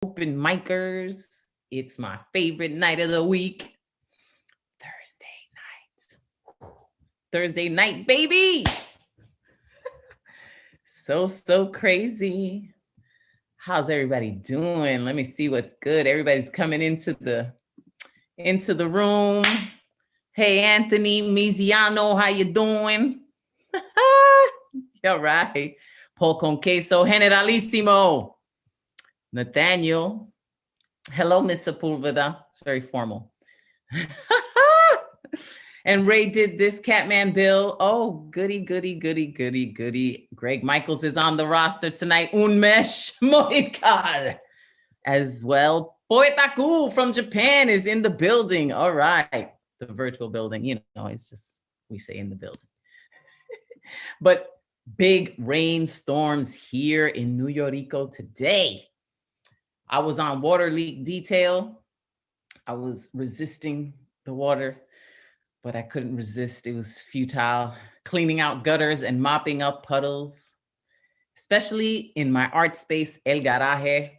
open micers. It's my favorite night of the week. Thursday night. Thursday night, baby. So crazy. How's everybody doing? Let me see what's good. Everybody's coming into the room. Hey, Anthony Miziano, how you doing? All right. Paul con queso, generalissimo. Nathaniel. Hello, Miss Sepulveda. It's very formal. And Ray did this, Catman Bill. Oh, goody. Greg Michaels is on the roster tonight. Unmesh Mohikar as well. Poetaku from Japan is in the building. All right. The virtual building, it's just, we say in the building. But big rainstorms here in New York today. I was on water leak detail. I was resisting the water, but I couldn't resist. It was futile. Cleaning out gutters and mopping up puddles, especially in my art space, El Garaje.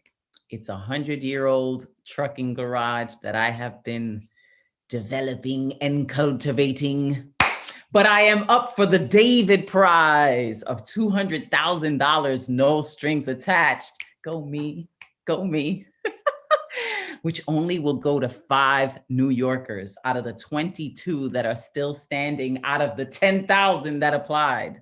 It's a 100-year-old trucking garage that I have been developing and cultivating. But I am up for the David Prize of $200,000, no strings attached. Go me. Which only will go to 5 New Yorkers out of the 22 that are still standing out of the 10,000 that applied.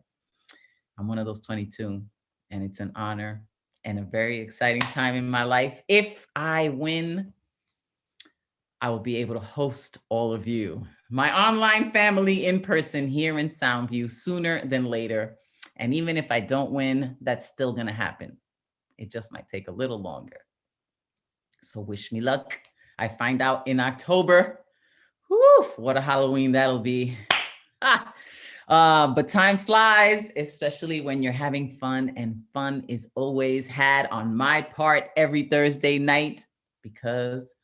I'm one of those 22, and it's an honor and a very exciting time in my life. If I win, I will be able to host all of you, my online family, in person here in Soundview sooner than later. And even if I don't win, that's still gonna happen. It just might take a little longer. So wish me luck. I find out in October. Whew, what a Halloween that'll be. But time flies, especially when you're having fun, and fun is always had on my part every Thursday night because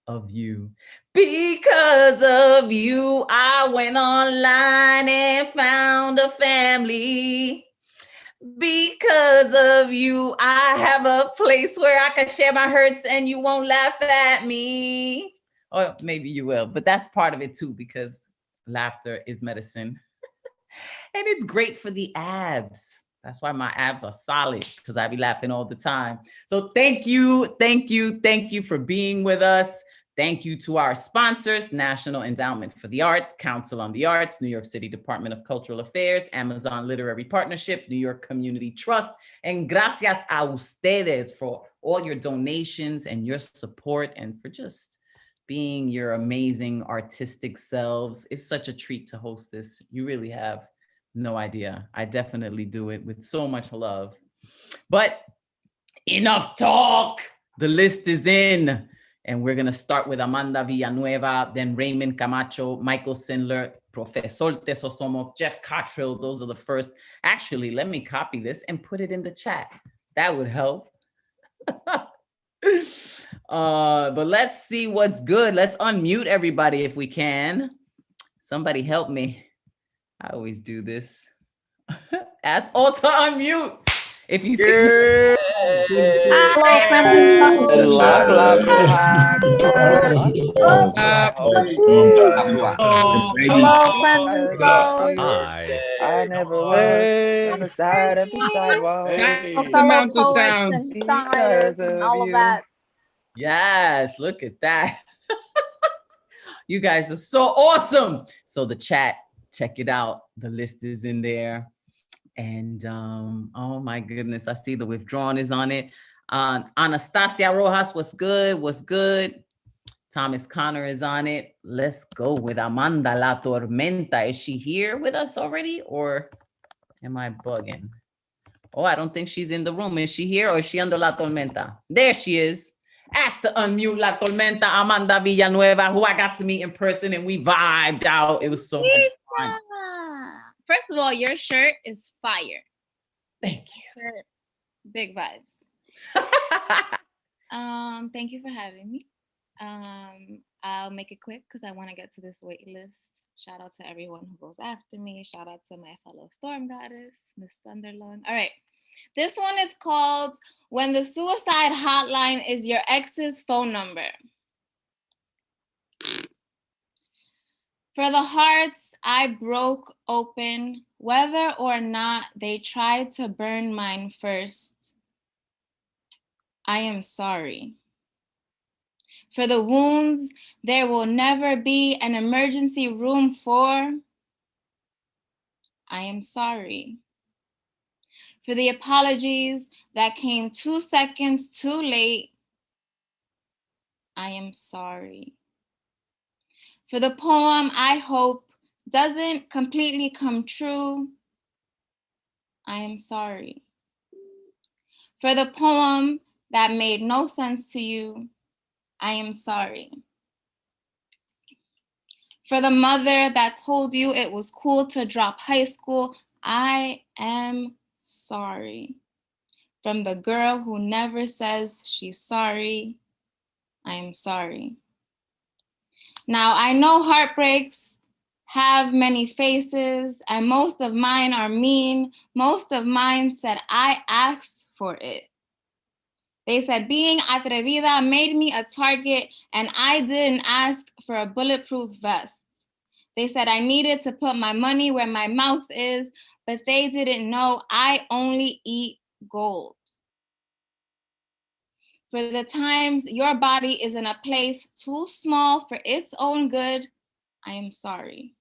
of you. Because of you, I went online and found a family. Because of you, I have a place where I can share my hurts and you won't laugh at me. Or maybe you will, but that's part of it too, because laughter is medicine. And it's great for the abs. That's why my abs are solid, because I be laughing all the time. So thank you for being with us. Thank you to our sponsors, National Endowment for the Arts, Council on the Arts, New York City Department of Cultural Affairs, Amazon Literary Partnership, New York Community Trust, and gracias a ustedes for all your donations and your support, and for just being your amazing artistic selves. It's such a treat to host this. You really have no idea. I definitely do it with so much love. But enough talk. The list is in. And we're going to start with Amanda Villanueva, then Raymond Camacho, Michael Sindler, Professor Tesosomo, Jeff Cottrell. Those are the first. Actually, let me copy this and put it in the chat. That would help. But let's see what's good. Let's unmute everybody if we can. Somebody help me. I always do this. Ask all to unmute. If you see. Hello, friends and foes. I never was on the side of the sidewalk. Fellow poets and songwriters and all of that. Yes, look at that. You guys are so awesome. So the chat, check it out. The list is in there. And oh my goodness, I see the withdrawn is on it. Anastasia Rojas, what's good? Thomas Connor is on it. Let's go with Amanda La Tormenta. Is she here with us already, or am I bugging? Oh, I don't think she's in the room. Is she here, or is she under La Tormenta? There she is. Asked to unmute La Tormenta, Amanda Villanueva, who I got to meet in person, and we vibed out. It was so much fun. First of all, your shirt is fire. Thank you. Big vibes. Thank you for having me. I'll make it quick because I want to get to this wait list. Shout out to everyone who goes after me. Shout out to my fellow storm goddess, Miss Thunderlord. All right. This one is called When the Suicide Hotline is Your Ex's Phone Number. For the hearts I broke open, whether or not they tried to burn mine first, I am sorry. For the wounds there will never be an emergency room for, I am sorry. For the apologies that came 2 seconds too late, I am sorry. For the poem I hope doesn't completely come true, I am sorry. For the poem that made no sense to you, I am sorry. For the mother that told you it was cool to drop high school, I am sorry. From the girl who never says she's sorry, I am sorry. Now, I know heartbreaks have many faces, and most of mine are mean. Most of mine said I asked for it. They said being atrevida made me a target, and I didn't ask for a bulletproof vest. They said I needed to put my money where my mouth is, but they didn't know I only eat gold. For the times your body is in a place too small for its own good, I am sorry.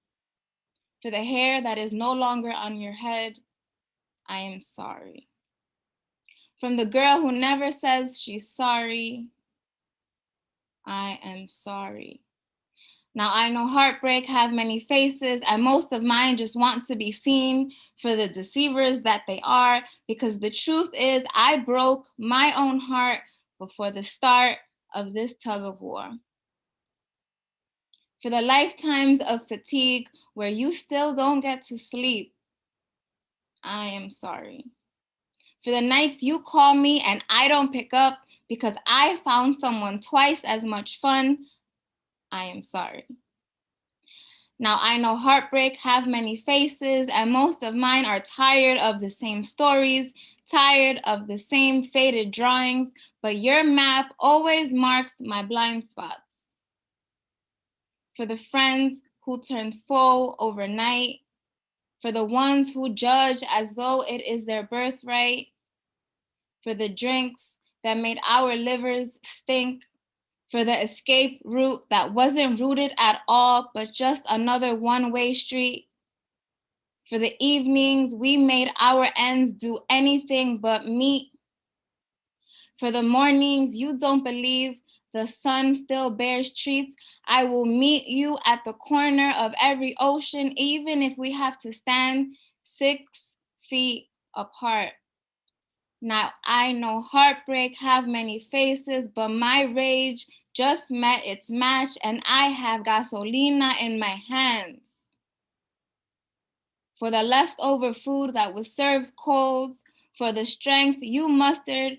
For the hair that is no longer on your head, I am sorry. From the girl who never says she's sorry, I am sorry. Now I know heartbreak have many faces, and most of mine just want to be seen for the deceivers that they are, because the truth is I broke my own heart before the start of this tug of war. For the lifetimes of fatigue where you still don't get to sleep, I am sorry. For the nights you call me and I don't pick up because I found someone twice as much fun, I am sorry. Now I know heartbreak have many faces, and most of mine are tired of the same stories, tired of the same faded drawings, but your map always marks my blind spots. For the friends who turned foe overnight, for the ones who judge as though it is their birthright, for the drinks that made our livers stink, for the escape route that wasn't rooted at all, but just another one-way street, for the evenings we made our ends do anything but meet, for the mornings you don't believe the sun still bears treats, I will meet you at the corner of every ocean, even if we have to stand 6 feet apart. Now I know heartbreak have many faces, but my rage just met its match, and I have gasolina in my hands. For the leftover food that was served cold, for the strength you mustered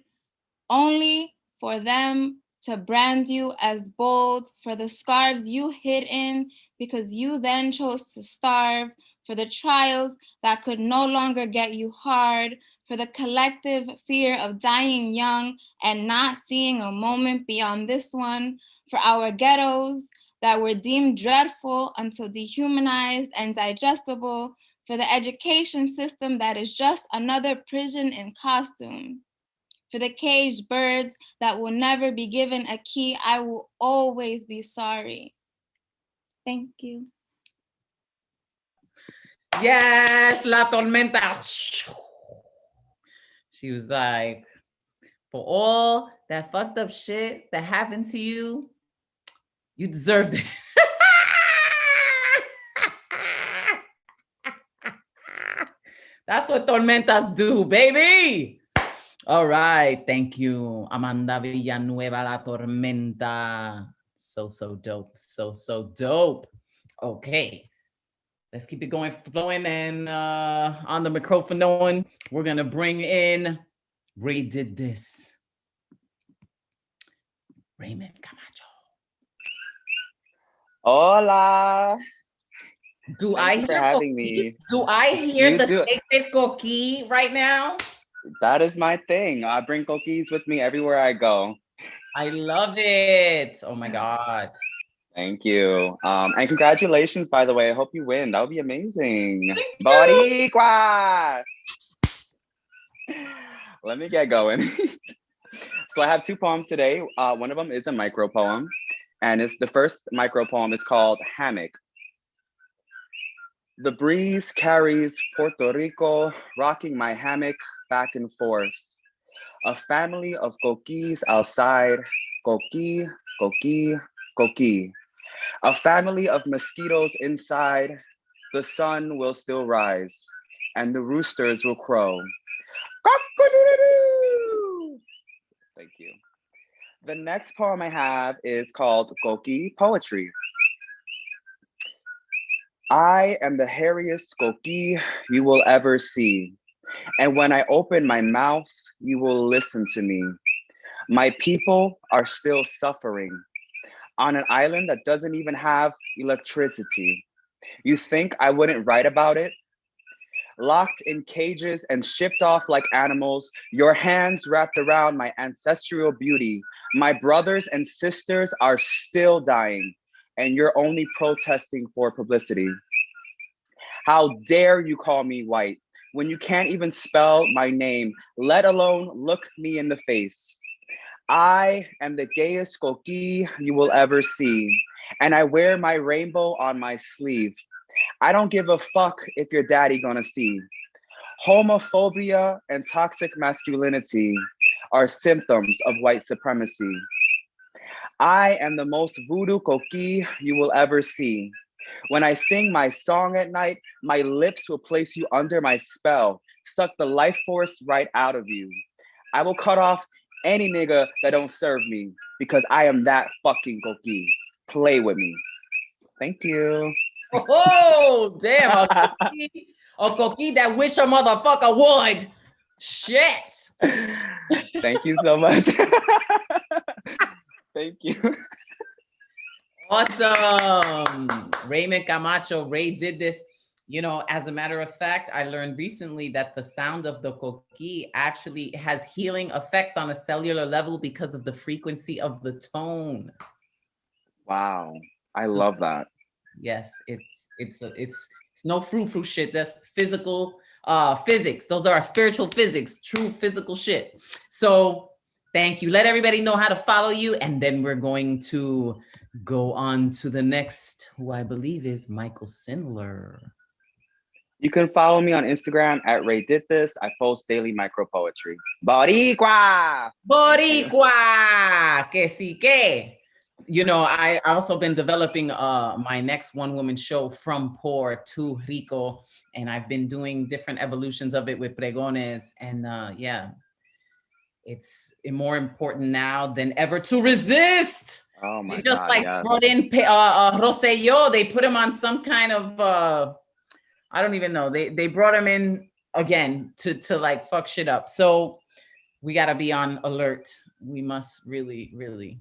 only for them to brand you as bold, for the scarves you hid in because you then chose to starve, for the trials that could no longer get you hard, for the collective fear of dying young and not seeing a moment beyond this one, for our ghettos that were deemed dreadful until dehumanized and digestible, for the education system that is just another prison in costume, for the caged birds that will never be given a key, I will always be sorry. Thank you. Yes, La Tormenta. She was like, for all that fucked up shit that happened to you, you deserved it. That's what tormentas do, baby. All right. Thank you, Amanda Villanueva, La Tormenta. So dope. So dope. Okay. Let's keep it going, flowing, and on the microphone, we're going to bring in Ray Did This. Raymond Camacho. Hola. Do Thank I you for hear having coquí? me. Do I hear You the do. sacred coquí right now? That is my thing. I bring cookies with me everywhere I go. I love it. Oh my God. Thank you. And congratulations, by the way. I hope you win. That would be amazing. Thank you. Boricua! Let me get going. So I have two poems today. One of them is a micro poem, and it's the first micro poem is called Hammock. The breeze carries Puerto Rico, rocking my hammock back and forth. A family of coquis outside, coqui, coqui, coqui. A family of mosquitoes inside. The sun will still rise, and the roosters will crow. Cock-a-doodle-doo! Thank you. The next poem I have is called Coqui Poetry. I am the hairiest coqui you will ever see. And when I open my mouth, you will listen to me. My people are still suffering on an island that doesn't even have electricity. You think I wouldn't write about it? Locked in cages and shipped off like animals, your hands wrapped around my ancestral beauty. My brothers and sisters are still dying, and you're only protesting for publicity. How dare you call me white when you can't even spell my name, let alone look me in the face? I am the gayest coqui you will ever see, and I wear my rainbow on my sleeve. I don't give a fuck if your daddy gonna see. Homophobia and toxic masculinity are symptoms of white supremacy. I am the most voodoo coqui you will ever see. When I sing my song at night, my lips will place you under my spell, suck the life force right out of you. I will cut off any nigga that don't serve me because I am that fucking coqui. Play with me. Thank you. Oh, damn. A coqui that wish a motherfucker would. Shit. Thank you so much. Thank you. Awesome. Raymond Camacho, Ray did this. You know, as a matter of fact, I learned recently that the sound of the coqui actually has healing effects on a cellular level because of the frequency of the tone. Wow. I So, love that. yes, it's no frou-frou shit. That's physical physics. Those are our spiritual physics, true physical shit. So thank you. Let everybody know how to follow you, and then we're going to go on to the next, who I believe is Michael Sindler. You can follow me on Instagram at Ray Did This. I post daily micro poetry. Boricua! Boricua, que sí que. You know, I also been developing my next one woman show, From Poor to Rico, and I've been doing different evolutions of it with pregones, and yeah, it's more important now than ever to resist. Oh They my just God, like yes. brought in Rosselló. They put him on some kind of I don't even know. They brought him in again to like fuck shit up. So we gotta be on alert. We must really, really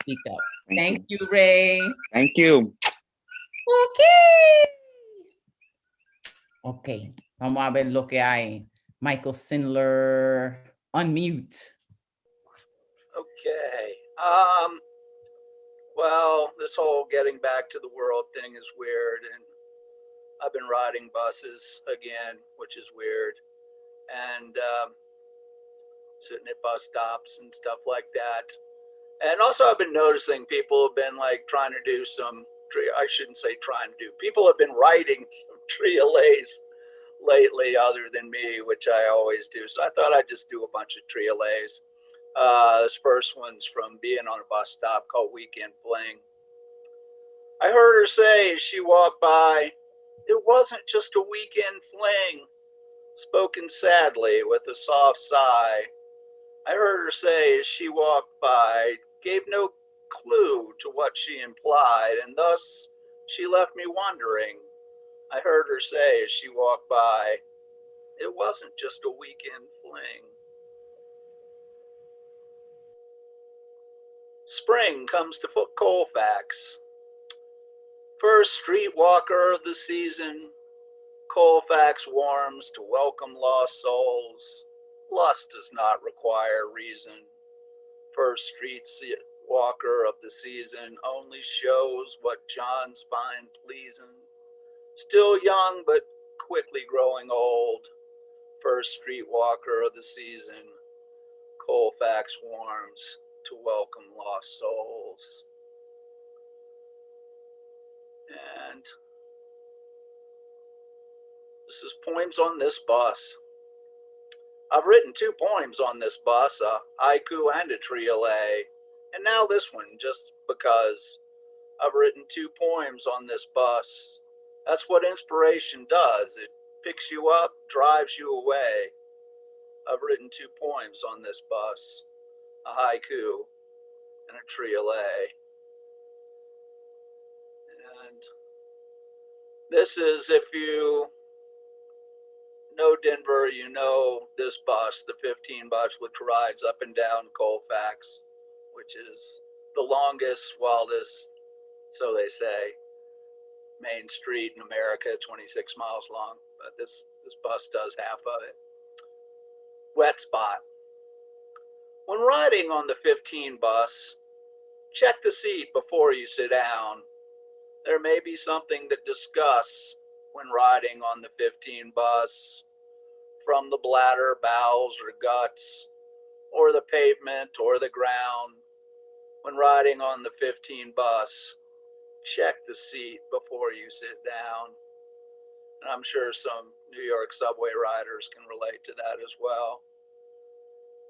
speak up. Thank you, Ray. Thank you. Okay. Ok, vamos a ver lo que hay. Michael Sindler, unmute. Okay. Well, this whole getting back to the world thing is weird, and I've been riding buses again, which is weird, and sitting at bus stops and stuff like that. And also, I've been noticing people have been like trying to do some. I shouldn't say trying to do. People have been writing some triolets lately, other than me, which I always do. So I thought I'd just do a bunch of triolets. This first one's from being on a bus stop called Weekend Fling. I heard her say as she walked by, "It wasn't just a weekend fling," spoken sadly with a soft sigh. I heard her say as she walked by, gave no clue to what she implied, and thus she left me wondering. I heard her say as she walked by, "It wasn't just a weekend fling." Spring comes to Colfax. First streetwalker of the season, Colfax warms to welcome lost souls. Lust does not require reason. First Street walker of the season only shows what Johns find pleasing. Still young, but quickly growing old. First Street walker of the season. Colfax warms to welcome lost souls. And this is Poems on This Bus. I've written 2 poems on this bus, a haiku and a triolet, and now this one, just because I've written 2 poems on this bus. That's what inspiration does. It picks you up, drives you away. I've written 2 poems on this bus, a haiku and a triolet. And this is, if you know Denver, you know this bus, the 15 bus, which rides up and down Colfax, which is the longest, wildest, so they say, main street in America, 26 miles long. But this bus does half of it. Wet spot. When riding on the 15 bus, check the seat before you sit down. There may be something to discuss when riding on the 15 bus, from the bladder, bowels, or guts, or the pavement, or the ground. When riding on the 15 bus, check the seat before you sit down. And I'm sure some New York subway riders can relate to that as well.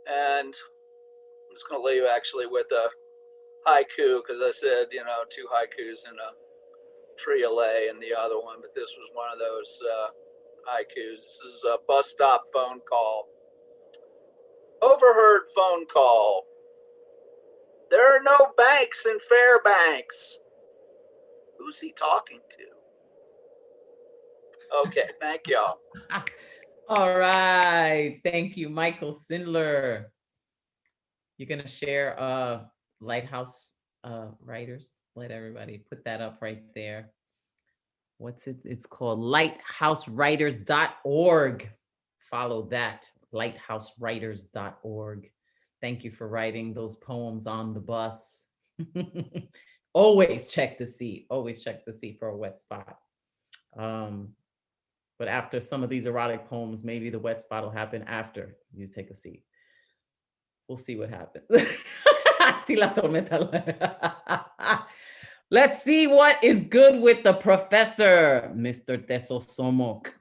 And I'm just going to leave actually with a haiku, because I said, 2 haikus and a triolet in the other one, but this was one of those haikus. This is a bus stop phone call. Overheard phone call. There are no banks in Fairbanks. Who's he talking to? Okay, thank y'all. All right. Thank you, Michael Sindler. You're going to share Lighthouse Writers. Let everybody put that up right there. What's it? It's called lighthousewriters.org. Follow that, lighthousewriters.org. Thank you for writing those poems on the bus. Always check the seat. Always check the seat for a wet spot. But after some of these erotic poems, maybe the wet spot will happen after you take a seat. We'll see what happens. Así la tormenta. Let's see what is good with the professor, Mr. Tesosomok.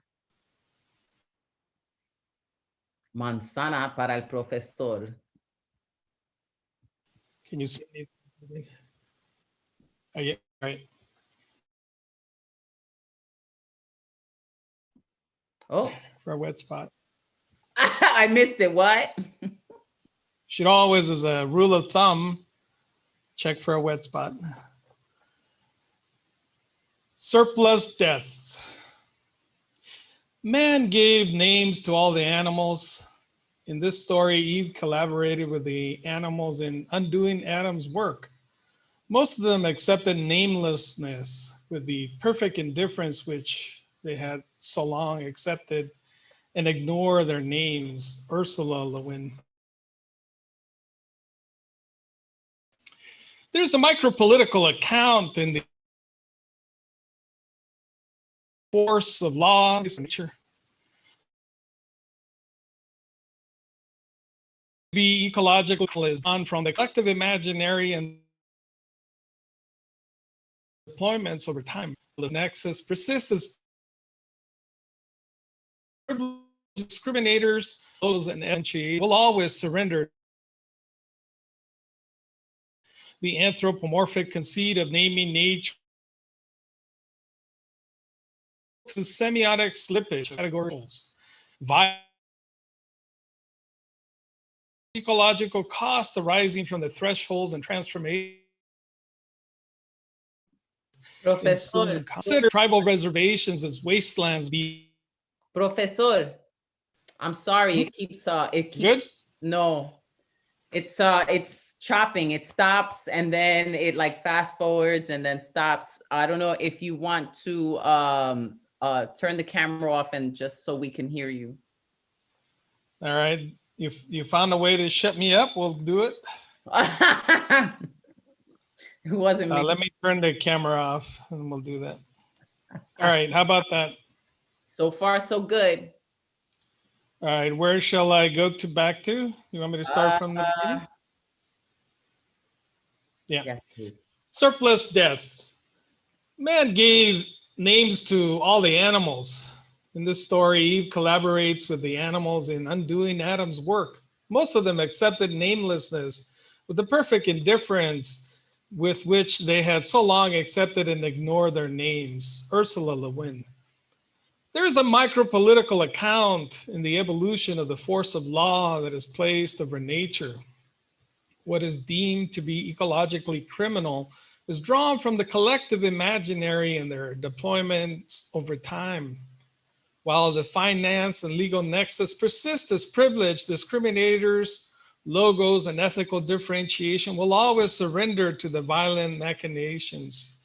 Manzana para el profesor. Can you see me? Oh, yeah, right. Oh, For a wet spot. I missed it. What? Should always, as a rule of thumb, check for a wet spot. Surplus deaths. Man gave names to all the animals. In this story, Eve collaborated with the animals in undoing Adam's work. Most of them accepted namelessness with the perfect indifference which they had so long accepted and ignore their names. Ursula Le Guin. There's a micropolitical account in the force of law and nature. Be ecological is on from the collective imaginary and deployments over time. The nexus persists as discriminators, those and entry will always surrender the anthropomorphic conceit of naming nature to semiotic slippage categories. Ecological cost arising from the thresholds and transformation. Professor. Consider tribal reservations as wastelands. Professor, I'm sorry. It keeps Good? No, it's chopping. It stops and then it like fast forwards and then stops. I don't know if you want to turn the camera off and just so we can hear you. All right. You found a way to shut me up. We'll do it. It wasn't me. Let me turn the camera off and we'll do that. All right. How about that? So far, so good. All right. Where shall I go to back to? You want me to start from the beginning? Yeah. Yes, please. Surplus deaths. Man gave names to all the animals. In this story, Eve collaborates with the animals in undoing Adam's work. Most of them accepted namelessness with the perfect indifference with which they had so long accepted and ignored their names. Ursula Le Guin. There is a micro-political account in the evolution of the force of law that is placed over nature. What is deemed to be ecologically criminal is drawn from the collective imaginary and their deployments over time. While the finance and legal nexus persist as privileged, discriminators, logos, and ethical differentiation will always surrender to the violent machinations.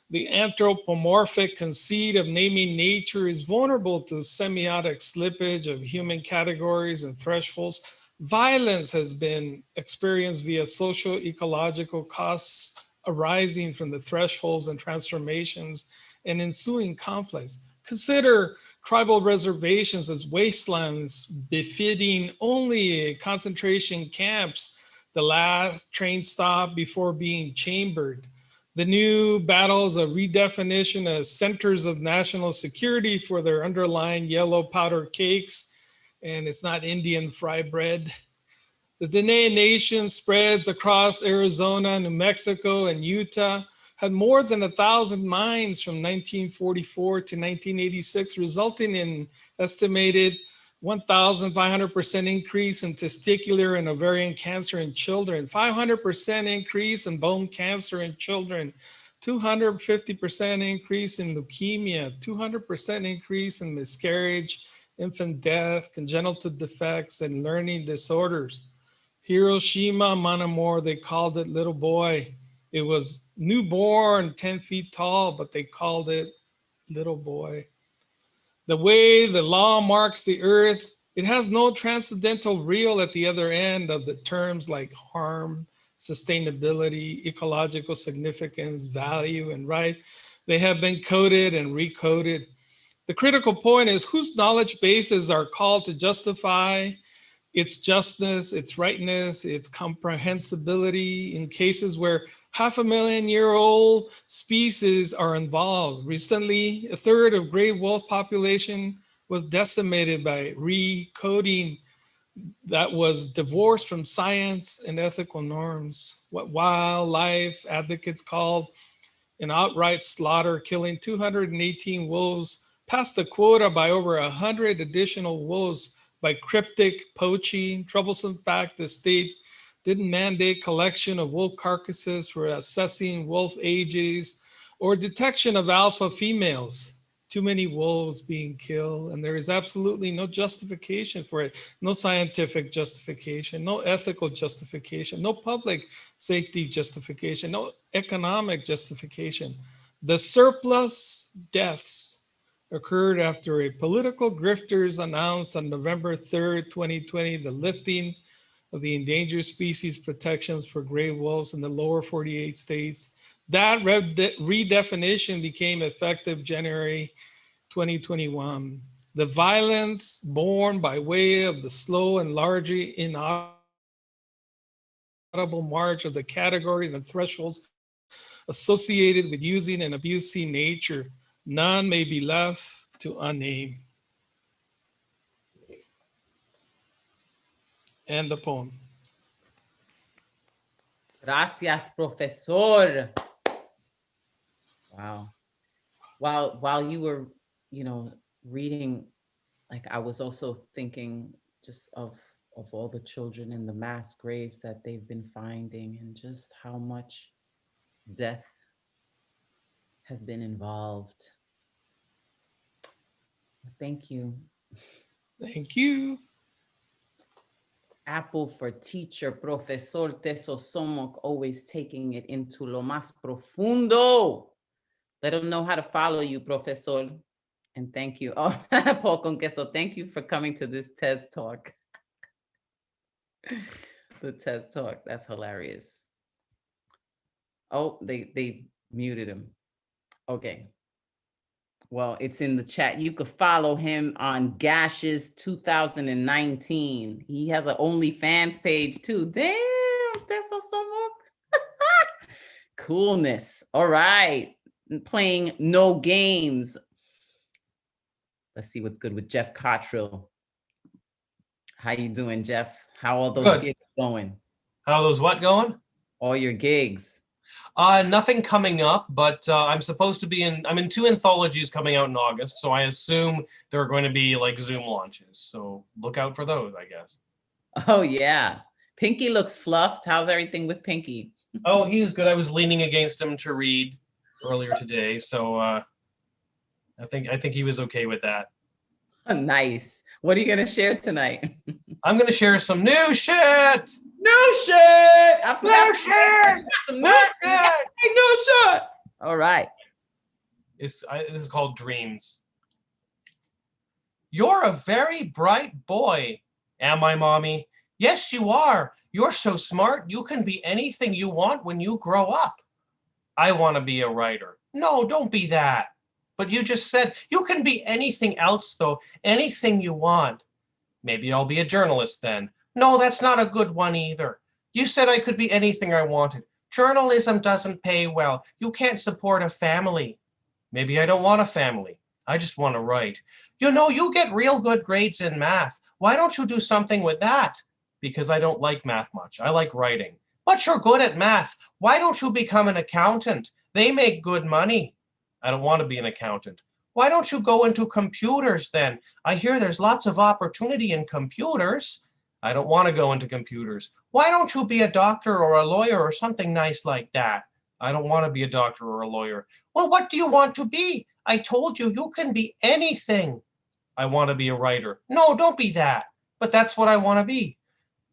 The anthropomorphic conceit of naming nature is vulnerable to semiotic slippage of human categories and thresholds. Violence has been experienced via social ecological costs arising from the thresholds and transformations and ensuing conflicts. Consider tribal reservations as wastelands befitting only concentration camps, the last train stop before being chambered. The new battles of redefinition as centers of national security for their underlying yellow powder cakes, and it's not Indian fry bread. The Dene Nation spreads across Arizona, New Mexico, and Utah, had more than 1,000 mines from 1944 to 1986, resulting in estimated 1,500% increase in testicular and ovarian cancer in children, 500% increase in bone cancer in children, 250% increase in leukemia, 200% increase in miscarriage, infant death, congenital defects, and learning disorders. Hiroshima, Manamor, they called it little boy. It was newborn, 10 feet tall, but they called it little boy. The way the law marks the earth, it has no transcendental real at the other end of the terms like harm, sustainability, ecological significance, value, and right. They have been coded and recoded. The critical point is whose knowledge bases are called to justify its justness, its rightness, its comprehensibility in cases where 500,000-year-old species are involved. Recently, a third of gray wolf population was decimated by recoding that was divorced from science and ethical norms. What wildlife advocates called an outright slaughter, killing 218 wolves, passed the quota by over 100 additional wolves by cryptic poaching. Troublesome fact, the state didn't mandate collection of wolf carcasses for assessing wolf ages or detection of alpha females. Too many wolves being killed, and there is absolutely no justification for it. No scientific justification, no ethical justification, no public safety justification, no economic justification. The surplus deaths occurred after a political grifters announced on November 3rd, 2020, the lifting of the endangered species protections for gray wolves in the lower 48 states. That redefinition became effective January 2021. The violence born by way of the slow and largely inaudible march of the categories and thresholds associated with using and abusing nature, none may be left to unname. End the poem. Gracias, profesor. Wow. While you were, reading, like I was also thinking just of all the children in the mass graves that they've been finding and just how much death has been involved. Thank you. Thank you. Apple for teacher, profesor Tesosomok, always taking it into lo más profundo. Let them know how to follow you, profesor. And thank you. Oh, Paul Conqueso, thank you for coming to this TED Talk. The TED Talk. That's hilarious. Oh, they muted him. Okay. Well, it's in the chat. You could follow him on Gashes 2019. He has an OnlyFans page too. Damn, that's so coolness. All right. Playing No Games. Let's see what's good with Jeff Cottrell. How you doing, Jeff? How are those Good. gigs going? How are those what going? All your gigs. Nothing coming up, but I'm supposed to be I'm in 2 anthologies coming out in August, so I assume there are going to be like Zoom launches. So look out for those, I guess. Oh yeah. Pinky looks fluffed. How's everything with Pinky? Oh, he's good. I was leaning against him to read earlier today, so I think he was okay with that. Nice. What are you gonna share tonight? I'm gonna share some new shit. New shit. I forgot New shit. some New new shit. shit. New shit. All right. This is called Dreams. You're a very bright boy. Am I, Mommy? Yes, you are. You're so smart, you can be anything you want when you grow up. I want to be a writer. No, don't be that. But you just said you can be anything else, though, anything you want. Maybe I'll be a journalist then. No, that's not a good one either. You said I could be anything I wanted. Journalism doesn't pay well. You can't support a family. Maybe I don't want a family. I just want to write. You know, you get real good grades in math. Why don't you do something with that? Because I don't like math much. I like writing. But you're good at math. Why don't you become an accountant? They make good money. I don't want to be an accountant. Why don't you go into computers then? I hear there's lots of opportunity in computers. I don't want to go into computers. Why don't you be a doctor or a lawyer or something nice like that? I don't want to be a doctor or a lawyer. Well, what do you want to be? I told you, you can be anything. I want to be a writer. No, don't be that. But that's what I want to be.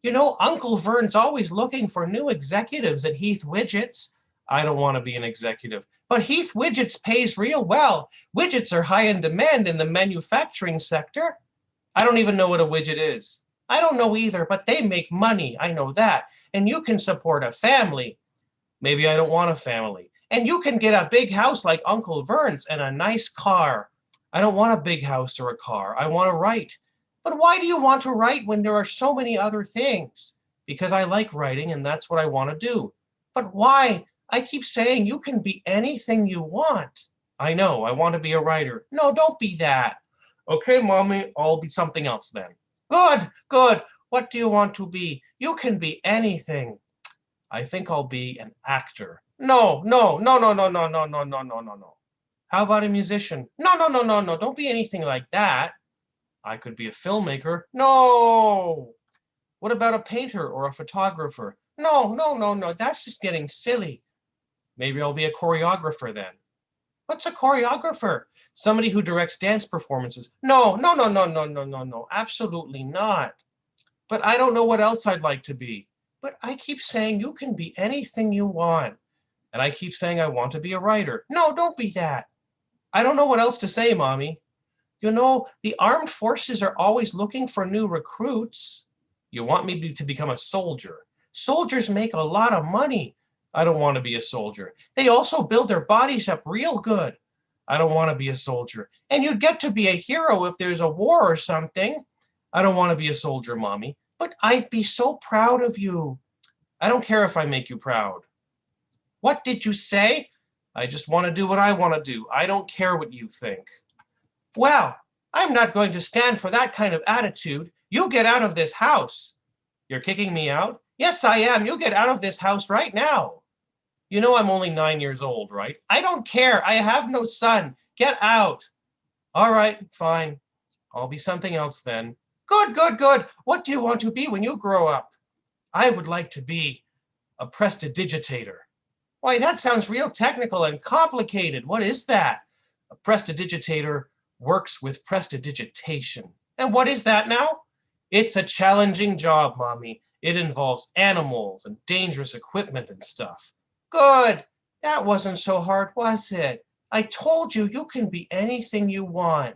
You know, Uncle Vern's always looking for new executives at Heath Widgets. I don't want to be an executive. But Heath Widgets pays real well. Widgets are high in demand in the manufacturing sector. I don't even know what a widget is. I don't know either, but they make money. I know that. And you can support a family. Maybe I don't want a family. And you can get a big house like Uncle Vern's and a nice car. I don't want a big house or a car. I want to write. But why do you want to write when there are so many other things? Because I like writing and that's what I want to do. But why? I keep saying you can be anything you want. I know, I want to be a writer. No, don't be that. Okay, Mommy, I'll be something else then. Good, good. What do you want to be? You can be anything. I think I'll be an actor. No, no, no, no, no, no, no, no, no, no, no, no. How about a musician? No, no, no, no, no. Don't be anything like that. I could be a filmmaker. No. What about a painter or a photographer? No, no, no, no. That's just getting silly. Maybe I'll be a choreographer then. What's a choreographer? Somebody who directs dance performances. No, no, no, no, no, no, no, no. Absolutely not. But I don't know what else I'd like to be. But I keep saying you can be anything you want. And I keep saying I want to be a writer. No, don't be that. I don't know what else to say, Mommy. You know, the armed forces are always looking for new recruits. You want me to become a soldier. Soldiers make a lot of money. I don't want to be a soldier. They also build their bodies up real good. I don't want to be a soldier. And you'd get to be a hero if there's a war or something. I don't want to be a soldier, Mommy, but I'd be so proud of you. I don't care if I make you proud. What did you say? I just want to do what I want to do. I don't care what you think. Well, I'm not going to stand for that kind of attitude. You get out of this house. You're kicking me out? Yes, I am. You get out of this house right now. You know I'm only 9 years old, right? I don't care. I have no son. Get out. All right, fine. I'll be something else then. Good, good, good. What do you want to be when you grow up? I would like to be a prestidigitator. Why, that sounds real technical and complicated. What is that? A prestidigitator works with prestidigitation. And what is that now? It's a challenging job, Mommy. It involves animals and dangerous equipment and stuff. Good. That wasn't so hard, was it? I told you you can be anything you want.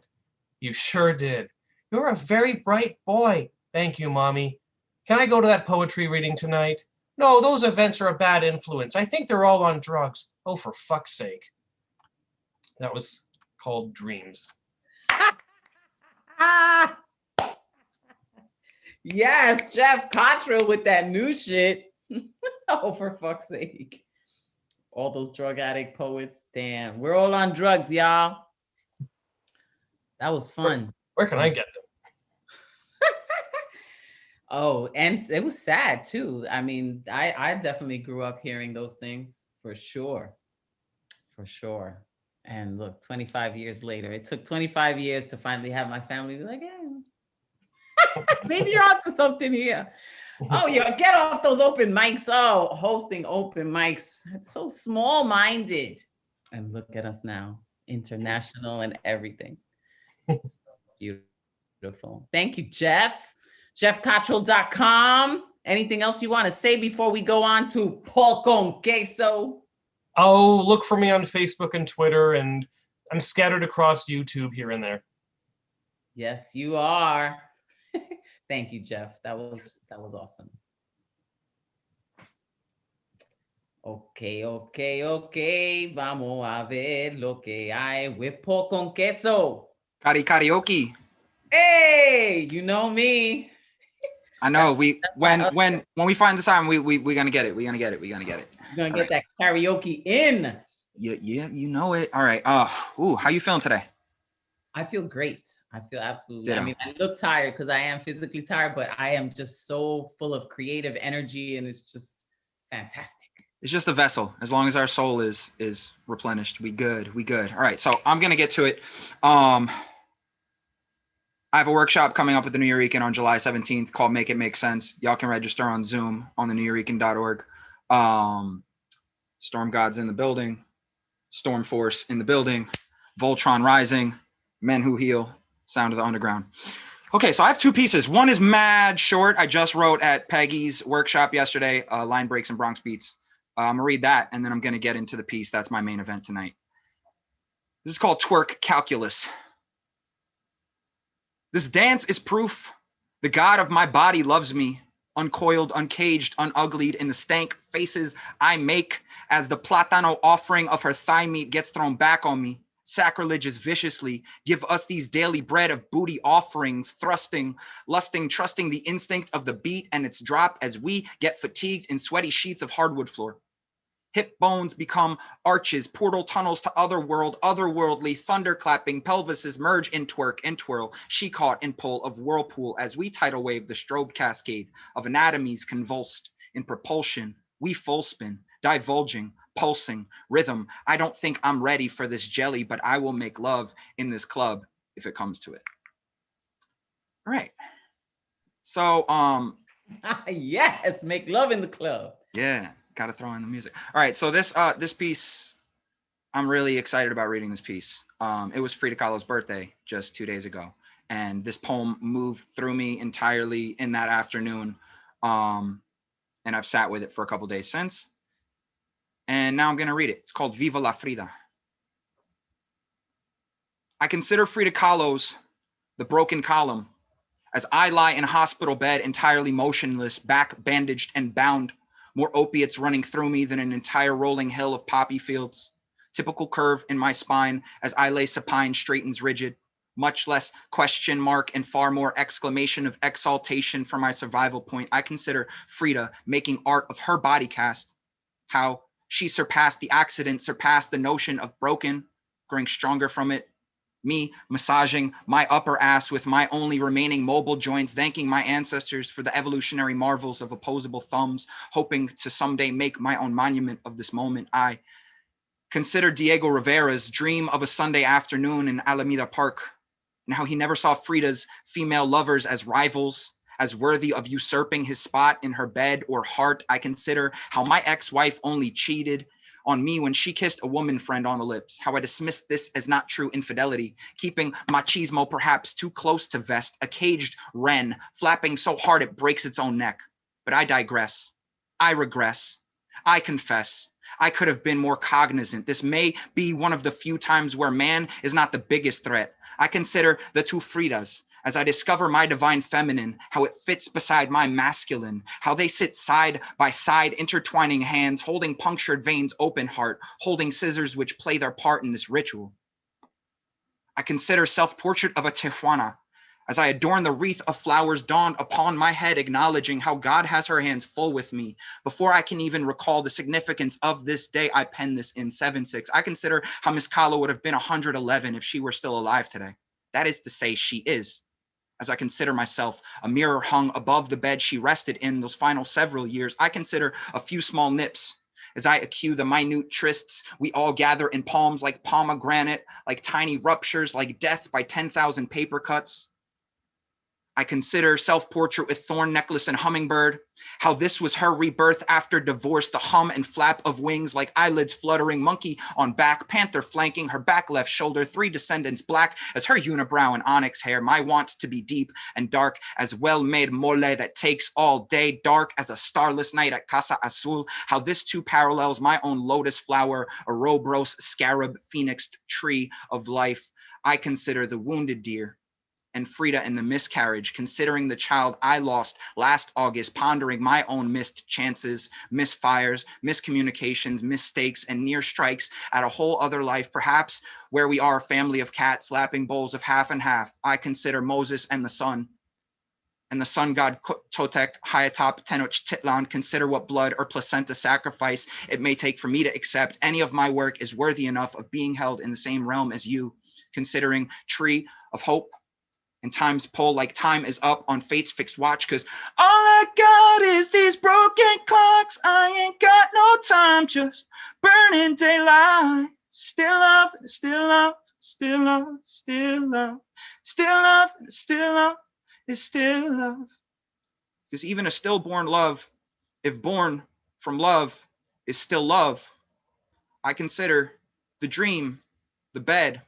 You sure did. You're a very bright boy. Thank you, Mommy. Can I go to that poetry reading tonight? No, those events are a bad influence. I think they're all on drugs. Oh, for fuck's sake. That was called Dreams. Ah, yes, Jeff Cottrell with that new shit. Oh, for fuck's sake. All those drug addict poets. Damn, we're all on drugs, y'all. That was fun. Where can I get them? Oh, and it was sad too. I mean, I definitely grew up hearing those things for sure. For sure. And look, 25 years later, it took 25 years to finally have my family be like, yeah, maybe you're onto something here. Oh, yeah, get off those open mics. Oh, hosting open mics. It's so small minded. And look at us now, international and everything. So beautiful. Thank you, Jeff. JeffCottrell.com. Anything else you want to say before we go on to Paul con Queso? Oh, look for me on Facebook and Twitter, and I'm scattered across YouTube here and there. Yes, you are. Thank you, Jeff. That was awesome. Okay. Vamos a ver lo que hay with Paul con Queso. Karaoke. Hey, you know me. I know when we find the time, we gonna get it. We're gonna get it. You're gonna get that karaoke in. Yeah, you know it. All right. How you feeling today? I feel great. I feel absolutely. Ditto. I mean, I look tired because I am physically tired, but I am just so full of creative energy, and it's just fantastic. It's just a vessel. As long as our soul is replenished, we good. All right. So I'm gonna get to it. I have a workshop coming up at the New Eurekan on July 17th called Make It Make Sense. Y'all can register on Zoom on the neweurekan.org. Storm Gods in the building, Storm Force in the building, Voltron Rising, Men Who Heal, Sound of the Underground. Okay, so I have two pieces. One is mad short. I just wrote at Peggy's workshop yesterday, Line Breaks and Bronx Beats. I'm gonna read that, and then I'm gonna get into the piece. That's my main event tonight. This is called Twerk Calculus. This dance is proof. The God of my body loves me, uncoiled, uncaged, unuglied in the stank faces I make as the platano offering of her thigh meat gets thrown back on me. Sacrilegious viciously, give us these daily bread of booty offerings, thrusting, lusting, trusting the instinct of the beat and its drop as we get fatigued in sweaty sheets of hardwood floor. Hip bones become arches, portal tunnels to otherworldly, thunderclapping pelvises merge in twerk and twirl, she caught in pull of whirlpool as we tidal wave the strobe cascade of anatomies convulsed in propulsion. We full spin, divulging, pulsing, rhythm. I don't think I'm ready for this jelly, but I will make love in this club if it comes to it. All right. So, Yes, make love in the club. yeah. Got to throw in the music. All right, so this piece, I'm really excited about reading this piece. It was Frida Kahlo's birthday just 2 days ago, and this poem moved through me entirely in that afternoon, and I've sat with it for a couple days since, and now I'm gonna read it. It's called Viva la Frida. I consider Frida Kahlo's The Broken Column as I lie in a hospital bed entirely motionless, back bandaged and bound. More opiates running through me than an entire rolling hill of poppy fields. Typical curve in my spine as I lay supine straightens rigid. Much less question mark and far more exclamation of exaltation for my survival point. I consider Frida making art of her body cast. How she surpassed the accident, surpassed the notion of broken, growing stronger from it. Me massaging my upper ass with my only remaining mobile joints, thanking my ancestors for the evolutionary marvels of opposable thumbs, hoping to someday make my own monument of this moment. I consider Diego Rivera's dream of a Sunday afternoon in Alameda Park, and how he never saw Frida's female lovers as rivals, as worthy of usurping his spot in her bed or heart. I consider how my ex-wife only cheated on me when she kissed a woman friend on the lips, how I dismissed this as not true infidelity, keeping machismo perhaps too close to vest, a caged wren, flapping so hard it breaks its own neck. But I digress. I regress. I confess. I could have been more cognizant. This may be one of the few times where man is not the biggest threat. I consider the two Fridas as I discover my divine feminine, how it fits beside my masculine, how they sit side by side, intertwining hands, holding punctured veins, open heart, holding scissors which play their part in this ritual. I consider self-portrait of a Tijuana, as I adorn the wreath of flowers dawned upon my head, acknowledging how God has her hands full with me. Before I can even recall the significance of this day, I pen this in 7-6. I consider how Miss Kahlo would have been 111 if she were still alive today. That is to say, she is. As I consider myself, a mirror hung above the bed she rested in those final several years, I consider a few small nips. As I accue the minute trysts, we all gather in palms like pomegranate, like tiny ruptures, like death by 10,000 paper cuts. I consider self-portrait with thorn necklace and hummingbird, how this was her rebirth after divorce, the hum and flap of wings like eyelids fluttering, monkey on back, panther flanking, her back left shoulder, 3 descendants black as her unibrow and onyx hair, my want to be deep and dark as well-made mole that takes all day, dark as a starless night at Casa Azul, how this too parallels my own lotus flower, Ouroboros scarab phoenixed tree of life. I consider the wounded deer and Frida in the miscarriage, considering the child I lost last August, pondering my own missed chances, misfires, miscommunications, mistakes, and near strikes at a whole other life, perhaps where we are a family of cats lapping bowls of half and half. I consider Moses and the sun god Totec, Hayatop, Tenoch, Titlan, consider what blood or placenta sacrifice it may take for me to accept any of my work is worthy enough of being held in the same realm as you, considering tree of hope, and time's pole like time is up on fate's fixed watch, cause all I got is these broken clocks. I ain't got no time, just burning daylight. Still love, still love, still love, still love, still love, still love, is still love. Because even a stillborn love, if born from love, is still love. I consider the dream, the bed,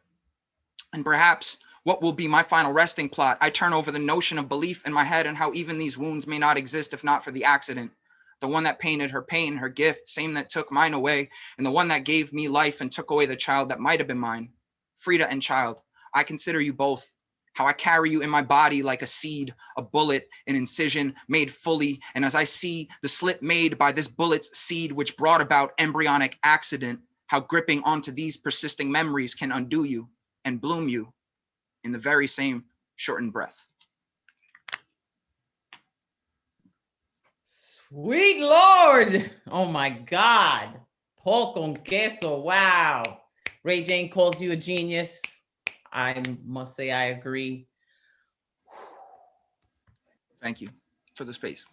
and perhaps what will be my final resting plot. I turn over the notion of belief in my head and how even these wounds may not exist if not for the accident. The one that painted her pain, her gift, same that took mine away, and the one that gave me life and took away the child that might have been mine. Frida and child, I consider you both. How I carry you in my body like a seed, a bullet, an incision made fully. And as I see the slit made by this bullet's seed, which brought about embryonic accident, how gripping onto these persisting memories can undo you and bloom you in the very same shortened breath. Sweet Lord. Oh my God. Pork con queso. Wow. Ray Jane calls you a genius. I must say I agree. Thank you for the space.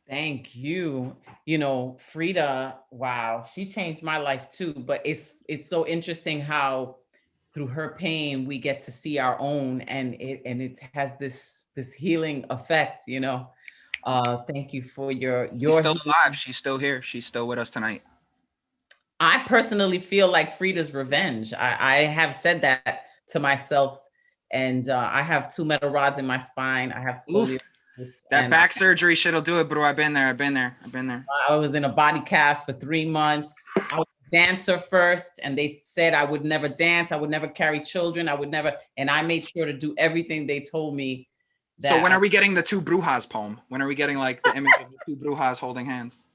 Thank you. You know, Frida, wow, she changed my life too. But it's so interesting how through her pain we get to see our own, and it has this healing effect, you know. Thank you for your She's still healing. alive. She's still here. She's still with us tonight. I personally feel like Frida's revenge. I have said that to myself, and I have 2 metal rods in my spine. I have scoliosis. That back surgery shit'll do it, bro. I've been there. I was in a body cast for 3 months. I was a dancer first, and they said I would never dance. I would never carry children. I would never, and I made sure to do everything they told me. So when are we getting the 2 Brujas poem? When are we getting like the image of the 2 Brujas holding hands?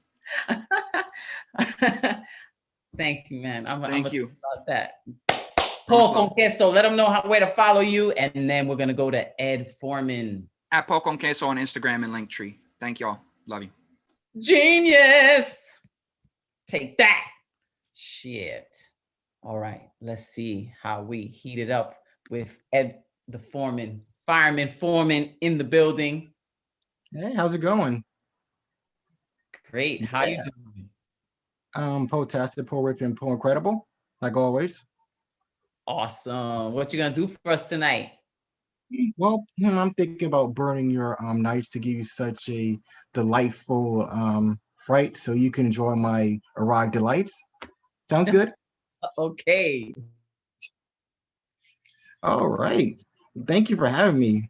Thank you, man. Thank you about that. Paul con queso. Let them know where to follow you, and then we're gonna go to Ed Foreman. At Paul con queso on Instagram and Linktree. Thank y'all. Love you. Genius. Take that. Shit. All right. Let's see how we heat it up with Ed the Foreman, Fireman Foreman in the building. Hey, how's it going? Great. How you doing? Poetastic, poor rich, and poor incredible, like always. Awesome. What you gonna do for us tonight? Well, I'm thinking about burning your nights to give you such a delightful fright so you can enjoy my erotic delights. Sounds good? Okay. All right. Thank you for having me.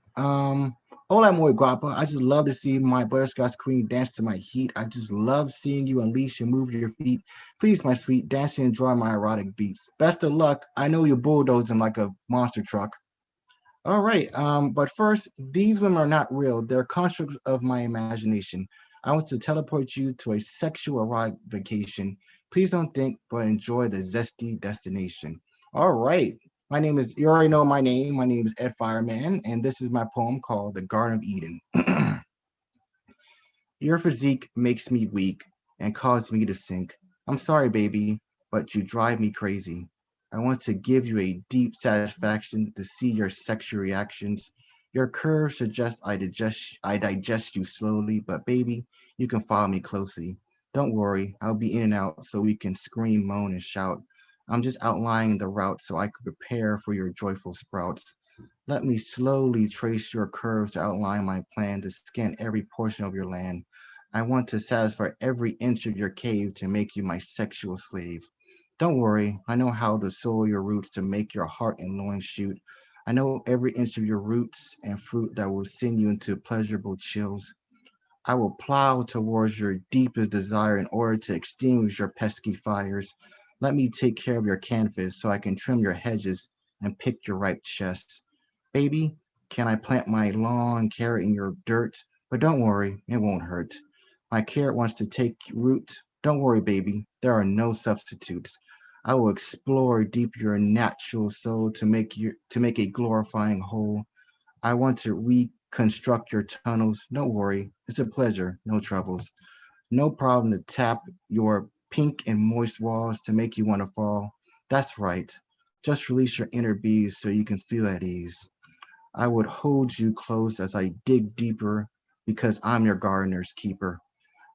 Hola, muy guapa. I just love to see my butterscotch queen dance to my heat. I just love seeing you unleash and move your feet. Please, my sweet, dance and enjoy my erotic beats. Best of luck. I know you're bulldozing like a monster truck. All right. But first, these women are not real. They're constructs of my imagination. I want to teleport you to a sexual erotic vacation. Please don't think, but enjoy the zesty destination. All right. My name is, you already know my name. My name is Ed Fireman, and this is my poem called The Garden of Eden. Your physique makes me weak and causes me to sink. I'm sorry, baby, but you drive me crazy. I want to give you a deep satisfaction to see your sexual reactions. Your curves suggest I digest you slowly, but baby, you can follow me closely. Don't worry, I'll be in and out so we can scream, moan, and shout. I'm just outlining the route so I can prepare for your joyful sprouts. Let me slowly trace your curves to outline my plan to scan every portion of your land. I want to satisfy every inch of your cave to make you my sexual slave. Don't worry, I know how to sow your roots to make your heart and loins shoot. I know every inch of your roots and fruit that will send you into pleasurable chills. I will plow towards your deepest desire in order to extinguish your pesky fires. Let me take care of your canvas so I can trim your hedges and pick your ripe chests. Baby, can I plant my long carrot in your dirt? But don't worry, it won't hurt. My carrot wants to take root. Don't worry, baby, there are no substitutes. I will explore deep your natural soul to make a glorifying whole. I want to reconstruct your tunnels. Don't worry, it's a pleasure, no troubles. No problem to tap your pink and moist walls to make you want to fall. That's right. Just release your inner bees so you can feel at ease. I would hold you close as I dig deeper because I'm your gardener's keeper.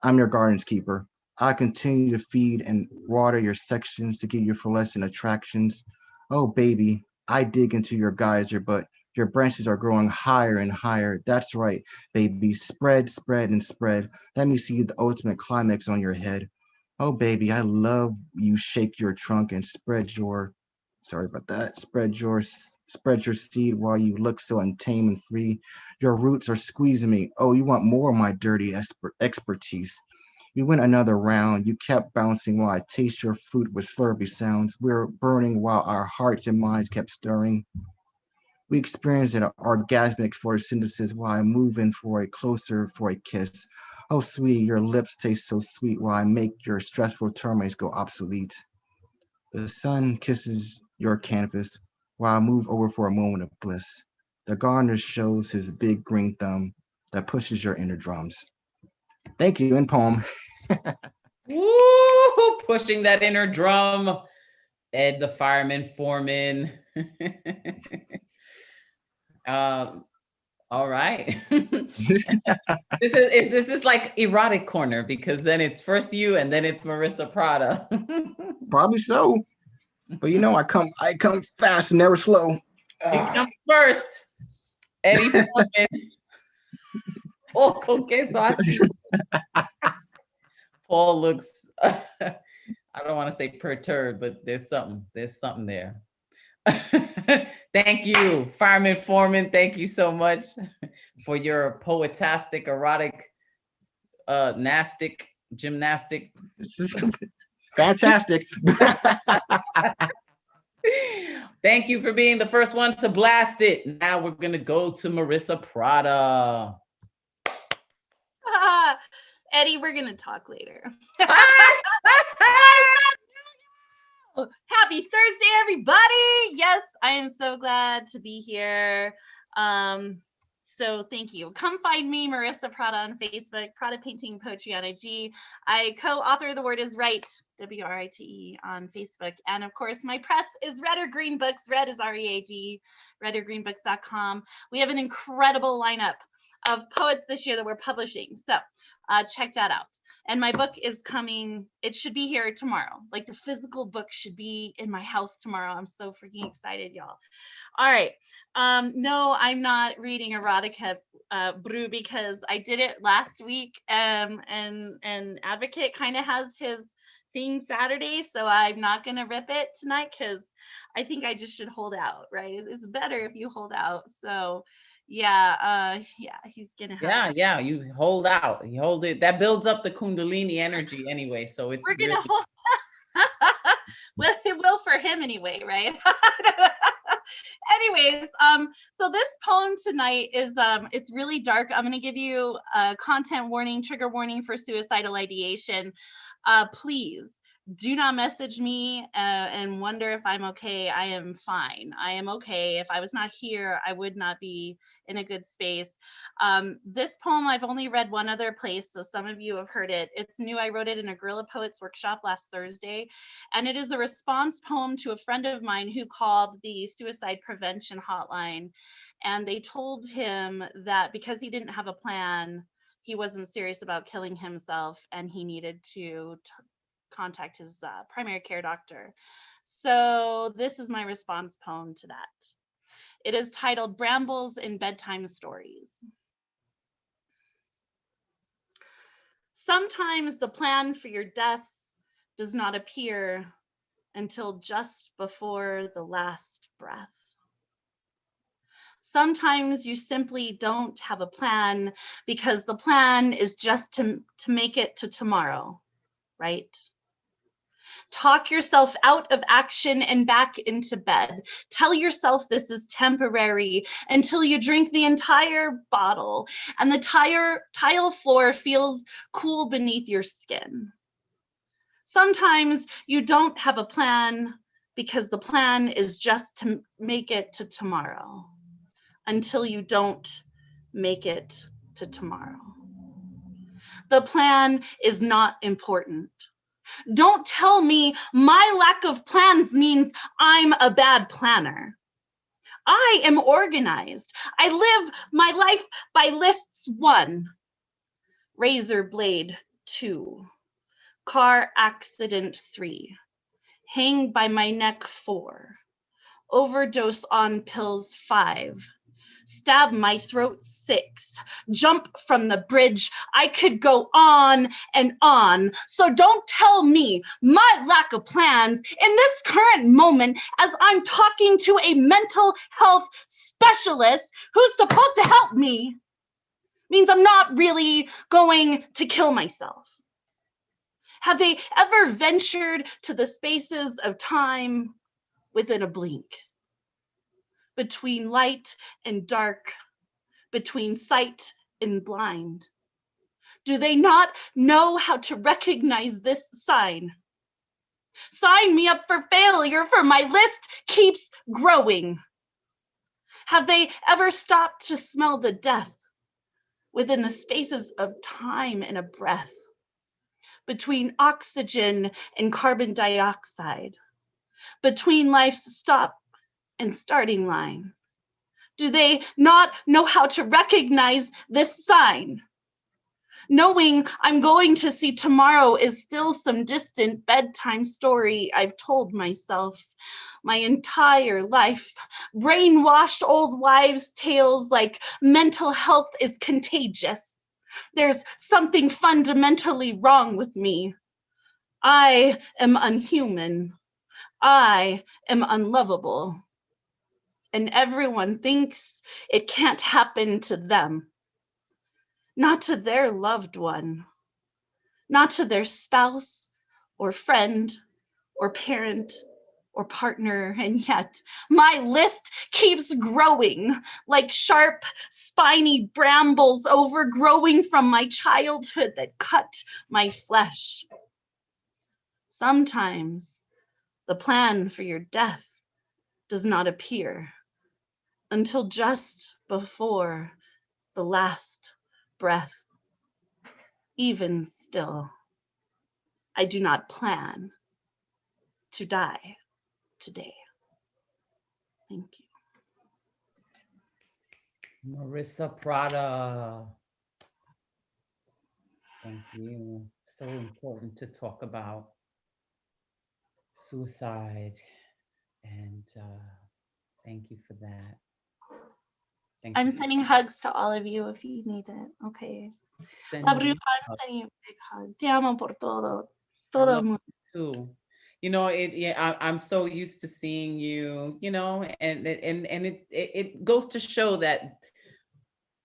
I'm your garden's keeper. I continue to feed and water your sections to give you fluorescent attractions. Oh, baby, I dig into your geyser, but your branches are growing higher and higher. That's right, baby. Spread, spread, and spread. Let me see the ultimate climax on your head. Oh, baby, I love you shake your trunk and sorry about that. Spread your seed while you look so untamed and free. Your roots are squeezing me. Oh, you want more of my dirty expertise. We went another round. You kept bouncing while I taste your fruit with slurpy sounds. We were burning while our hearts and minds kept stirring. We experienced an orgasmic photosynthesis while I move in for a kiss. Oh, sweetie, your lips taste so sweet while I make your stressful termites go obsolete. The sun kisses your canvas while I move over for a moment of bliss. The gardener shows his big green thumb that pushes your inner drums. Thank you, in poem. Woo! Pushing that inner drum. Ed the fireman foreman. All right. This is like erotic corner because then it's first you and then it's Marissa Prada. Probably so. But I come fast and never slow. You come first. Eddie Foreman. Paul, okay, so I see Paul looks I don't want to say perturbed, but there's something there. Thank you, Fireman Foreman. Thank you so much for your poetastic, erotic, gymnastic. This is fantastic. Thank you for being the first one to blast it. Now we're gonna go to Marissa Prada. Eddie, we're gonna talk later. Happy Thursday, everybody. Yes, I am so glad to be here. So thank you. Come find me, Marissa Prada, on Facebook, Prada Painting Poetry on IG. I co-author The Word is Right, WRITE, on Facebook. And of course, my press is Red or Green Books. Red is READ, redorgreenbooks.com. We have an incredible lineup of poets this year that we're publishing. So check that out. And my book is coming. It should be here tomorrow. Like the physical book should be in my house tomorrow. I'm so freaking excited, y'all. All right. No, I'm not reading erotica brew because I did it last week. And Advocate kind of has his thing Saturday. So I'm not going to rip it tonight because I think I just should hold out, right? It's better if you hold out. So Yeah, he's gonna have to. Yeah, you hold out. You hold it. That builds up the Kundalini energy anyway. So it's We're really gonna hold. Well, it will for him anyway, right? Anyways, so this poem tonight is it's really dark. I'm gonna give you a content warning, trigger warning for suicidal ideation. Please do not message me and wonder if I'm okay. I am fine. I am okay. If I was not here, I would not be in a good space. This poem I've only read one other place, so some of you have heard it. It's new. I wrote it in a Guerrilla Poets workshop last Thursday, and it is a response poem to a friend of mine who called the suicide prevention hotline, and they told him that because he didn't have a plan, he wasn't serious about killing himself, and he needed to contact his primary care doctor. So this is my response poem to that. It is titled Brambles in Bedtime Stories. Sometimes the plan for your death does not appear until just before the last breath. Sometimes you simply don't have a plan because the plan is just to make it to tomorrow, right? Talk yourself out of action and back into bed. Tell yourself this is temporary until you drink the entire bottle and the tile floor feels cool beneath your skin. Sometimes you don't have a plan because the plan is just to make it to tomorrow until you don't make it to tomorrow. The plan is not important. Don't tell me my lack of plans means I'm a bad planner. I am organized. I live my life by lists 1, razor blade 2, car accident 3, hang by my neck 4, overdose on pills 5, stab my throat 6, jump from the bridge. I could go on and on. So don't tell me my lack of plans in this current moment as I'm talking to a mental health specialist who's supposed to help me means I'm not really going to kill myself. Have they ever ventured to the spaces of time within a blink? Between light and dark, between sight and blind? Do they not know how to recognize this sign? Sign me up for failure, for my list keeps growing. Have they ever stopped to smell the death within the spaces of time and a breath? Between oxygen and carbon dioxide, between life's stop and starting line? Do they not know how to recognize this sign? Knowing I'm going to see tomorrow is still some distant bedtime story I've told myself my entire life. Brainwashed old wives' tales like mental health is contagious. There's something fundamentally wrong with me. I am unhuman. I am unlovable. And everyone thinks it can't happen to them. Not to their loved one, not to their spouse or friend or parent or partner. And yet my list keeps growing like sharp, spiny brambles overgrowing from my childhood that cut my flesh. Sometimes the plan for your death does not appear until just before the last breath. Even still, I do not plan to die today. Thank you. Marissa Prada. Thank you. So important to talk about suicide. And thank you for that. Thank I'm you. sending hugs to all of you if you need it. Okay. Love you. I'm sending you a big hug. Te amo por todo. Todo el mundo. Too. You know, I'm so used to seeing you, you know, and it goes to show that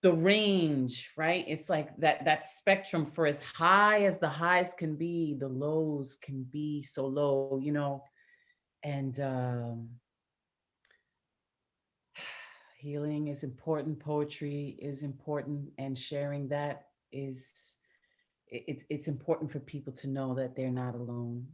the range, right? It's like that spectrum, for as high as the highs can be, the lows can be so low, you know. And healing is important, poetry is important, and sharing that is it's important for people to know that they're not alone.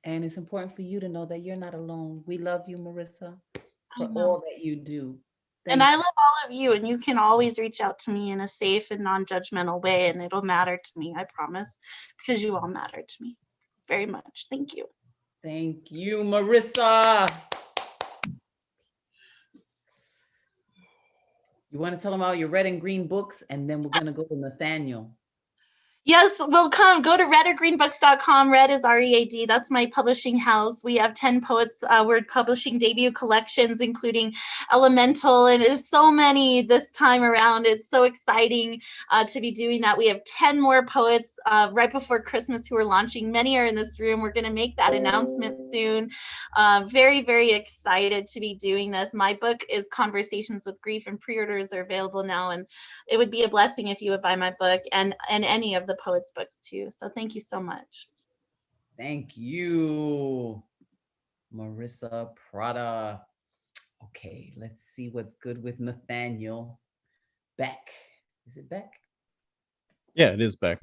And it's important for you to know that you're not alone. We love you, Marissa, I for know. all that you do. And Thank I you. love all of you, and you can always reach out to me in a safe and non-judgmental way, and it'll matter to me, I promise, because you all matter to me very much. Thank you. Thank you, Marissa. You want to tell them about your red and green books, and then we're going to go to Nathaniel. Yes, well, go to redorgreenbooks.com. Red is READ. That's my publishing house. We have 10 poets. We're publishing debut collections, including Elemental, and there's so many this time around. It's so exciting to be doing that. We have 10 more poets right before Christmas who are launching. Many are in this room. We're going to make that announcement soon. Very, very excited to be doing this. My book is Conversations with Grief, and pre-orders are available now. And it would be a blessing if you would buy my book and any of the poets' books too. So thank you so much. Thank you, Marissa Prada. Okay, let's see what's good with Nathaniel. Beck. Is it Beck? Yeah, it is Beck.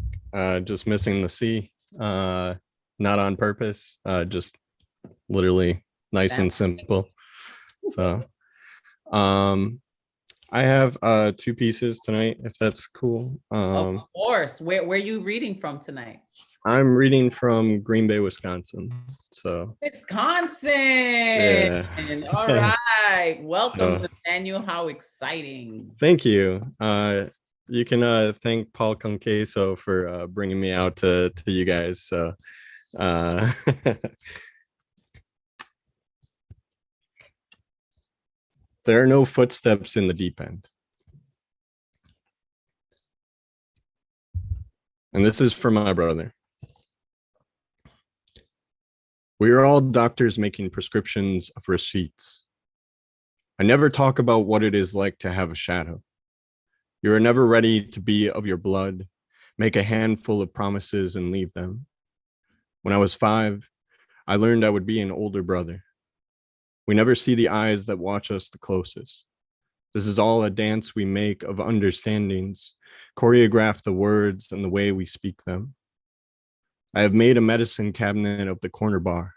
Just missing the C. Not on purpose. Just literally nice and simple. So I have 2 pieces tonight, if that's cool. Of course. Where are you reading from tonight? I'm reading from Green Bay, Wisconsin. So Wisconsin. yeah. All right. Welcome, So, Nathaniel. How exciting. thank you. You can thank Paul Conqueso for bringing me out to you guys. So there are no footsteps in the deep end. And this is for my brother. We are all doctors making prescriptions of receipts. I never talk about what it is like to have a shadow. You are never ready to be of your blood, make a handful of promises and leave them. When I was 5, I learned I would be an older brother. We never see the eyes that watch us the closest. This is all a dance we make of understandings, choreograph the words and the way we speak them. I have made a medicine cabinet of the corner bar,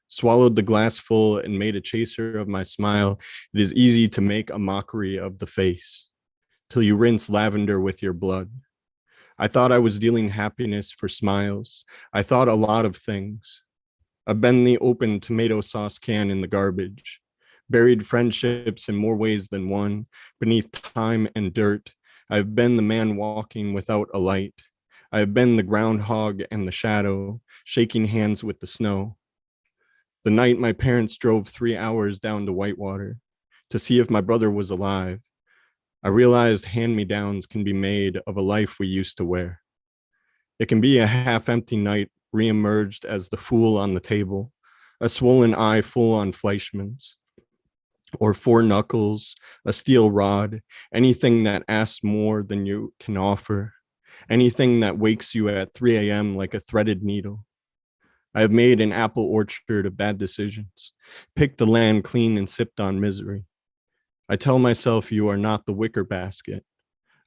swallowed the glass full and made a chaser of my smile. It is easy to make a mockery of the face, till you rinse lavender with your blood. I thought I was dealing happiness for smiles. I thought a lot of things. I've been the open tomato sauce can in the garbage, buried friendships in more ways than one, beneath time and dirt. I've been the man walking without a light. I have been the groundhog and the shadow, shaking hands with the snow. The night my parents drove 3 hours down to Whitewater to see if my brother was alive, I realized hand-me-downs can be made of a life we used to wear. It can be a half-empty night reemerged as the fool on the table, a swollen eye full on Fleischmann's, or 4 knuckles, a steel rod, anything that asks more than you can offer, anything that wakes you at 3 a.m. like a threaded needle. I have made an apple orchard of bad decisions, picked the land clean and sipped on misery. I tell myself you are not the wicker basket.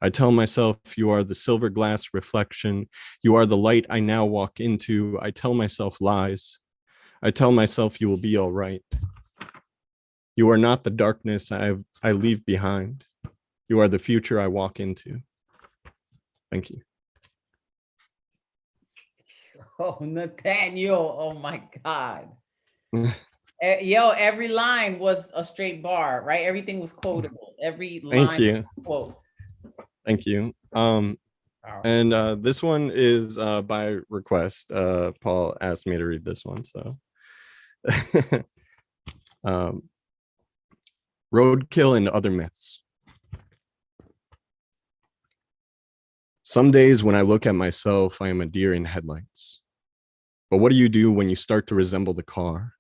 I tell myself you are the silver glass reflection. You are the light I now walk into. I tell myself lies. I tell myself you will be all right. You are not the darkness I leave behind. You are the future I walk into. Thank you. Oh, Nathaniel. Oh my God. Yo, every line was a straight bar, right? Everything was quotable. Every line Thank you. quote. Thank you. And this one is by request. Paul asked me to read this one, so. Roadkill and other myths. Some days when I look at myself, I am a deer in headlights. But what do you do when you start to resemble the car?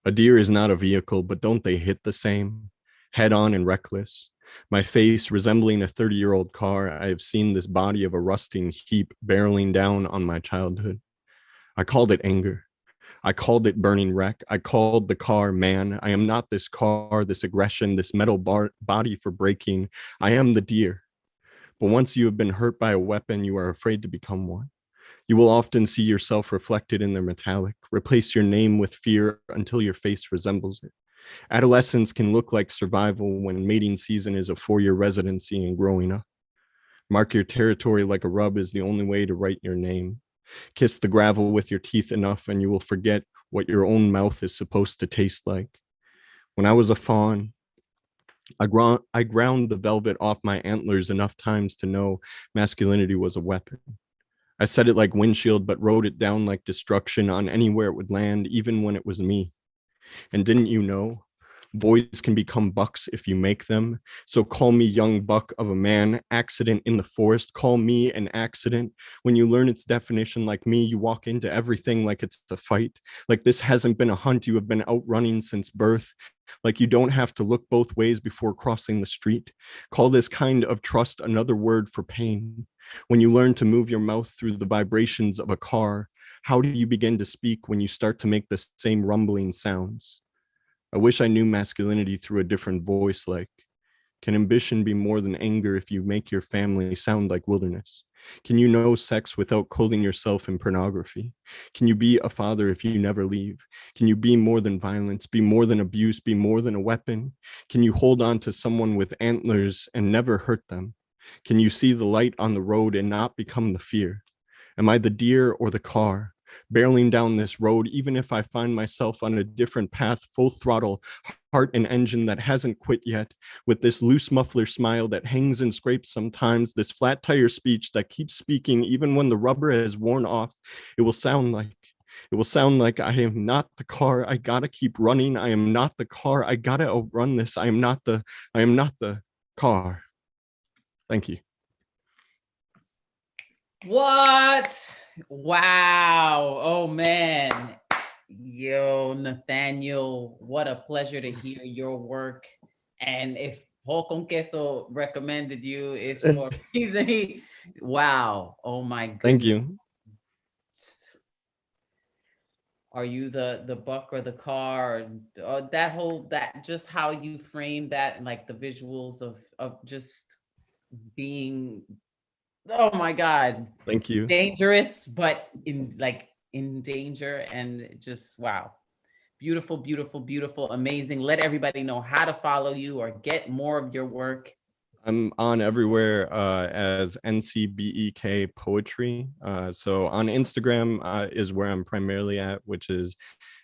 A deer is not a vehicle, but don't they hit the same? Head on and reckless. My face resembling a 30-year-old car, I have seen this body of a rusting heap barreling down on my childhood. I called it anger. I called it burning wreck. I called the car man. I am not this car, this aggression, this metal body for breaking. I am the deer. But once you have been hurt by a weapon, you are afraid to become one. You will often see yourself reflected in their metallic. Replace your name with fear until your face resembles it. Adolescence can look like survival when mating season is a 4-year residency and growing up. Mark your territory like a rub is the only way to write your name. Kiss the gravel with your teeth enough and you will forget what your own mouth is supposed to taste like. When I was a fawn, I ground the velvet off my antlers enough times to know masculinity was a weapon. I said it like windshield, but wrote it down like destruction on anywhere it would land, even when it was me. And didn't you know? Boys can become bucks if you make them. So call me young buck of a man, accident in the forest. Call me an accident. When you learn its definition like me, you walk into everything like it's a fight. Like this hasn't been a hunt. You have been out running since birth. Like you don't have to look both ways before crossing the street. Call this kind of trust another word for pain. When you learn to move your mouth through the vibrations of a car, how do you begin to speak when you start to make the same rumbling sounds? I wish I knew masculinity through a different voice. Like, can ambition be more than anger if you make your family sound like wilderness? Can you know sex without clothing yourself in pornography? Can you be a father if you never leave? Can you be more than violence, be more than abuse, be more than a weapon? Can you hold on to someone with antlers and never hurt them? Can you see the light on the road and not become the fear? Am I the deer or the car? Barreling down this road, even if I find myself on a different path, full throttle, heart and engine that hasn't quit yet, with this loose muffler smile that hangs and scrapes sometimes, this flat tire speech that keeps speaking even when the rubber has worn off, it will sound like I am not the car, I gotta keep running. I am not the car, I gotta outrun this. I am not the car. Thank you. What? Wow. Oh man. Yo, Nathaniel, what a pleasure to hear your work. And if Paul Con Queso recommended you, it's for a reason. Wow. Oh my goodness. Thank you. Are you the buck or the car? Or that just how you frame that, and like the visuals of just being, oh my God, Thank you. dangerous, but in danger, and just wow. Beautiful, beautiful, beautiful, amazing. Let everybody know how to follow you or get more of your work. I'm on everywhere as NCBEK Poetry. So on Instagram is where I'm primarily at, which is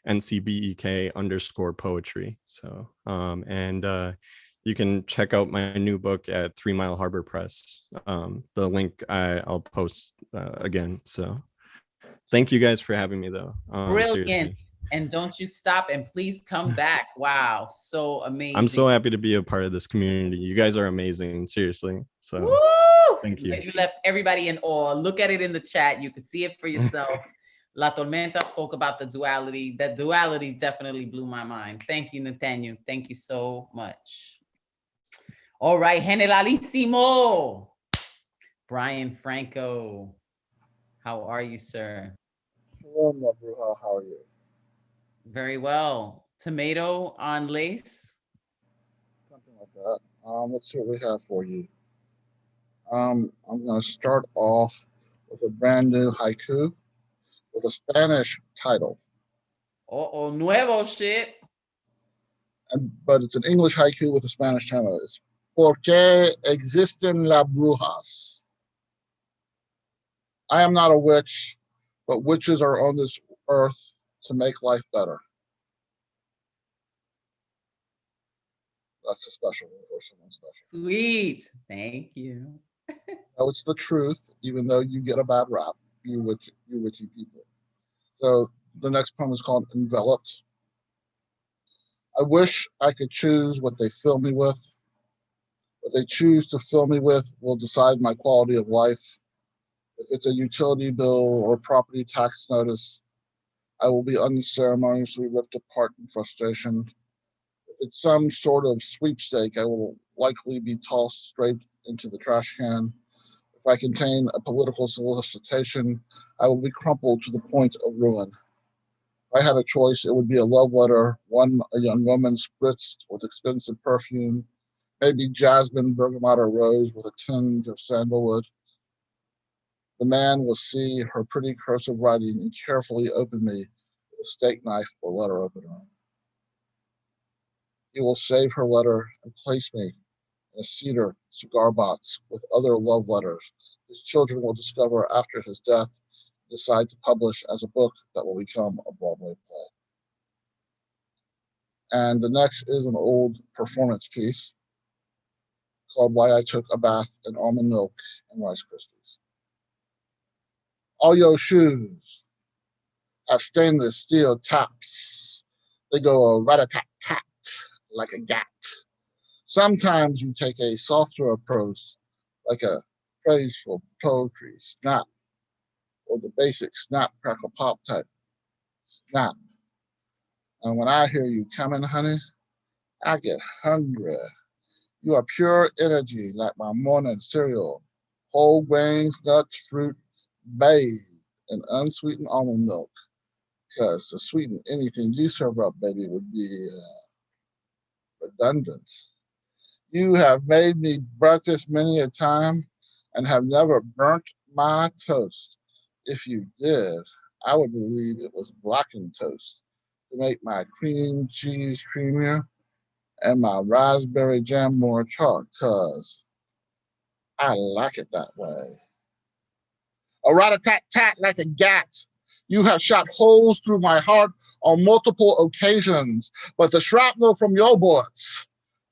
NCBEK_poetry. So and you can check out my new book at 3 Mile Harbor Press. The link I'll post again. So thank you guys for having me though. Brilliant. Seriously. And don't you stop, and please come back. Wow, so amazing. I'm so happy to be a part of this community. You guys are amazing, seriously. So woo! Thank you. You left everybody in awe. Look at it in the chat. You can see it for yourself. La Tormenta spoke about the duality. That duality definitely blew my mind. Thank you, Nathaniel. Thank you so much. All right, Generalissimo. Brian Franco. How are you, sir? Hello, my bruja. How are you? Very well. Tomato on lace. Something like that. Let's see what we have for you. I'm going to start off with a brand new haiku with a Spanish title. Oh, nuevo shit. But it's an English haiku with a Spanish title. It's ¿Por qué existen las brujas? I am not a witch, but witches are on this earth to make life better. That's a special one for someone special. Sweet. Thank you. No, it's the truth, even though you get a bad rap, you witchy people. So the next poem is called Enveloped. I wish I could choose what they fill me with. What they choose to fill me with will decide my quality of life. If it's a utility bill or property tax notice, I will be unceremoniously ripped apart in frustration. If it's some sort of sweepstake, I will likely be tossed straight into the trash can. If I contain a political solicitation, I will be crumpled to the point of ruin. If I had a choice, it would be a love letter, one a young woman spritzed with expensive perfume, maybe jasmine, bergamot, or rose with a tinge of sandalwood. The man will see her pretty cursive writing and carefully open me with a steak knife or letter opener. He will save her letter and place me in a cedar cigar box with other love letters his children will discover after his death and decide to publish as a book that will become a Broadway play. And the next is an old performance piece called Why I Took a Bath in Almond Milk and Rice Krispies. All your shoes have stainless steel tops. They go a rat-a-tat-tat like a gat. Sometimes you take a softer approach, like a praiseful poetry snap, or the basic snap, crackle, pop type snap. And when I hear you coming, honey, I get hungry. You are pure energy, like my morning cereal, whole grains, nuts, fruit, bathed in unsweetened almond milk. Because to sweeten anything you serve up, baby, would be redundant. You have made me breakfast many a time and have never burnt my toast. If you did, I would believe it was blackened toast to make my cream cheese creamier and my raspberry jam more tart, cause I like it that way. A rat-a-tat-tat like a gat. You have shot holes through my heart on multiple occasions, but the shrapnel from your bullets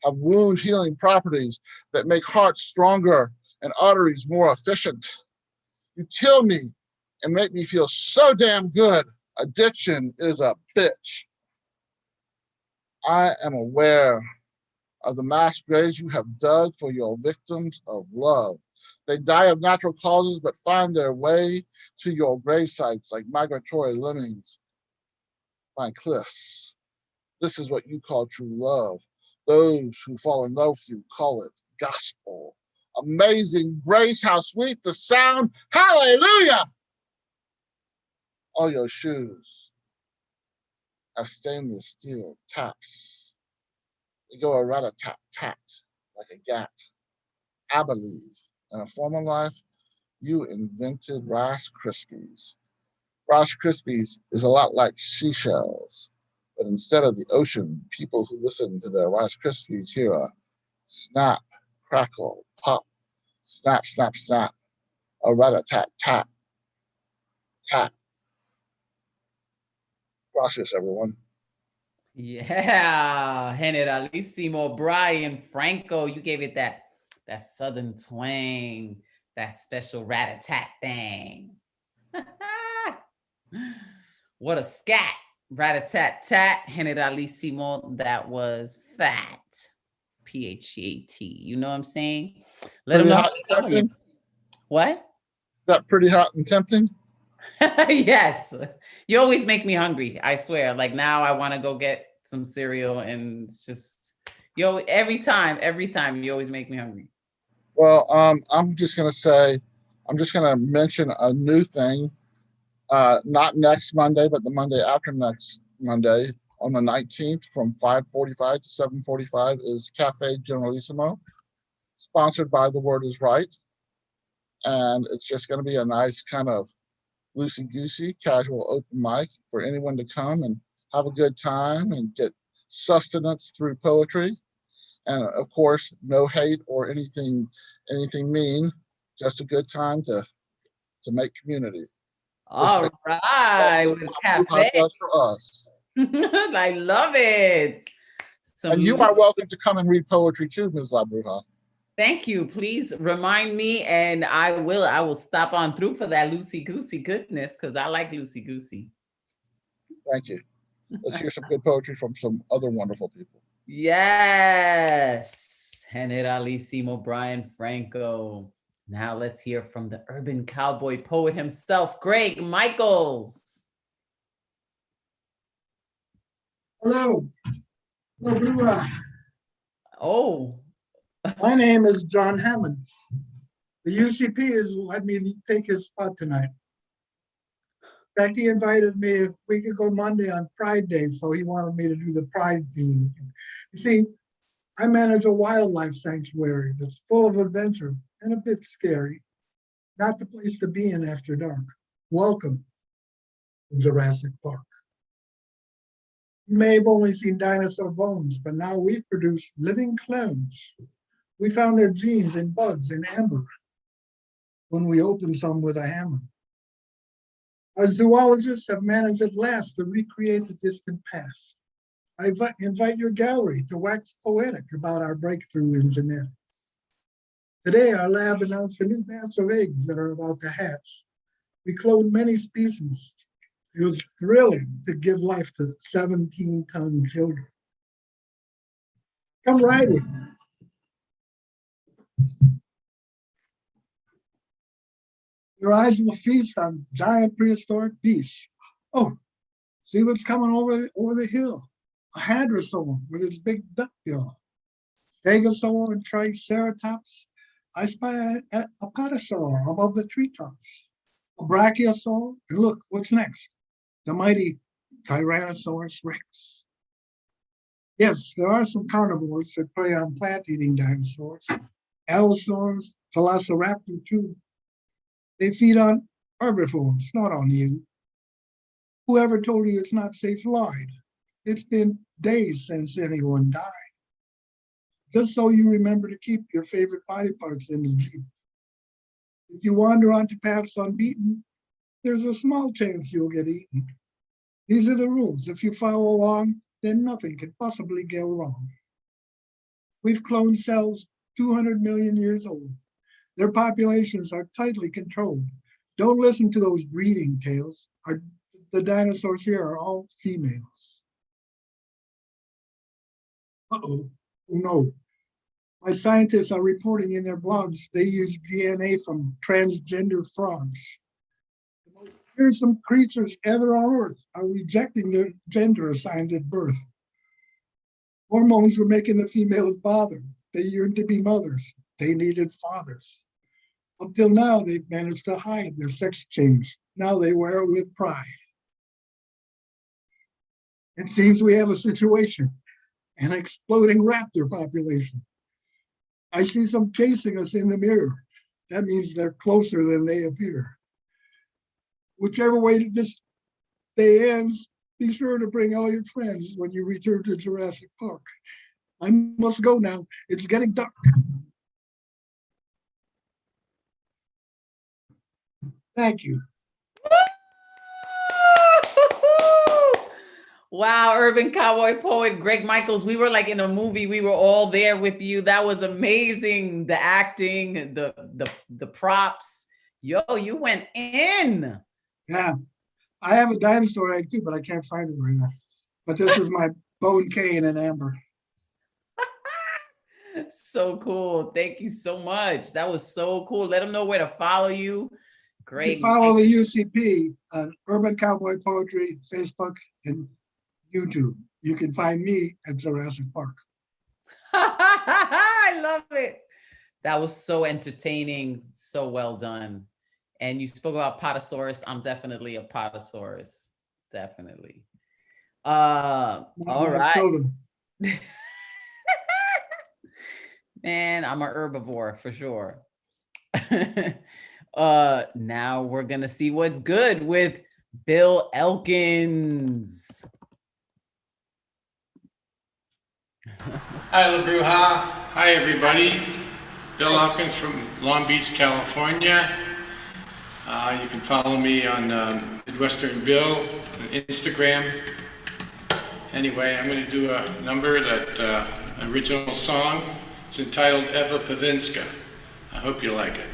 have wound healing properties that make hearts stronger and arteries more efficient. You kill me and make me feel so damn good. Addiction is a bitch. I am aware of the mass graves you have dug for your victims of love. They die of natural causes, but find their way to your grave sites like migratory lemmings find cliffs. This is what you call true love. Those who fall in love with you call it gospel. Amazing grace, how sweet the sound. Hallelujah! All your shoes have stainless steel taps. They go a rat-a-tat-tat like a gat. I believe in a former life, you invented Rice Krispies. Rice Krispies is a lot like seashells, but instead of the ocean, people who listen to their Rice Krispies hear a snap, crackle, pop, snap, snap, snap, a rat-a-tat-tat, tat. Gracias, everyone. Yeah, Generalissimo Brian Franco, you gave it that southern twang, that special rat-a-tat thing. What a scat, rat-a-tat-tat, Generalissimo, that was fat, P-H-A-T, you know what I'm saying? Let them know how they're telling you. What? That pretty hot and tempting? Yes, you always make me hungry, I swear. Like now I want to go get some cereal and it's just, every time you always make me hungry. Well, I'm just going to mention a new thing. Not next Monday, but the Monday after next Monday on the 19th from 5:45 to 7:45 is Cafe Generalissimo, sponsored by The Word Is Right. And it's just going to be a nice kind of loosey-goosey, casual open mic for anyone to come and have a good time and get sustenance through poetry. And of course, no hate or anything mean, just a good time to make community. All right, with Cafe. Does for us. I love it. And you are welcome to come and read poetry too, Ms. La Bruja. Thank you. Please remind me, and I will stop on through for that loosey-goosey goodness because I like loosey-goosey. Thank you. Let's hear some good poetry from some other wonderful people. Yes. Generalissimo Brian Franco. Now let's hear from the urban cowboy poet himself, Greg Michaels. Hello. Oh. My name is John Hammond. The UCP has let me take his spot tonight. Becky invited me a week ago Monday on Pride Day, so he wanted me to do the Pride theme. You see, I manage a wildlife sanctuary that's full of adventure and a bit scary. Not the place to be in after dark. Welcome to Jurassic Park. You may have only seen dinosaur bones, but now we produce living clones. We found their genes in bugs in amber when we opened some with a hammer. Our zoologists have managed at last to recreate the distant past. I invite your gallery to wax poetic about our breakthrough in genetics. Today, our lab announced a new batch of eggs that are about to hatch. We cloned many species. It was thrilling to give life to 17-ton children. Come ride with me. Your eyes will feast on giant prehistoric beasts. Oh, see what's coming over the hill. A hadrosaur with its big duckbill. Stegosaur and triceratops. I spy a apatosaur above the treetops. A brachiosaur, and look, what's next? The mighty Tyrannosaurus Rex. Yes, there are some carnivores that prey on plant-eating dinosaurs. Allosaurs, Velociraptor too. They feed on herbivores, not on you. Whoever told you it's not safe lied. It's been days since anyone died. Just so you remember to keep your favorite body parts in the Jeep. If you wander onto paths unbeaten, there's a small chance you'll get eaten. These are the rules. If you follow along, then nothing can possibly go wrong. We've cloned cells 200 million years old. Their populations are tightly controlled. Don't listen to those breeding tales. The dinosaurs here are all females. Uh-oh, oh no. My scientists are reporting in their blogs they use DNA from transgender frogs. The most fearsome creatures ever on Earth are rejecting their gender assigned at birth. Hormones were making the females bother. They yearned to be mothers. They needed fathers. Up till now, they've managed to hide their sex change. Now they wear it with pride. It seems we have a situation, an exploding raptor population. I see some chasing us in the mirror. That means they're closer than they appear. Whichever way this day ends, be sure to bring all your friends when you return to Jurassic Park. I must go now. It's getting dark. Thank you. Wow, urban cowboy poet Greg Michaels. We were like in a movie. We were all there with you. That was amazing. The acting, the props. Yo, you went in. Yeah, I have a dinosaur egg too, but I can't find it right now. But this is my bone cane and amber. So cool. Thank you so much. That was so cool. Let them know where to follow you. Great. You follow the UCP on Urban Cowboy Poetry, Facebook, and YouTube. You can find me at Jurassic Park. I love it. That was so entertaining. So well done. And you spoke about Potosaurus. I'm definitely a Potosaurus. Definitely. All right. Man, I'm an herbivore for sure. Now we're gonna see what's good with Bill Elkins. Hi, LaBruja. Hi, everybody. Bill Elkins from Long Beach, California. You can follow me on Midwestern Bill on Instagram. Anyway, I'm going to do a number that original song. It's entitled Eva Pavinska. I hope you like it.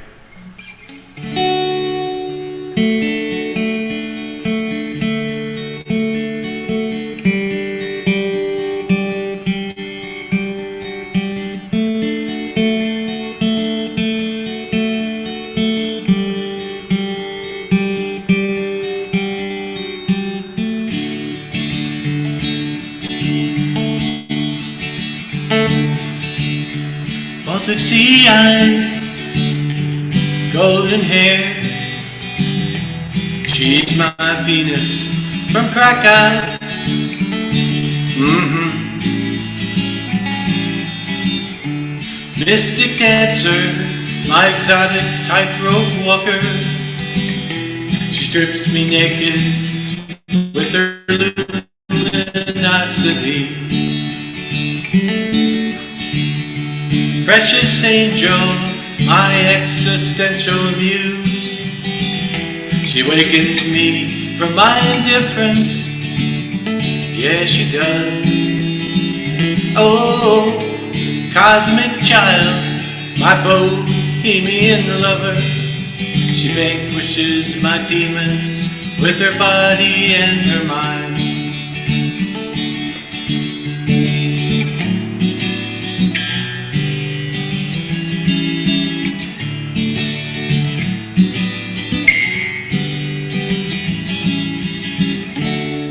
Baltic-sea eyes, golden hair. She's my Venus from Krakow. Mystic dancer, my exotic tightrope walker. She strips me naked with her luminosity. Precious angel, my existential muse. She wakens me from my indifference. Yeah, she does. Oh, cosmic child, my bohemian lover. She vanquishes my demons with her body and her mind.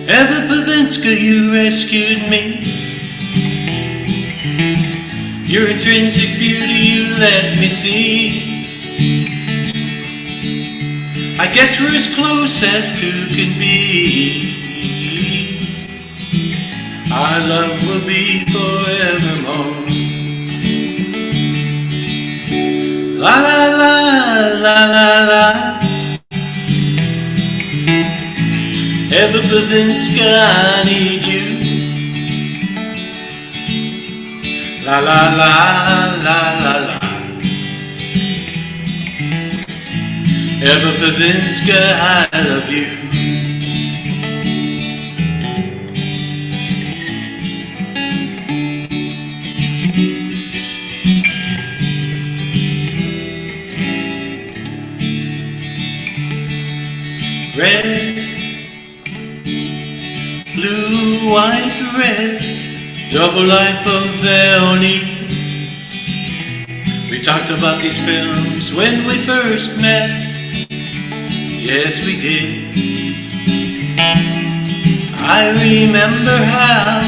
Eva Pavinska, you rescued me. Your intrinsic beauty you let me see. I guess we're as close as two can be. Our love will be forevermore. La la la la la la. Eva Pavinska, I need you. La la la la la la. Eva Pavinska, I love you. Red, blue, white, red, double life of Veoni. We talked about these films when we first met. Yes, we did. I remember how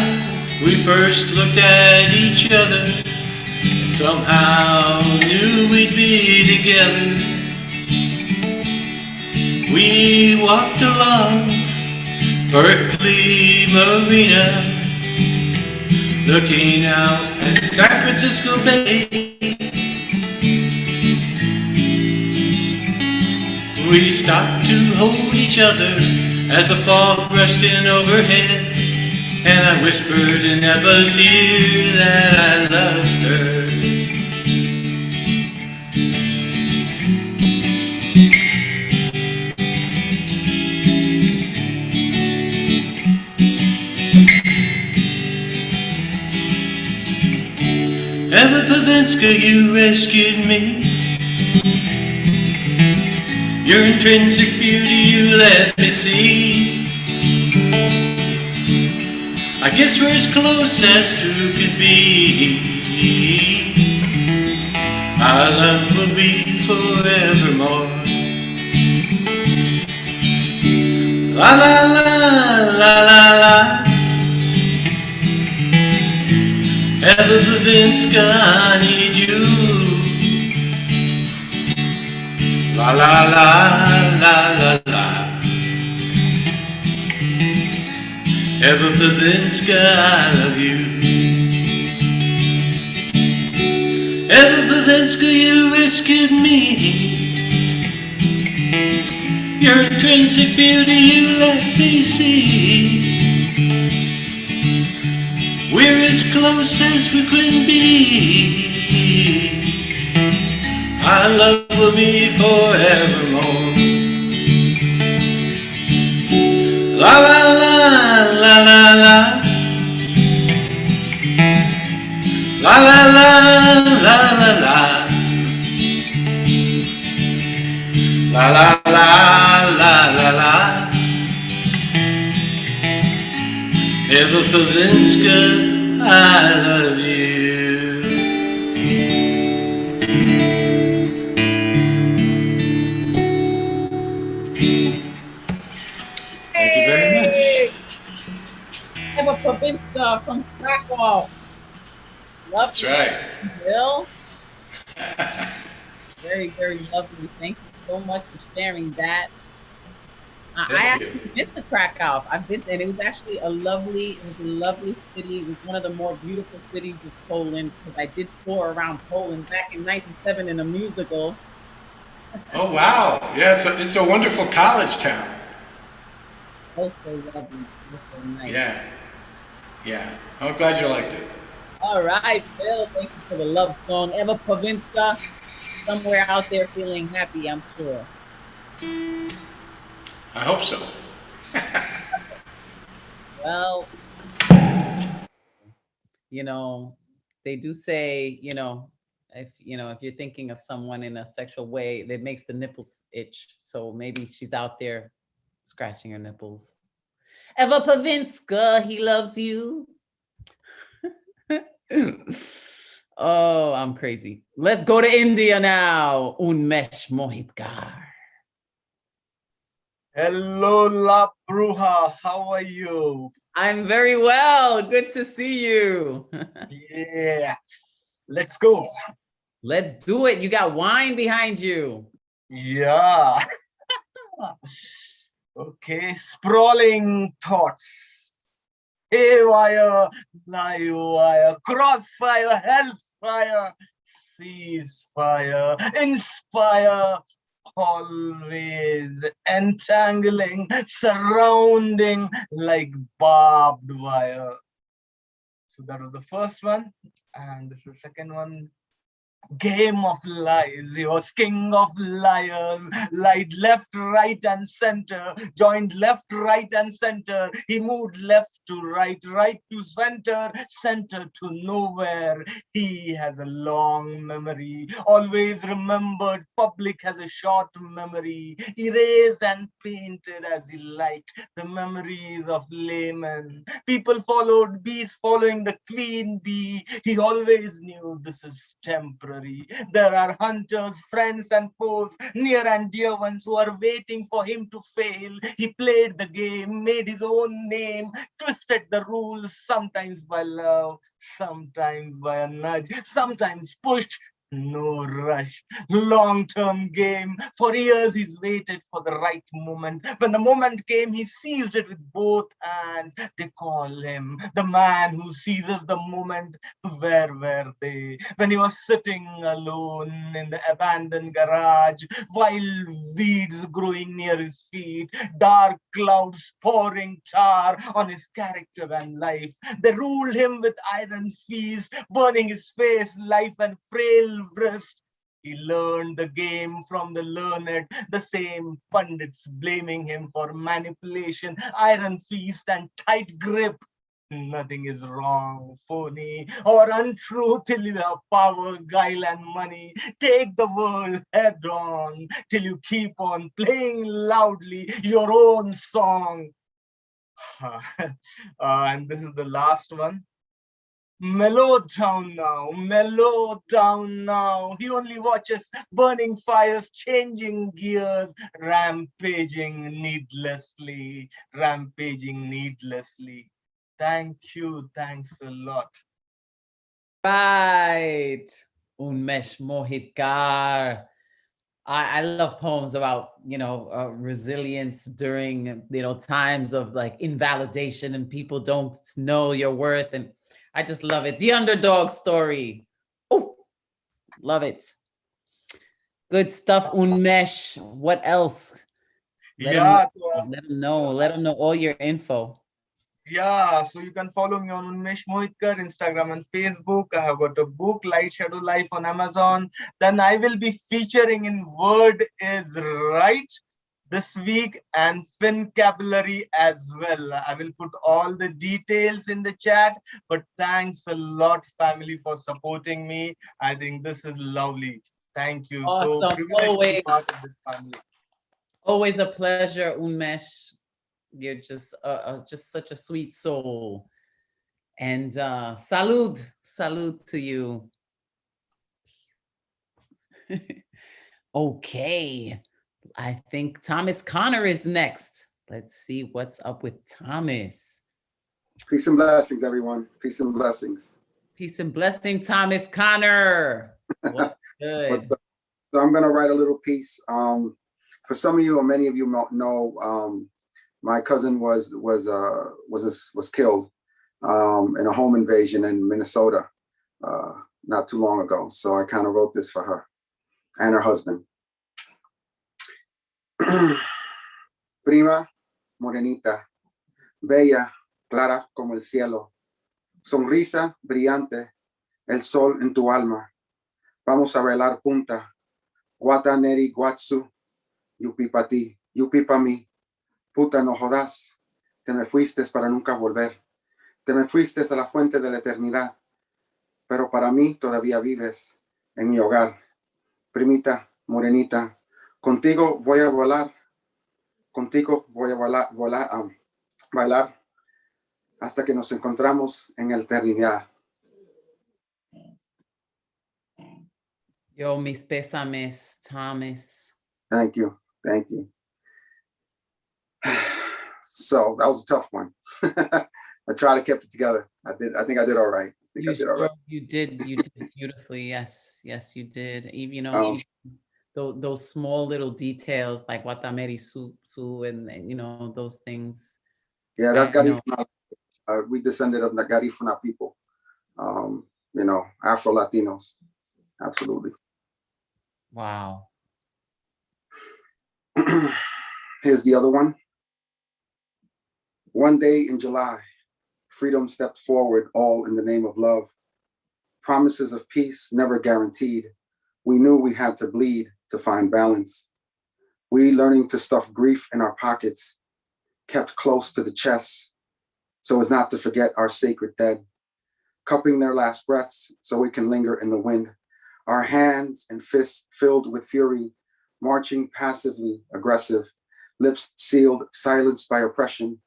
we first looked at each other and somehow knew we'd be together. We walked along Berkeley Marina, looking out at San Francisco Bay. We stopped to hold each other as the fog rushed in overhead, and I whispered in Eva's ear that I loved her. Eva Pavinska, you rescued me. Your intrinsic beauty you let me see. I guess we're as close as two could be. Our love will be forevermore. La la la la la la. Eva Pavinska, I need you. La la la la la la. Eva Pavinska, I love you. Eva Pavinska, you rescued me. Your intrinsic beauty you let me see. We're as close as we could be. Our love will be forevermore. La la la la la la. La la la la la la. La la la la la la. Eva Pavinska, I love you. Thank you very much. Eva Pavinska from Krakow. Love That's right. Bill. Very, very lovely. Thank you so much for sharing that. I Thank you. actually been to Krakow. I've been, and it was actually it was a lovely city. It was one of the more beautiful cities of Poland because I did tour around Poland back in '97 in a musical. Oh, wow. Yeah, it's a wonderful college town. Also lovely, also nice. Yeah, yeah. I'm glad you liked it. All right, Phil, thank you for the love song. Eva Provinca, somewhere out there feeling happy, I'm sure. I hope so. Well, you know, they do say, if you're thinking of someone in a sexual way, that makes the nipples itch. So maybe she's out there scratching her nipples. Eva Pavinska, he loves you. Oh, I'm crazy. Let's go to India now. Unmesh Mohitkar. Hello, La Bruja. How are you? I'm very well. Good to see you. Yeah, let's go. Let's do it. You got wine behind you. Yeah. Okay, sprawling thoughts. Haywire, livewire, crossfire, hellfire, ceasefire, inspire, always entangling, surrounding like barbed wire. So that was the first one, and this is the second one. Game of lies, he was king of liars, lied left, right, and center, joined left, right, and center. He moved left to right, right to center, center to nowhere. He has a long memory, always remembered. Public has a short memory, erased and painted as he liked the memories of laymen. People followed, bees following the queen bee. He always knew this is temporary. There are hunters, friends, and foes, near and dear ones who are waiting for him to fail. He played the game, made his own name, twisted the rules, sometimes by love, sometimes by a nudge, sometimes pushed. No rush, long-term game. For years he's waited for the right moment. When the moment came, he seized it with both hands. They call him the man who seizes the moment. Where were they when he was sitting alone in the abandoned garage, wild weeds growing near his feet, dark clouds pouring tar on his character and life? They ruled him with iron fist, burning his face, life, and frail wrist. He learned the game from the learned, the same pundits blaming him for manipulation, iron fist, and tight grip. Nothing is wrong, phony, or untrue till you have power, guile, and money. Take the world head on till you keep on playing loudly your own song. And this is the last one. Mellow down now, mellow down now. He only watches burning fires, changing gears, rampaging needlessly, rampaging needlessly. Thank you, thanks a lot. Right. Unmesh Mohitkar. I love poems about, resilience during, times of like invalidation and people don't know your worth. And I just love it. The underdog story. Oh, love it. Good stuff, Unmesh. What else? Let them know all your info. Yeah, so you can follow me on Unmesh Mohitkar, Instagram and Facebook. I have got a book, Light Shadow Life, on Amazon. Then I will be featuring in Word is Right this week and Fincabulary as well. I will put all the details in the chat, but thanks a lot, family, for supporting me. I think this is lovely. Thank you. Awesome. So privileged to be part of this family. Always a pleasure, Unmesh. You're just such a sweet soul. And salud to you. Okay, I think Thomas Connor is next. Let's see what's up with Thomas. Peace and blessings, everyone. Peace and blessings. Peace and blessing, Thomas Connor. Good. So I'm gonna write a little piece. For some of you, or many of you know, my cousin was killed in a home invasion in Minnesota not too long ago. So I kind of wrote this for her and her husband. Prima, morenita, bella, clara como el cielo, sonrisa brillante, el sol en tu alma. Vamos a bailar punta, guata neri guatsu, yupi pa ti, yupi pa mí. Puta, no jodas, te me fuiste para nunca volver. Te me fuiste a la fuente de la eternidad, pero para mí todavía vives en mi hogar. Primita, morenita, contigo voy a volar, contigo voy a bailar hasta que nos encontramos en la eternidad. Yo, mis pésames, Thomas. Thank you. Thank you. So that was a tough one. I tried to keep it together. I think I did all right. You did beautifully. Yes, you did. Even, even those small little details like Watameri su and those things. Yeah, that's Garifuna. We descended of the Garifuna people. Afro Latinos. Absolutely. Wow. Here's the other one. One day in July, freedom stepped forward, all in the name of love. Promises of peace never guaranteed. We knew we had to bleed to find balance. We learning to stuff grief in our pockets, kept close to the chest, so as not to forget our sacred dead. Cupping their last breaths so we can linger in the wind. Our hands and fists filled with fury, marching passively aggressive, lips sealed, silenced by oppression.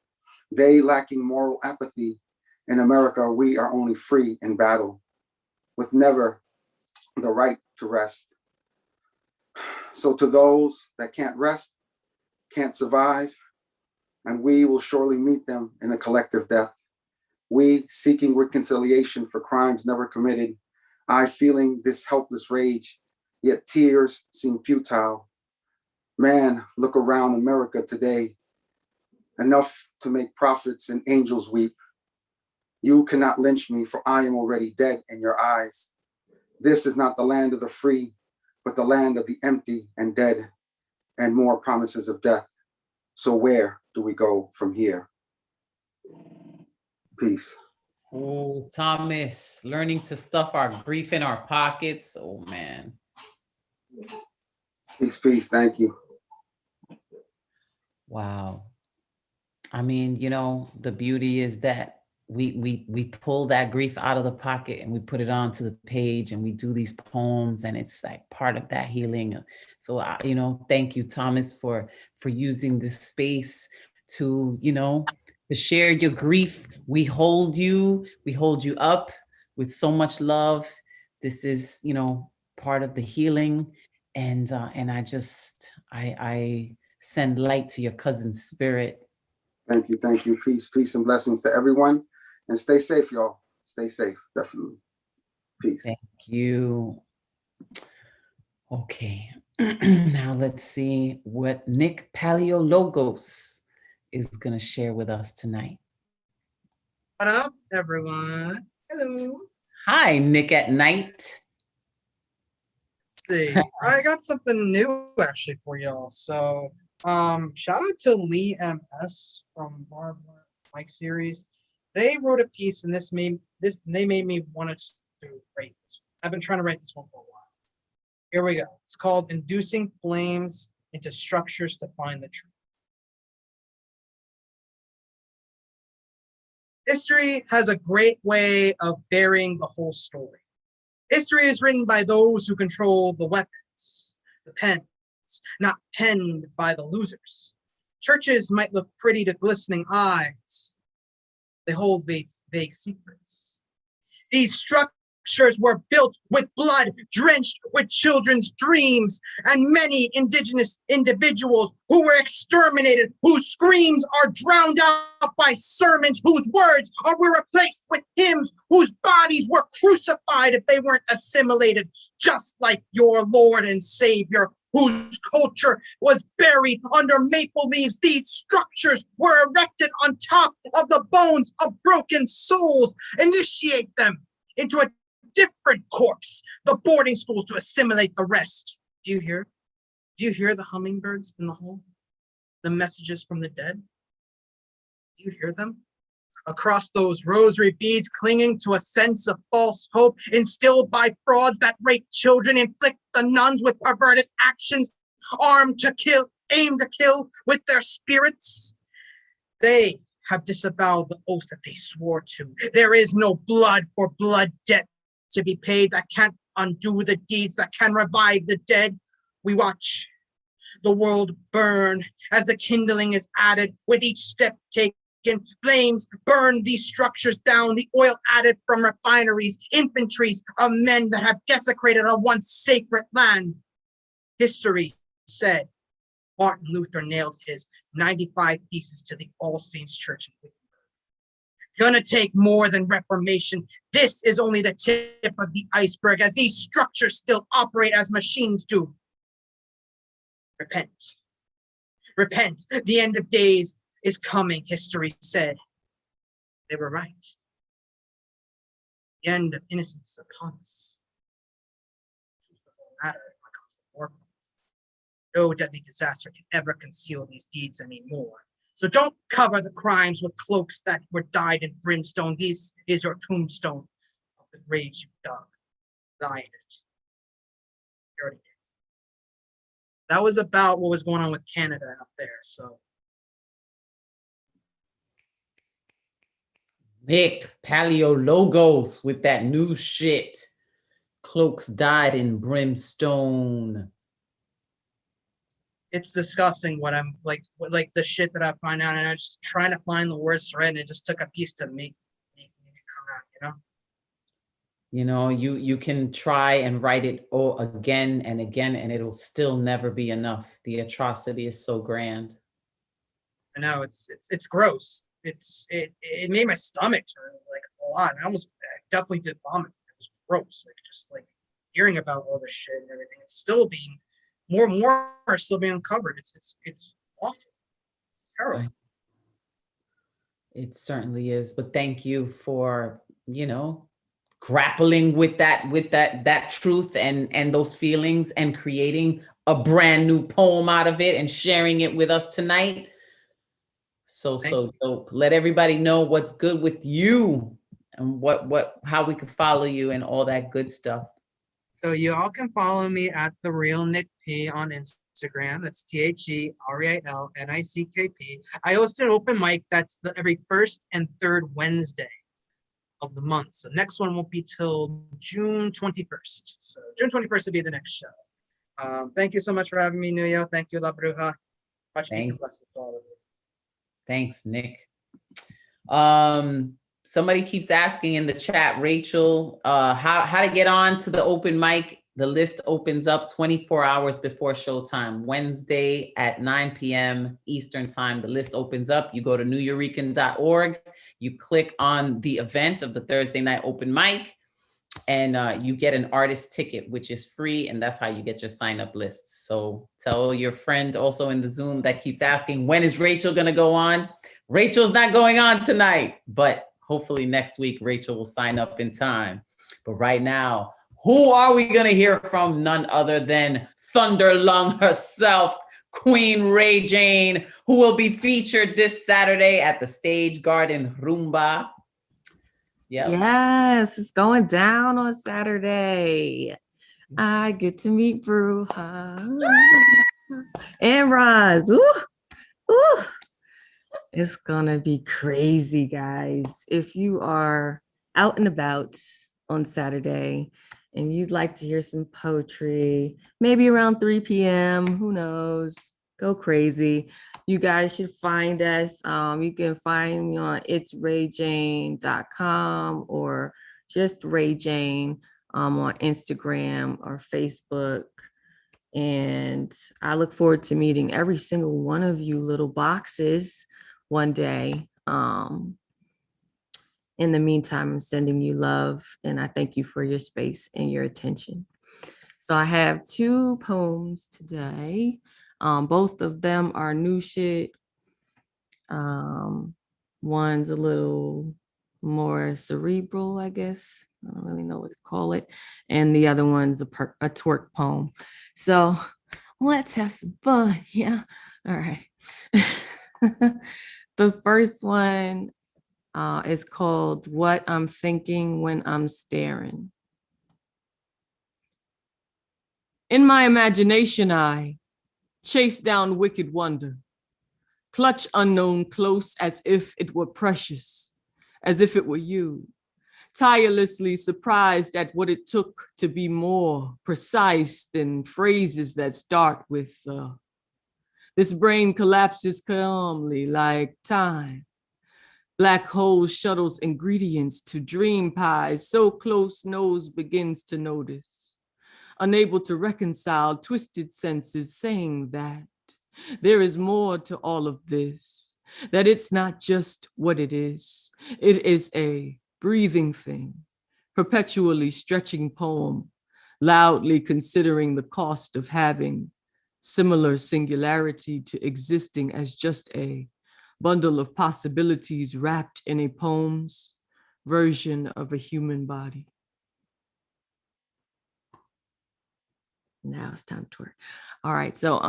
They lacking moral apathy. In America, we are only free in battle, with never the right to rest. So to those that can't rest, can't survive, and we will surely meet them in a collective death. We seeking reconciliation for crimes never committed. I feeling this helpless rage, yet tears seem futile. Man, look around America today. Enough to make prophets and angels weep. You cannot lynch me, for I am already dead in your eyes. This is not the land of the free, but the land of the empty and dead, and more promises of death. So where do we go from here? Peace. Oh, Thomas, learning to stuff our grief in our pockets. Oh, man. Peace. Thank you. Wow. I mean, the beauty is that we pull that grief out of the pocket and we put it onto the page and we do these poems, and it's like part of that healing. So, thank you, Thomas, for using this space to, to share your grief. We hold you up with so much love. This is, part of the healing. And I send light to your cousin's spirit. Thank you. Peace and blessings to everyone. And stay safe, y'all. Stay safe, definitely. Peace. Thank you. Okay. Now let's see what Nick Paleologos is going to share with us tonight. What up, everyone? Hello. Hi, Nick at Night. Let's see. I got something new actually for y'all. So shout out to Lee MS from Mike series. They wrote a piece, and they made me want to write this. I've been trying to write this one for a while. Here we go. It's called Inducing Flames into Structures to Find the Truth. History has a great way of burying the whole story. History is written by those who control the weapons, the pens, not penned by the losers. Churches might look pretty to glistening eyes. They hold vague secrets. These structures were built with blood, drenched with children's dreams, and many indigenous individuals who were exterminated, whose screams are drowned out by sermons, whose words were replaced with hymns whose bodies were crucified if they weren't assimilated, just like your Lord and Savior, whose culture was buried under maple leaves. These structures were erected on top of the bones of broken souls. Initiate them into a different corpse, the boarding schools to assimilate the rest. Do you hear? Do you hear the hummingbirds in the hall? The messages from the dead? Do you hear them? Across those rosary beads, clinging to a sense of false hope instilled by frauds that rape children, inflict the nuns with perverted actions, armed to kill, aim to kill with their spirits. They have disavowed the oaths that they swore to. There is no blood for blood debt to be paid that can't undo the deeds that can revive the dead. We watch the world burn as the kindling is added with each step taken. Flames burn these structures down, the oil added from refineries, infantries of men that have desecrated a once sacred land. History said Martin Luther nailed his 95 Theses to the All Saints Church in Wittenberg. Gonna take more than reformation. This is only the tip of the iceberg, as these structures still operate as machines do. Repent. Repent. The end of days is coming, history said. They were right. The end of innocence is upon us. No deadly disaster can ever conceal these deeds anymore. So don't cover the crimes with cloaks that were dyed in brimstone. This is your tombstone of the graves you dug. Lie in it. You already did. That was about what was going on with Canada up there. So Nick, Paleo Logos with that new shit. Cloaks dyed in brimstone. it's disgusting what I'm like the shit that I find out, and I'm just trying to find the worst thread, and it just took a piece to make it come out, you know? You know, you can try and write it all again and again, and it'll still never be enough. The atrocity is so grand. I know it's gross. It made my stomach turn like a lot. I definitely did vomit. It was gross. Like just like hearing about all this shit and everything. It's still being more are still being uncovered. It's awful. It's terrible. It certainly is. But thank you for, grappling with that truth and those feelings and creating a brand new poem out of it and sharing it with us tonight. So dope. Let everybody know what's good with you and how we can follow you and all that good stuff. So you all can follow me at The Real Nick P on Instagram. That's TheRealNickP. I host an open mic that's every first and third Wednesday of the month. So next one won't be till June 21st. So June 21st will be the next show. Thank you so much for having me, Nuyo. Thank you, La Bruja. Much peace and blessings to all of you. Thanks, Nick. Somebody keeps asking in the chat, Rachel, how to get on to the open mic. The list opens up 24 hours before showtime. Wednesday at 9 p.m. Eastern time, the list opens up. You go to neweurekan.org. You click on the event of the Thursday night open mic, and you get an artist ticket, which is free, and that's how you get your sign-up lists. So tell your friend also in the Zoom that keeps asking, when is Rachel gonna go on? Rachel's not going on tonight, but hopefully next week, Rachel will sign up in time. But right now, who are we gonna hear from? None other than Thunderlung herself, Queen Ray Jane, who will be featured this Saturday at the Stage Garden Rumba. Yep. Yes, it's going down on Saturday. I get to meet Bruja and Roz. Ooh, ooh. It's gonna be crazy, guys. If you are out and about on Saturday and you'd like to hear some poetry, maybe around 3 p.m., who knows, go crazy. You guys should find us. You can find me on itsrayjane.com or just Ray Jane on Instagram or Facebook. And I look forward to meeting every single one of you little boxes one day. In the meantime, I'm sending you love, and I thank you for your space and your attention. So I have 2 poems today. Both of them are new shit. One's a little more cerebral, I guess. I don't really know what to call it. And the other one's a twerk poem. So let's have some fun. Yeah. All right. The first one is called What I'm Thinking When I'm Staring. In my imagination, I chase down wicked wonder, clutch unknown close as if it were precious, as if it were you, tirelessly surprised at what it took to be more precise than phrases that start with this brain collapses calmly like time. Black hole shuttles ingredients to dream pies, so close nose begins to notice. Unable to reconcile twisted senses saying that there is more to all of this, that it's not just what it is a breathing thing, perpetually stretching poem, loudly considering the cost of having similar singularity to existing as just a bundle of possibilities wrapped in a poem's version of a human body. Now it's time to work. All right, so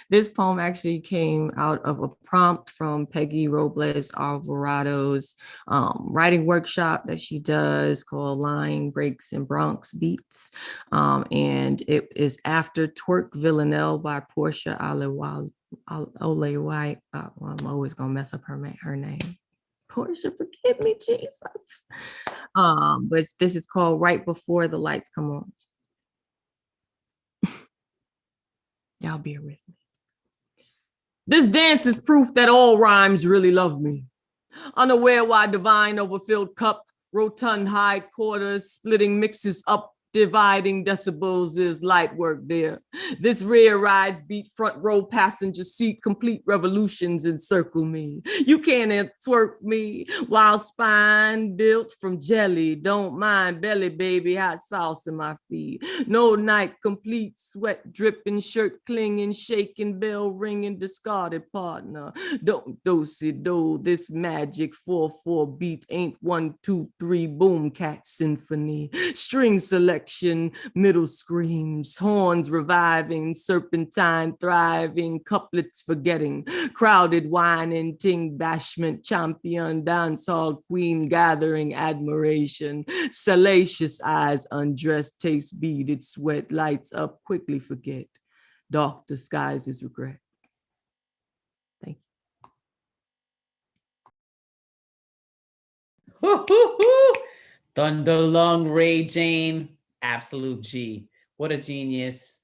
this poem actually came out of a prompt from Peggy Robles Alvarado's writing workshop that she does called Line Breaks and Bronx Beats. And it is after Twerk Villanelle by Portia Olewale. I'm always gonna mess up her name. Portia, forgive me, Jesus. But this is called Right Before the Lights Come On. Y'all bear with me. This dance is proof that all rhymes really love me. Unaware why divine overfilled cup, rotund high quarters, splitting mixes up, dividing decibels is light work there. This rear rides beat front row passenger seat, complete revolutions encircle me. You can't twerk me while spine built from jelly. Don't mind belly baby, hot sauce in my feet. No night complete, sweat dripping, shirt clinging, shaking, bell ringing, discarded partner. Don't dose it though, this magic 4/4 beat ain't 1 2 3 boom cat symphony. String selection, middle screams, horns reviving, serpentine thriving, couplets forgetting, crowded whining, ting bashment, champion, dancehall queen gathering admiration, salacious eyes undressed, taste beaded, sweat lights up, quickly forget, dark disguises regret. Thank you. Thunder Lung Ray Jane, absolute G. What a genius.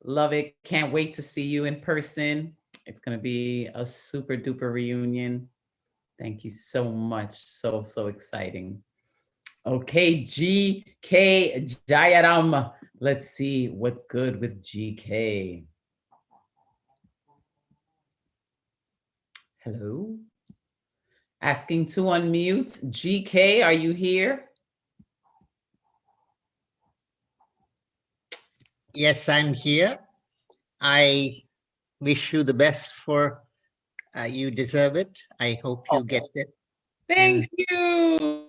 Love it. Can't wait to see you in person. It's going to be a super duper reunion. Thank you so much. So exciting. Okay, GK Jayaram. Let's see what's good with GK. Hello. Asking to unmute. GK, are you here? Yes, I'm here. I wish you the best for you deserve it. I hope you get it. Thank you.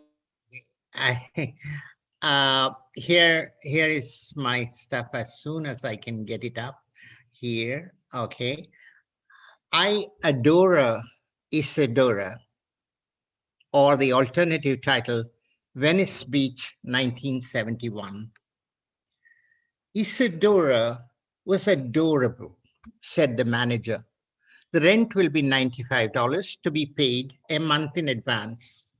Here is my stuff as soon as I can get it up here. Okay. I adore Isadora, or the alternative title, Venice Beach, 1971. Isadora was adorable, said the manager. The rent will be $95 to be paid a month in advance.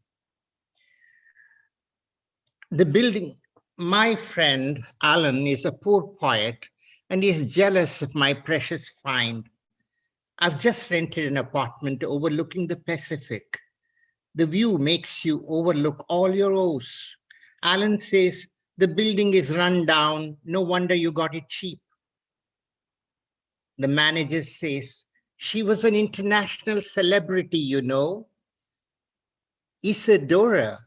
The building, my friend Alan is a poor poet and is jealous of my precious find. I've just rented an apartment overlooking the Pacific. The view makes you overlook all your woes. Alan says, the building is run down. No wonder you got it cheap. The manager says, she was an international celebrity, you know. Isadora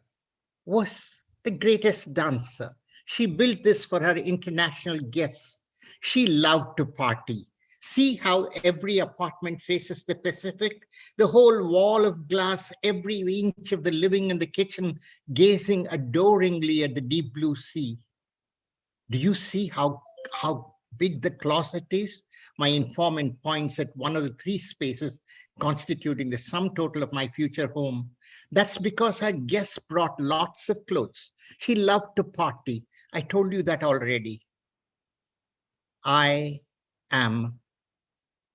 was the greatest dancer. She built this for her international guests. She loved to party. See how every apartment faces the Pacific, the whole wall of glass, every inch of the living and the kitchen, gazing adoringly at the deep blue sea. Do you see how big the closet is? My informant points at one of the three spaces constituting the sum total of my future home. That's because her guests brought lots of clothes. She loved to party. I told you that already. I am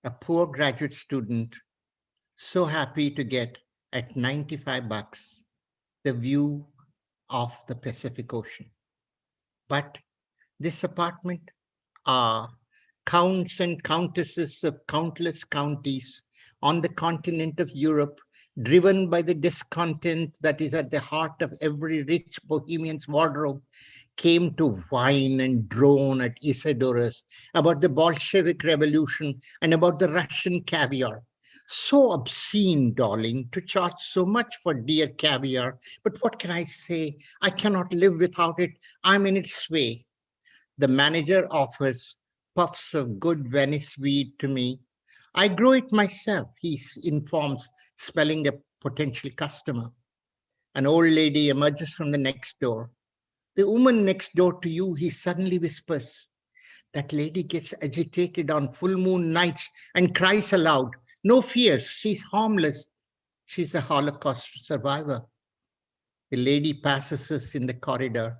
a poor graduate student, so happy to get at 95 bucks the view of the Pacific Ocean. But this apartment, counts and countesses of countless counties on the continent of Europe, driven by the discontent that is at the heart of every rich bohemian's wardrobe, came to whine and drone at Isadora's about the Bolshevik Revolution and about the Russian caviar. So obscene, darling, to charge so much for dear caviar. But what can I say? I cannot live without it. I'm in its way. The manager offers puffs of good Venice weed to me. I grow it myself, he informs, spelling a potential customer. An old lady emerges from the next door. The woman next door to you, he suddenly whispers. That lady gets agitated on full moon nights and cries aloud. No fears, she's harmless. She's a Holocaust survivor. The lady passes us in the corridor.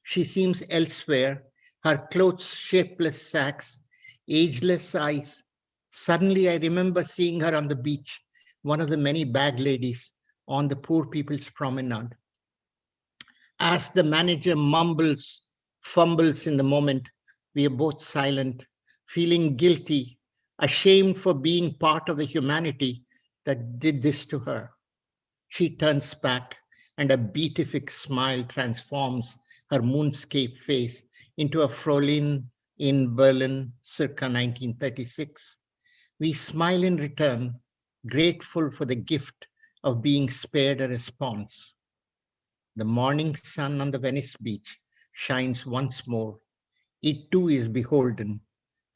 She seems elsewhere, her clothes shapeless sacks, ageless eyes. Suddenly I remember seeing her on the beach, one of the many bag ladies on the poor people's promenade. As the manager fumbles in the moment, we are both silent, feeling guilty, ashamed for being part of the humanity that did this to her. She turns back, and a beatific smile transforms her moonscape face into a Fräulein in Berlin circa 1936. We smile in return, grateful for the gift of being spared a response. The morning sun on the Venice beach shines once more. It too is beholden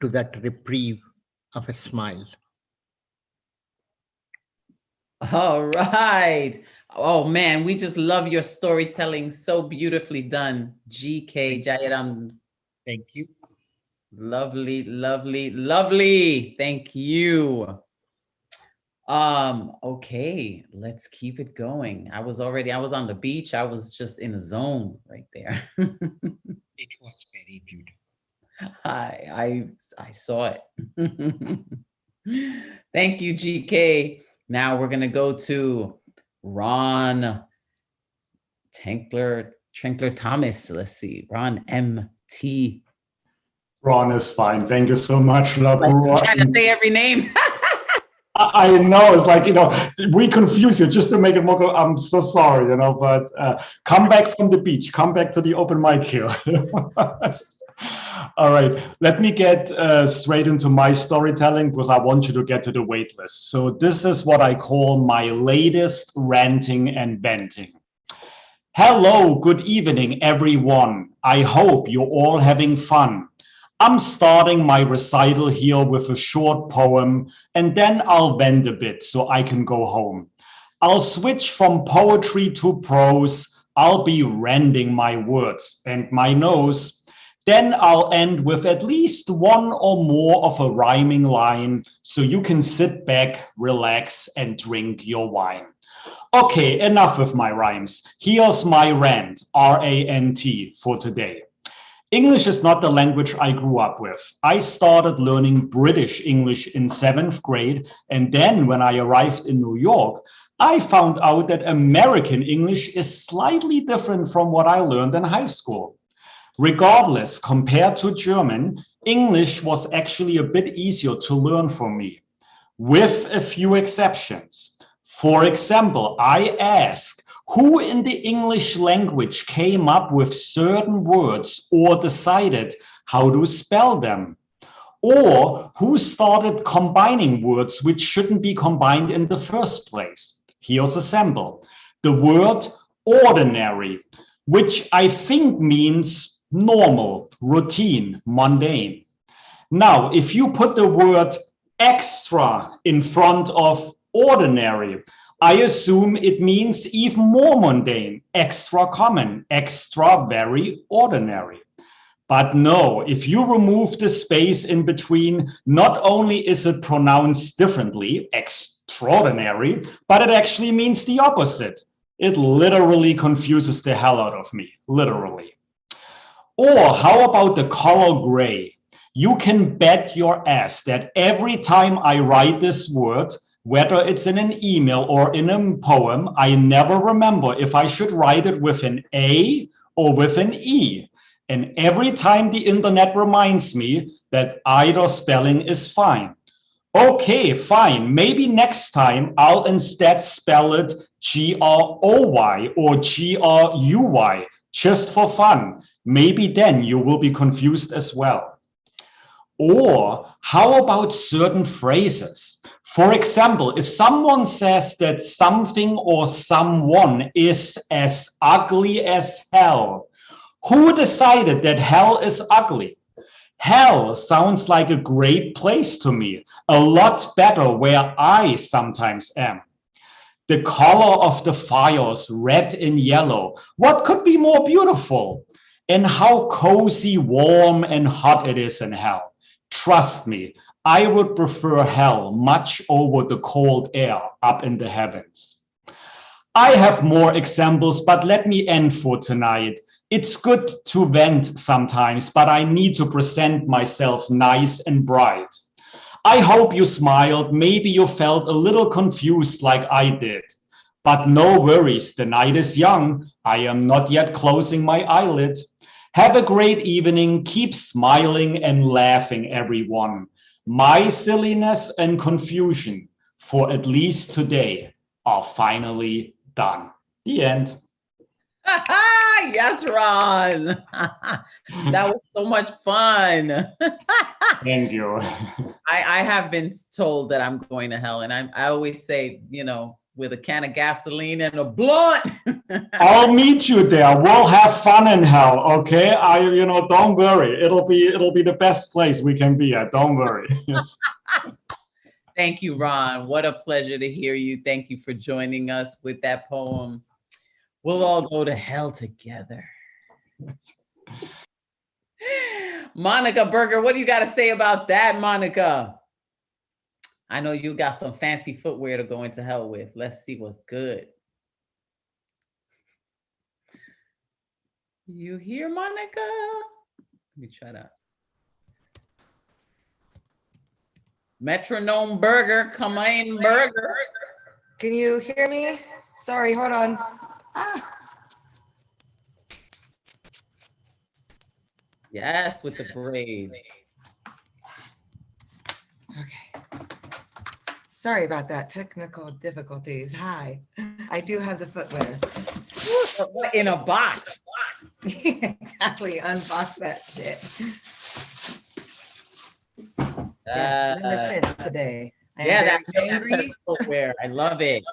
to that reprieve of a smile. All right. Oh man, we just love your storytelling. So beautifully done, GK Jayaram. Thank you. Lovely, lovely, lovely. Thank you. Okay, let's keep it going. I was on the beach. I was just in a zone right there. It was very beautiful. I saw it. Thank you, GK. Now we're gonna go to Ron Trenkler Thomas. Let's see, Ron MT. Ron is fine. Thank you so much, I'm Labru. trying to say every name. I know it's like, we confuse you just to make it more. I'm so sorry, but come back from the beach, come back to the open mic here. All right, let me get straight into my storytelling because I want you to get to the wait list. So this is what I call my latest ranting and venting. Hello, good evening, everyone. I hope you're all having fun. I'm starting my recital here with a short poem, and then I'll vent a bit so I can go home. I'll switch from poetry to prose. I'll be rending my words and my nose. Then I'll end with at least one or more of a rhyming line so you can sit back, relax, and drink your wine. Okay, enough with my rhymes. Here's my rant, R-A-N-T, for today. English is not the language I grew up with. I started learning British English in 7th grade, and then when I arrived in New York, I found out that American English is slightly different from what I learned in high school. Regardless, compared to German, English was actually a bit easier to learn for me, with a few exceptions. For example, I asked, who in the English language came up with certain words or decided how to spell them? Or who started combining words which shouldn't be combined in the first place? Here's a sample. the word ordinary, which I think means normal, routine, mundane. Now, if you put the word extra in front of ordinary, I assume it means even more mundane, extra common, extra very ordinary. But no, if you remove the space in between, not only is it pronounced differently, extraordinary, but it actually means the opposite. It literally confuses the hell out of me, literally. Or how about the color gray? You can bet your ass that every time I write this word, whether it's in an email or in a poem, I never remember if I should write it with an A or with an E. And every time the internet reminds me that either spelling is fine. Okay, fine. Maybe next time I'll instead spell it G-R-O-Y or G-R-U-Y, just for fun. Maybe then you will be confused as well. Or how about certain phrases? For example, if someone says that something or someone is as ugly as hell, who decided that hell is ugly? Hell sounds like a great place to me, a lot better where I sometimes am. The color of the fires, red and yellow, what could be more beautiful? And how cozy, warm, and hot it is in hell. Trust me, I would prefer hell much over the cold air up in the heavens. I have more examples, but let me end for tonight. It's good to vent sometimes, but I need to present myself nice and bright. I hope you smiled. Maybe you felt a little confused like I did. But no worries, the night is young. I am not yet closing my eyelid. Have a great evening. Keep smiling and laughing, everyone. My silliness and confusion, for at least today, are finally done. The end. Yes, Ron. That was so much fun. Thank you. I have been told that I'm going to hell, and I always say, with a can of gasoline and a blunt. I'll meet you there. We'll have fun in hell, okay? Don't worry. It'll be the best place we can be at. Don't worry. Yes. Thank you, Ron. What a pleasure to hear you. Thank you for joining us with that poem. We'll all go to hell together. Monica Berger, what do you got to say about that, Monica? I know you got some fancy footwear to go into hell with. Let's see what's good. You hear, Monica? Let me try that. Metronome Burger, come in, Burger. Can you hear me? Sorry, hold on. Yes, with the braids. Okay. Sorry about that, technical difficulties. Hi, I do have the footwear. In a box. Exactly, unbox that shit. Yeah, I'm in the tent today. That's footwear. I love it.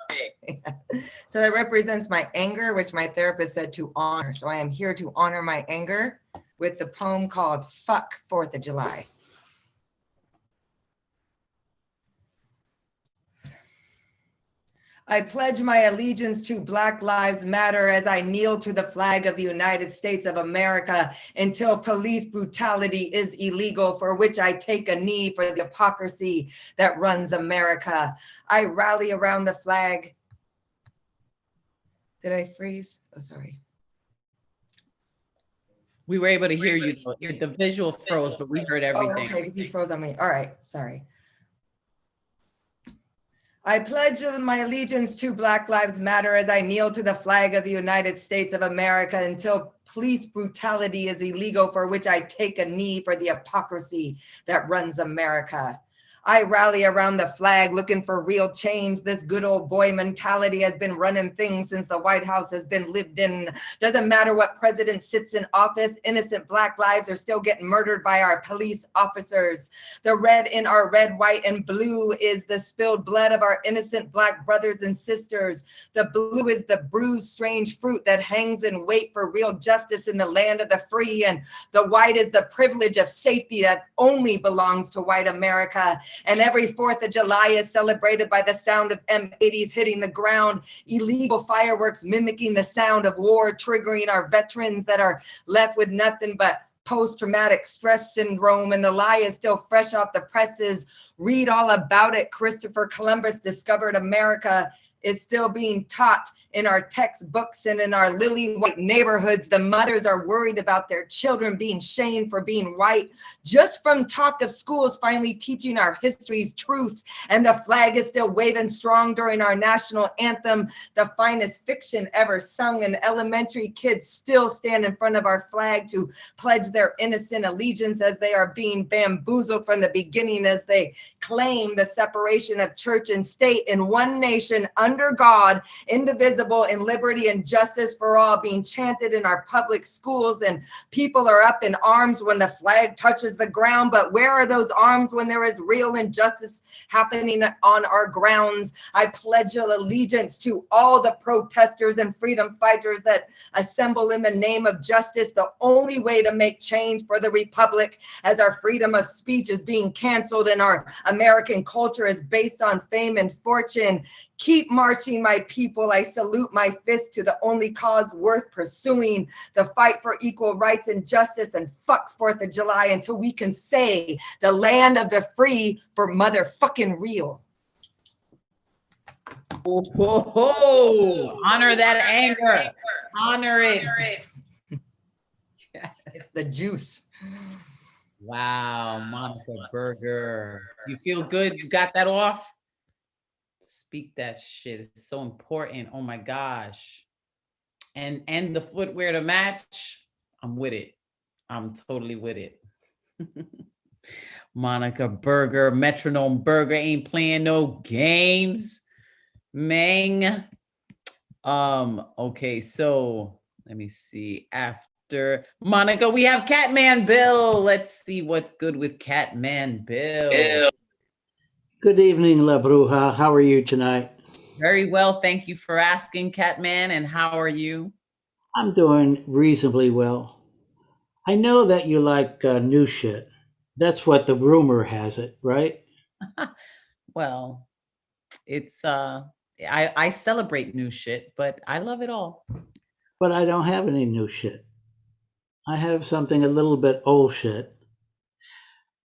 So that represents my anger, which my therapist said to honor. So I am here to honor my anger with the poem called Fuck 4th of July. I pledge my allegiance to Black Lives Matter as I kneel to the flag of the United States of America until police brutality is illegal, for which I take a knee for the hypocrisy that runs America. I rally around the flag. Did I freeze? Oh, sorry. We were able to hear you. The visual froze, but we heard everything. Oh, okay, you froze on me. All right, sorry. I pledge my allegiance to Black Lives Matter as I kneel to the flag of the United States of America until police brutality is illegal, for which I take a knee for the hypocrisy that runs America. I rally around the flag looking for real change. This good old boy mentality has been running things since the White House has been lived in. Doesn't matter what president sits in office, innocent Black lives are still getting murdered by our police officers. The red in our red, white, and blue is the spilled blood of our innocent Black brothers and sisters. The blue is the bruised, strange fruit that hangs in wait for real justice in the land of the free. And the white is the privilege of safety that only belongs to white America. And every 4th of July is celebrated by the sound of M80s hitting the ground, illegal fireworks mimicking the sound of war, triggering our veterans that are left with nothing but post-traumatic stress syndrome, and the lie is still fresh off the presses. Read all about it. Christopher Columbus discovered America is still being taught in our textbooks and in our lily white neighborhoods. The mothers are worried about their children being shamed for being white, just from talk of schools finally teaching our history's truth. And the flag is still waving strong during our national anthem, the finest fiction ever sung. And elementary kids still stand in front of our flag to pledge their innocent allegiance as they are being bamboozled from the beginning, as they claim the separation of church and state in one nation under God, indivisible, in liberty and justice for all, being chanted in our public schools. And people are up in arms when the flag touches the ground. But where are those arms when there is real injustice happening on our grounds? I pledge allegiance to all the protesters and freedom fighters that assemble in the name of justice, the only way to make change for the republic, as our freedom of speech is being canceled and our American culture is based on fame and fortune. Keep marching, my people. I salute my fist to the only cause worth pursuing, the fight for equal rights and justice. And fuck 4th of July until we can say the land of the free for motherfucking real. Oh, ho, ho. Honor that anger. Honor it. Yes. It's the juice. Wow, Monica Berger. You feel good? You got that off? Speak that shit. It's so important. Oh my gosh. And the footwear to match. I'm with it. I'm totally with it. Monica Berger, Metronome Berger ain't playing no games. Mang. Okay, so let me see. After Monica, we have Catman Bill. Let's see what's good with Catman Bill. Good evening, La Bruja. How are you tonight? Very well. Thank you for asking, Catman. And how are you? I'm doing reasonably well. I know that you like new shit. That's what the rumor has it, right? Well, it's I celebrate new shit, but I love it all. But I don't have any new shit. I have something a little bit old shit.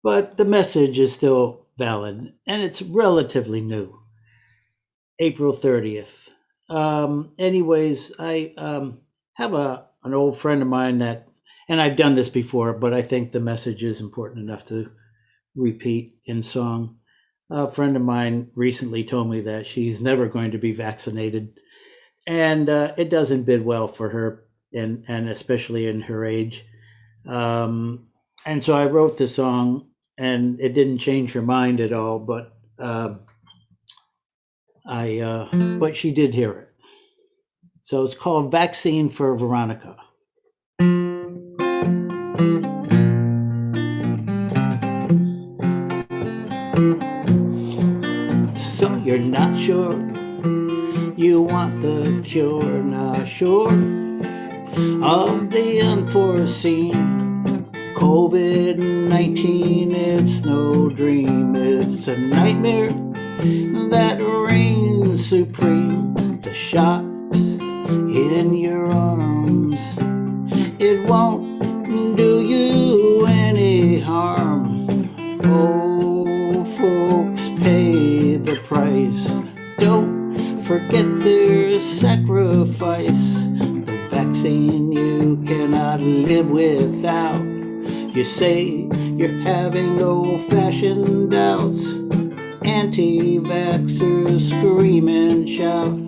But the message is still valid, and it's relatively new. April 30th. Anyways, I have an old friend of mine that, and I've done this before, but I think the message is important enough to repeat in song. A friend of mine recently told me that she's never going to be vaccinated, and it doesn't bid well for her, and especially in her age. And so I wrote the song, and it didn't change her mind at all, but but she did hear it. So it's called Vaccine for Veronica. So you're not sure you want the cure, not sure of the unforeseen. COVID-19, it's no dream, it's a nightmare that reigns supreme. The shot in your arms, it won't do you any harm. Oh, folks pay the price. Don't forget their sacrifice. The vaccine you cannot live without. You say you're having old-fashioned doubts. Anti-vaxxers scream and shout.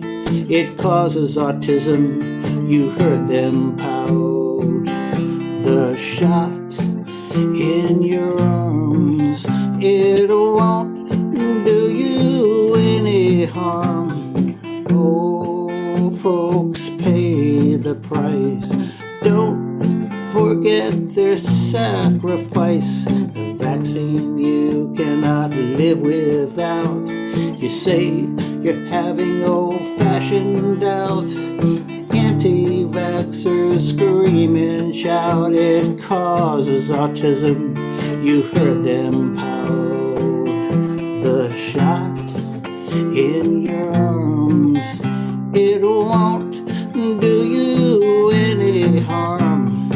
It causes autism, you heard them pout. The shot in your arms, it won't forget their sacrifice. The vaccine you cannot live without. You say you're having old-fashioned doubts. Anti-vaxxers scream and shout, it causes autism. You heard them pout. The shot in your arms, it won't do you any harm.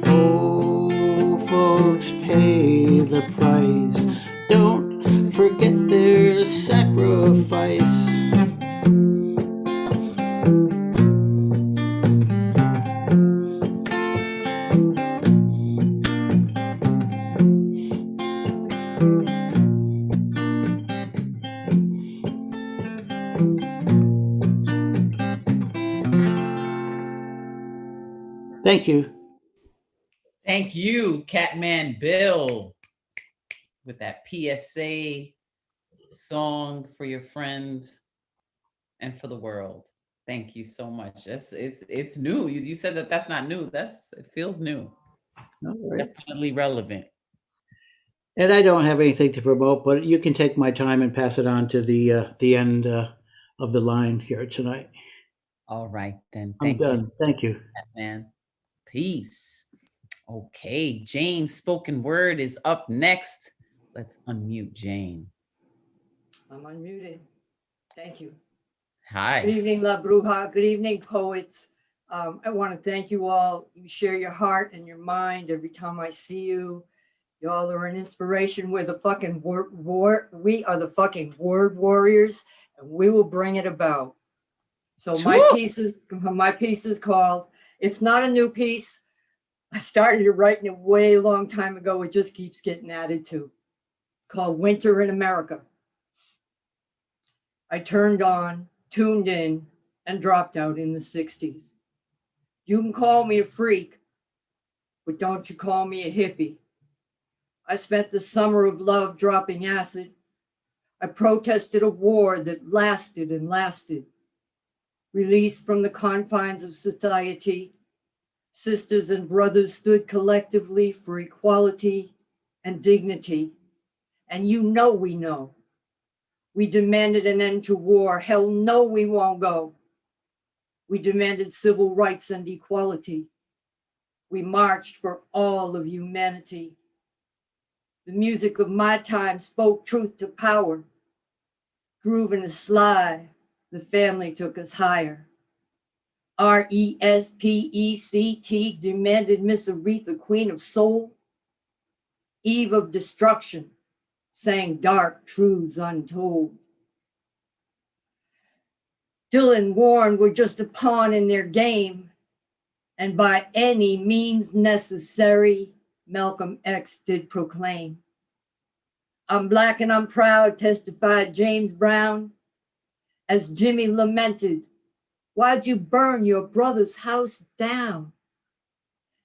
Oh, folks pay the price. Don't forget their sacrifice. Thank you. Thank you, Catman Bill, with that PSA song for your friends and for the world. Thank you so much. It's new. You said that that's not new. It feels new. All right. Definitely relevant. And I don't have anything to promote, but you can take my time and pass it on to the end of the line here tonight. All right, then. I'm done. Thank you. Man. Peace. Okay, Jane's spoken word is up next. Let's unmute Jane. I'm unmuted. Thank you. Hi. Good evening, La Bruja. Good evening, poets. I want to thank you all. You share your heart and your mind every time I see you. Y'all are an inspiration. We're the fucking we are the fucking word warriors, and we will bring it about. So my piece is called, it's not a new piece. I started writing it way long time ago. It just keeps getting added to. It's called Winter in America. I turned on, tuned in, and dropped out in the 60s. You can call me a freak, but don't you call me a hippie. I spent the summer of love dropping acid. I protested a war that lasted and lasted. Released from the confines of society, sisters and brothers stood collectively for equality and dignity. And you know we know. We demanded an end to war. Hell no, we won't go. We demanded civil rights and equality. We marched for all of humanity. The music of my time spoke truth to power. Grooving a sly, the family took us higher. RESPECT demanded Miss Aretha, Queen of Soul. Eve of Destruction sang dark truths untold. Dylan Warren were just a pawn in their game, and by any means necessary, Malcolm X did proclaim. I'm black and I'm proud, testified James Brown, as Jimmy lamented, why'd you burn your brother's house down?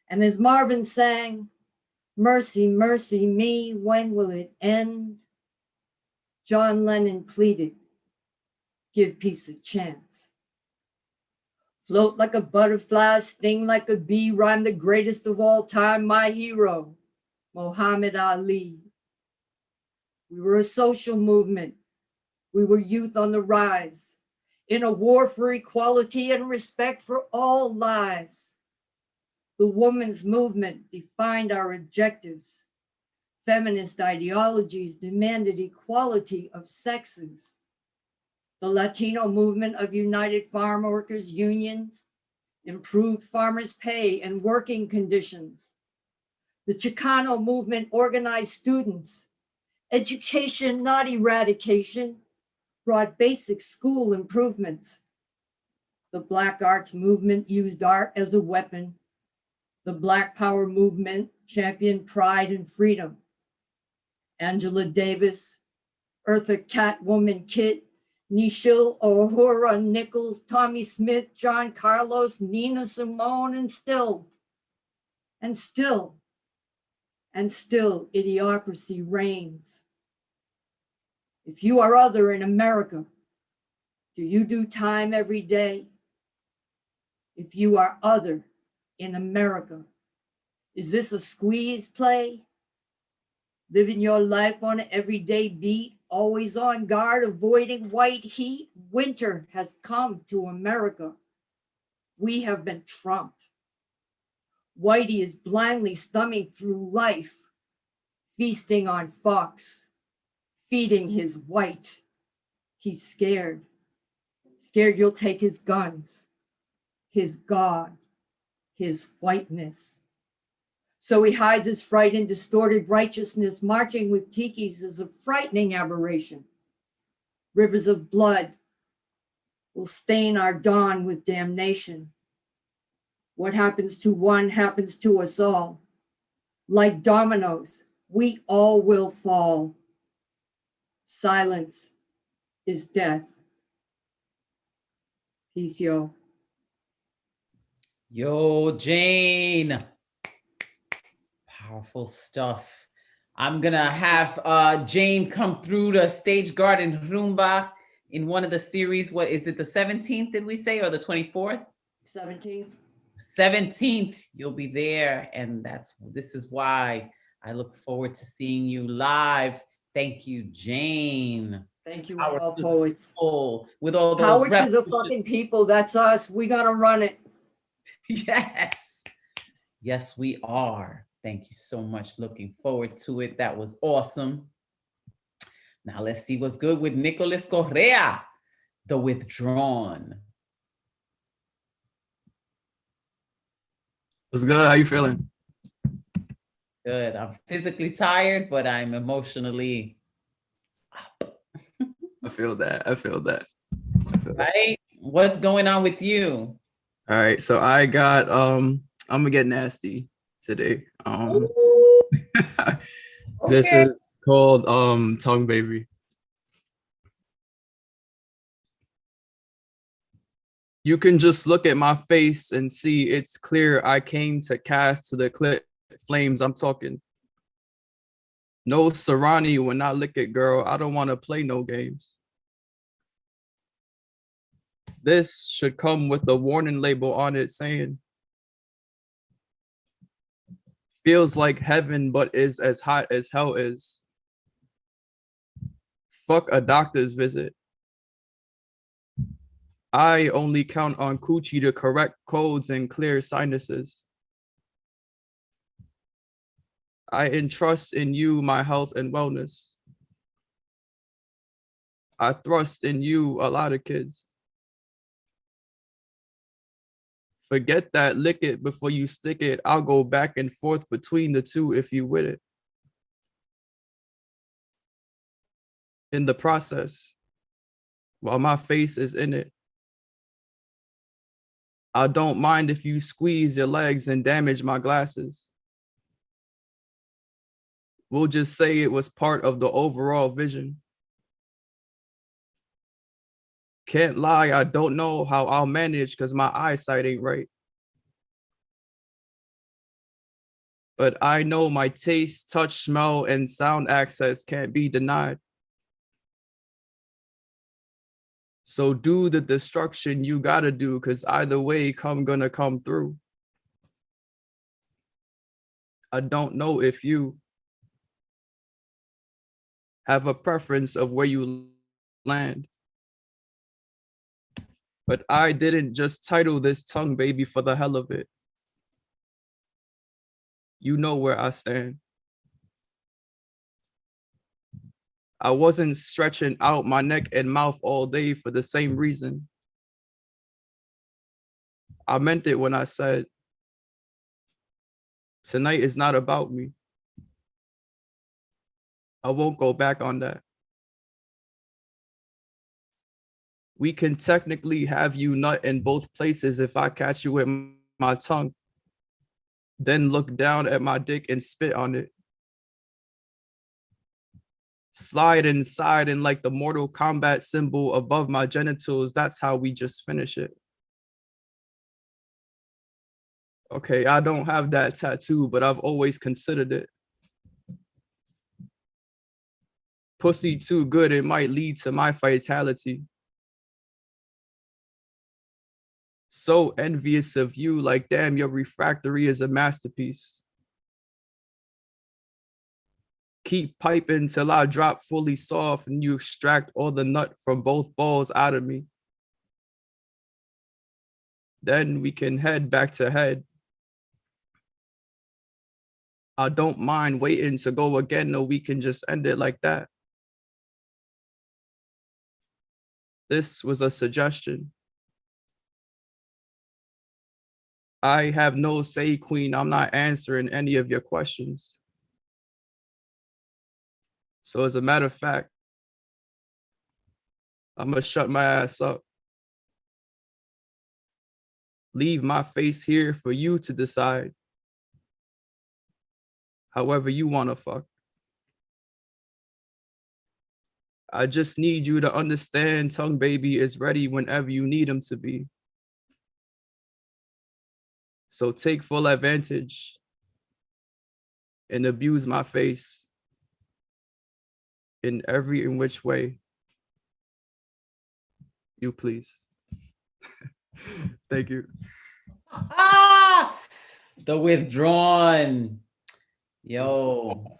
And as Marvin sang, mercy, mercy me, when will it end? John Lennon pleaded, give peace a chance. Float like a butterfly, sting like a bee, rhyme the greatest of all time, my hero, Muhammad Ali. We were a social movement. We were youth on the rise, in a war for equality and respect for all lives. The women's movement defined our objectives. Feminist ideologies demanded equality of sexes. The Latino movement of United Farm Workers Unions improved farmers' pay and working conditions. The Chicano movement organized students. Education, not eradication, brought basic school improvements. The Black Arts movement used art as a weapon. The Black Power movement championed pride and freedom. Angela Davis, Eartha Catwoman Kitt, Nichelle O'Hara Nichols, Tommy Smith, John Carlos, Nina Simone, and still, idiocracy reigns. If you are other in America, do you do time every day? If you are other in America, Is this a squeeze play? Living your life on an everyday beat, always on guard, avoiding white heat. Winter has come to America. We have been trumped. Whitey is blindly stumbling through life, feasting on fox, feeding his white. He's scared. Scared you'll take his guns, his God, his whiteness. So he hides his fright in distorted righteousness. Marching with tikis is a frightening aberration. Rivers of blood will stain our dawn with damnation. What happens to one happens to us all. Like dominoes, we all will fall. Silence is death. Peace, yo. Yo, Jane. Powerful stuff. I'm gonna have Jane come through the Stage Garden Rumba in one of the series. What is it, the 17th, did we say, or the 24th? 17th. 17th, you'll be there. And this is why I look forward to seeing you live. Thank you, Jane. Thank you, Power all to the poets. people, with all those Power to the references. fucking people. That's us. We gotta run it. Yes. Yes, we are. Thank you so much. Looking forward to it. That was awesome. Now let's see what's good with Nicolas Correa, The Withdrawn. What's good? How you feeling? Good. I'm physically tired, but I'm emotionally I feel that. I feel that. right. What's going on with you? All right. So I got I'm gonna get nasty today. This Okay. is called Tongue Baby. You can just look at my face and see it's clear I came to cast to the clit flames. I'm talking. No Serrani when I lick it, girl. I don't want to play no games. This should come with a warning label on it saying, feels like heaven, but is as hot as hell is. Fuck a doctor's visit. I only count on coochie to correct codes and clear sinuses. I entrust in you my health and wellness. I thrust in you a lot of kids. Forget that, lick it before you stick it. I'll go back and forth between the two if you with it. In the process, while my face is in it, I don't mind if you squeeze your legs and damage my glasses. We'll just say it was part of the overall vision. Can't lie, I don't know how I'll manage because my eyesight ain't right. But I know my taste, touch, smell, and sound access can't be denied. So do the destruction you gotta do, because either way, gonna come through. I don't know if you have a preference of where you land. But I didn't just title this Tongue Baby for the hell of it. You know where I stand. I wasn't stretching out my neck and mouth all day for the same reason. I meant it when I said, tonight is not about me. I won't go back on that. We can technically have you nut in both places if I catch you with my tongue, then look down at my dick and spit on it. Slide inside and like the Mortal Kombat symbol above my genitals, that's how we just finish it. Okay, I don't have that tattoo, but I've always considered it. Pussy too good, it might lead to my fatality. So envious of you, like damn, your refractory is a masterpiece. Keep piping till I drop fully soft and you extract all the nut from both balls out of me. Then we can head back to head. I don't mind waiting to go again, or we can just end it like that. This was a suggestion. I have no say, Queen. I'm not answering any of your questions. So as a matter of fact, I'm gonna shut my ass up. Leave my face here for you to decide. However you wanna fuck. I just need you to understand Tongue Baby is ready whenever you need him to be. So take full advantage and abuse my face in every in which way you please. Thank you. Ah, the withdrawn. Yo,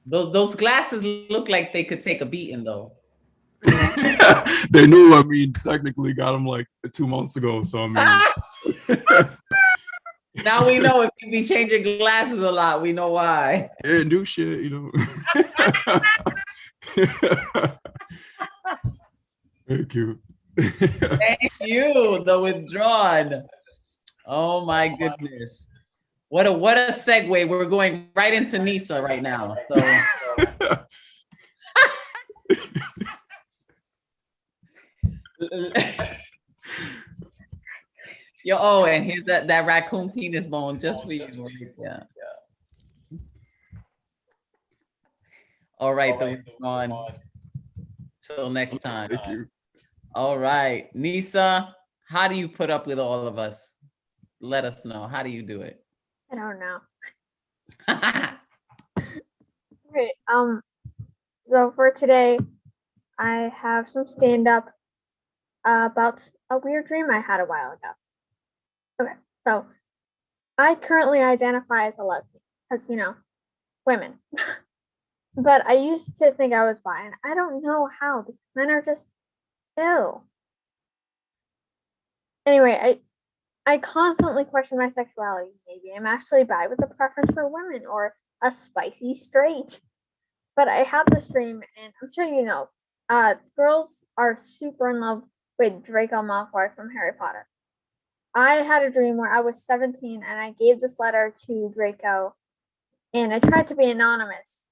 those glasses look like they could take a beating though. They knew, I mean, technically got him like 2 months ago. So I mean. Now we know if you be changing glasses a lot, we know why. Yeah, new shit, you know. Thank you. Thank you, the withdrawn. Oh my goodness. What a segue. We're going right into Nisa right now. So yo, oh, and here's that raccoon penis bone just for you. Yeah. All right, the withdrawn. Till next time. Thank you. All right, Nisa, how do you put up with all of us? Let us know. How do you do it? I don't know. Okay, so for today, I have some stand-up about a weird dream I had a while ago. Okay, so I currently identify as a lesbian, because, you know, women. But I used to think I was bi, and I don't know how, because men are just ew. Anyway, I constantly question my sexuality. Maybe I'm actually bi with a preference for women or a spicy straight. But I had this dream, and I'm sure you know, girls are super in love with Draco Malfoy from Harry Potter. I had a dream where I was 17 and I gave this letter to Draco, and I tried to be anonymous,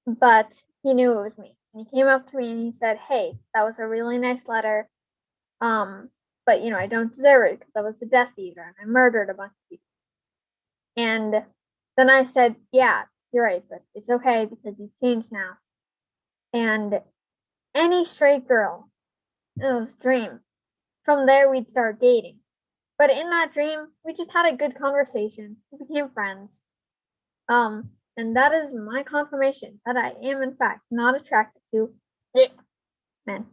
but he knew it was me. And he came up to me and he said, "Hey, that was a really nice letter. But you know, I don't deserve it because I was a Death Eater and I murdered a bunch of people." And then I said, "Yeah, you're right, but it's okay because you've changed now." And any straight girl, it was a dream. From there, we'd start dating. But in that dream, we just had a good conversation. We became friends. And that is my confirmation that I am, in fact, not attracted to men.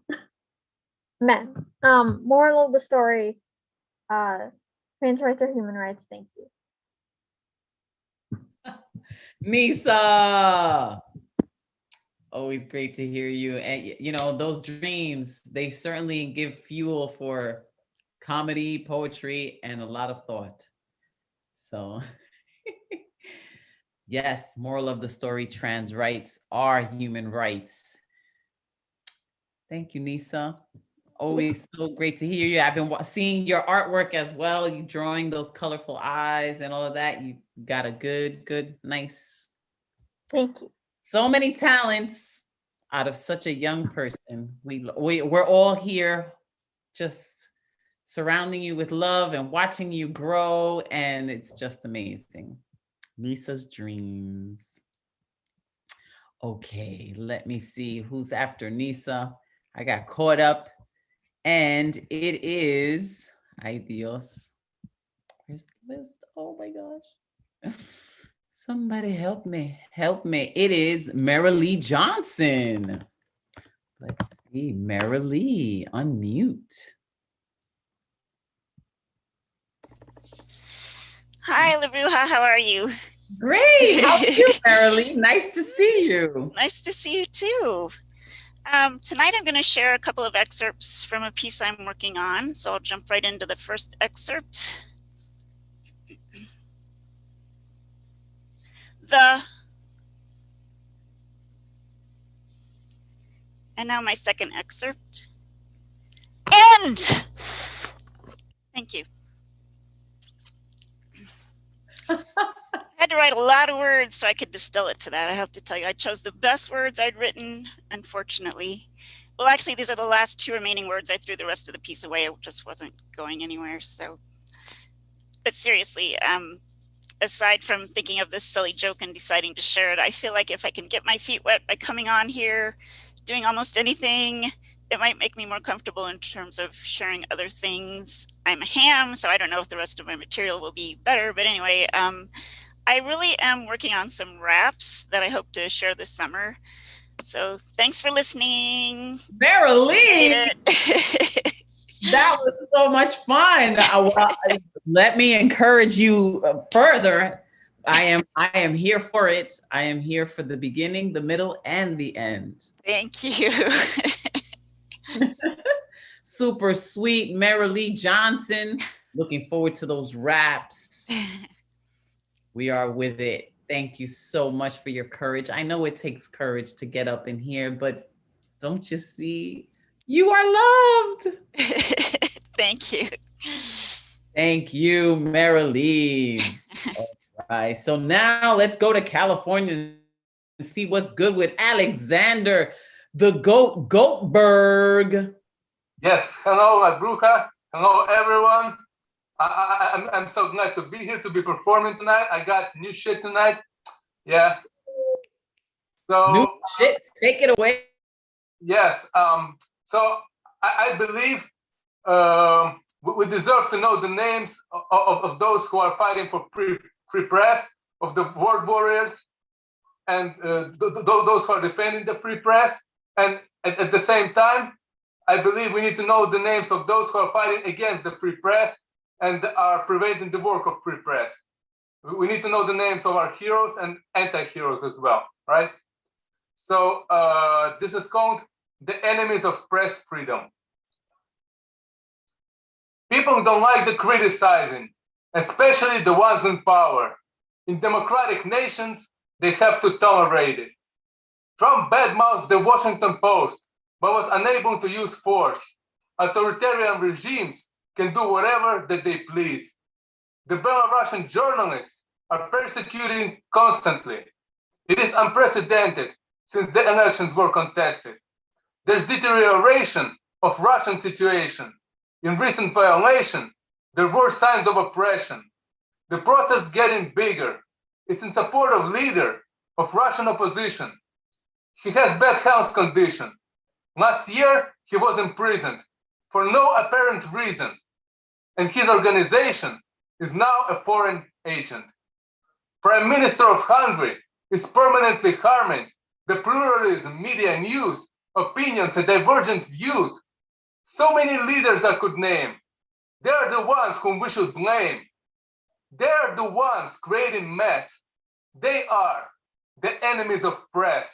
Men. Moral of the story, trans rights are human rights. Thank you. Nisa, always great to hear you. And you know, those dreams, they certainly give fuel for comedy, poetry, and a lot of thought. So yes, moral of the story, trans rights are human rights. Thank you, Nisa. Always so great to hear you. I've been seeing your artwork as well. You drawing those colorful eyes and all of that. You got a good, nice. Thank you. So many talents out of such a young person. We're all here just surrounding you with love and watching you grow. And it's just amazing. Lisa's dreams. Okay, let me see who's after Nisa. I got caught up. And it is, ay Dios, where's the list? Oh my gosh. Somebody help me, It is Marilee Johnson. Let's see, Marilee, unmute. Hi, LaBruja, how are you? Great. How are you, Marilee? Nice to see you. Nice to see you too. Tonight I'm going to share a couple of excerpts from a piece I'm working on. So I'll jump right into the first excerpt. And now my second excerpt. End! Thank you. I had to write a lot of words so I could distill it to that. I have to tell you, I chose the best words I'd written, unfortunately. Well, actually, these are the last two remaining words. I threw the rest of the piece away. It just wasn't going anywhere. So, but seriously, aside from thinking of this silly joke and deciding to share it, I feel like if I can get my feet wet by coming on here, doing almost anything, it might make me more comfortable in terms of sharing other things. I'm a ham, so I don't know if the rest of my material will be better. But anyway, I really am working on some raps that I hope to share this summer. So thanks for listening. Marilee, that was so much fun. Let me encourage you further. I am here for it. I am here for the beginning, the middle, and the end. Thank you. Super sweet, Marilee Johnson. Looking forward to those raps. We are with it. Thank you so much for your courage. I know it takes courage to get up in here, but don't you see? You are loved. Thank you. Thank you, Marilee. All right, so now let's go to California and see what's good with Alexander, the Goatberg. Yes, hello, my bruja. Hello, everyone. I'm so glad to be here to be performing tonight. I got new shit tonight. Yeah. So new shit, take it away. Yes. So I believe we deserve to know the names of those who are fighting for free press, of the word warriors, and those who are defending the free press. And at the same time, I believe we need to know the names of those who are fighting against the free press and are preventing the work of free press. We need to know the names of our heroes and anti-heroes as well, right? So this is called The Enemies of Press Freedom. People don't like the criticizing, especially the ones in power. In democratic nations, they have to tolerate it. Trump badmouthed the Washington Post, but was unable to use force. Authoritarian regimes can do whatever that they please. The Belarusian journalists are persecuting constantly. It is unprecedented since the elections were contested. There's deterioration of Russian situation. In recent violation, there were signs of oppression. The protest getting bigger. It's in support of leader of Russian opposition. He has bad health condition. Last year, he was imprisoned for no apparent reason, and his organization is now a foreign agent. Prime Minister of Hungary is permanently harming the pluralism, media, news, opinions, and divergent views. So many leaders I could name. They are the ones whom we should blame. They are the ones creating mess. They are the enemies of press.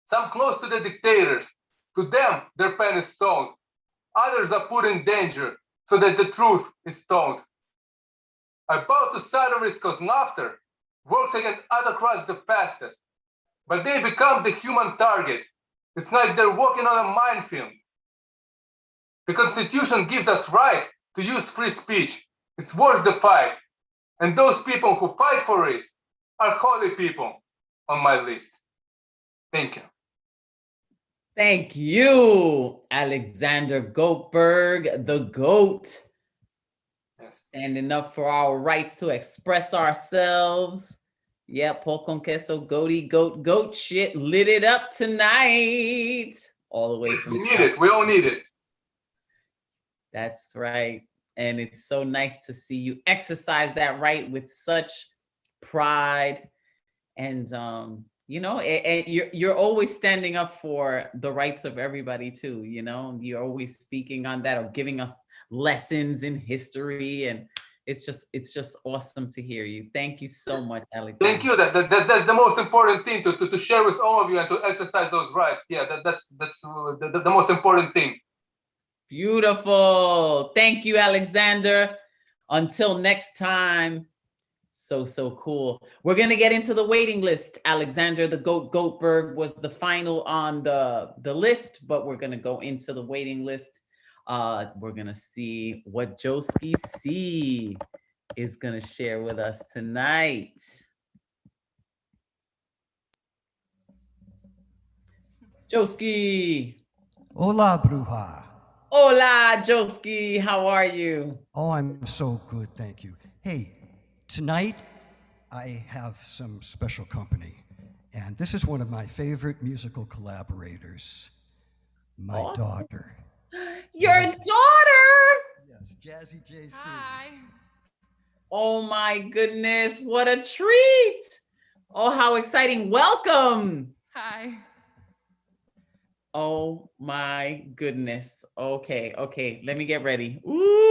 Some close to the dictators. To them, their pen is sold. Others are put in danger so that the truth is told. I bow to satirists because laughter works against autocrats the fastest. But they become the human target. It's like they're walking on a minefield. The Constitution gives us right to use free speech. It's worth the fight. And those people who fight for it are holy people on my list. Thank you. Thank you, Alexander Goatberg, the GOAT. Standing up for our rights to express ourselves. Yeah, Paul con queso, goaty, goat shit lit it up tonight. All the way from We need it. We all need it. That's right. And it's so nice to see you exercise that right with such pride. And you know, and you're always standing up for the rights of everybody too. You know, you're always speaking on that or giving us lessons in history, and it's just awesome to hear you. Thank you so much, Alexander. Thank you. That's the most important thing to share with all of you and to exercise those rights. Yeah, that's the most important thing. Beautiful. Thank you, Alexander. Until next time. So cool. We're going to get into the waiting list. Alexander the Goat Goatberg was the final on the list, but we're going to go into the waiting list. We're going to see what Joski C is going to share with us tonight. Joski. Hola, Bruja. Hola, Joski. How are you? Oh, I'm so good, thank you. Hey, tonight I have some special company, and this is one of my favorite musical collaborators, my daughter. Your daughter? Yes, Jazzy JC. Hi. Oh my goodness, what a treat. Oh, how exciting. Welcome. Hi. Oh my goodness. Okay, let me get ready. Ooh.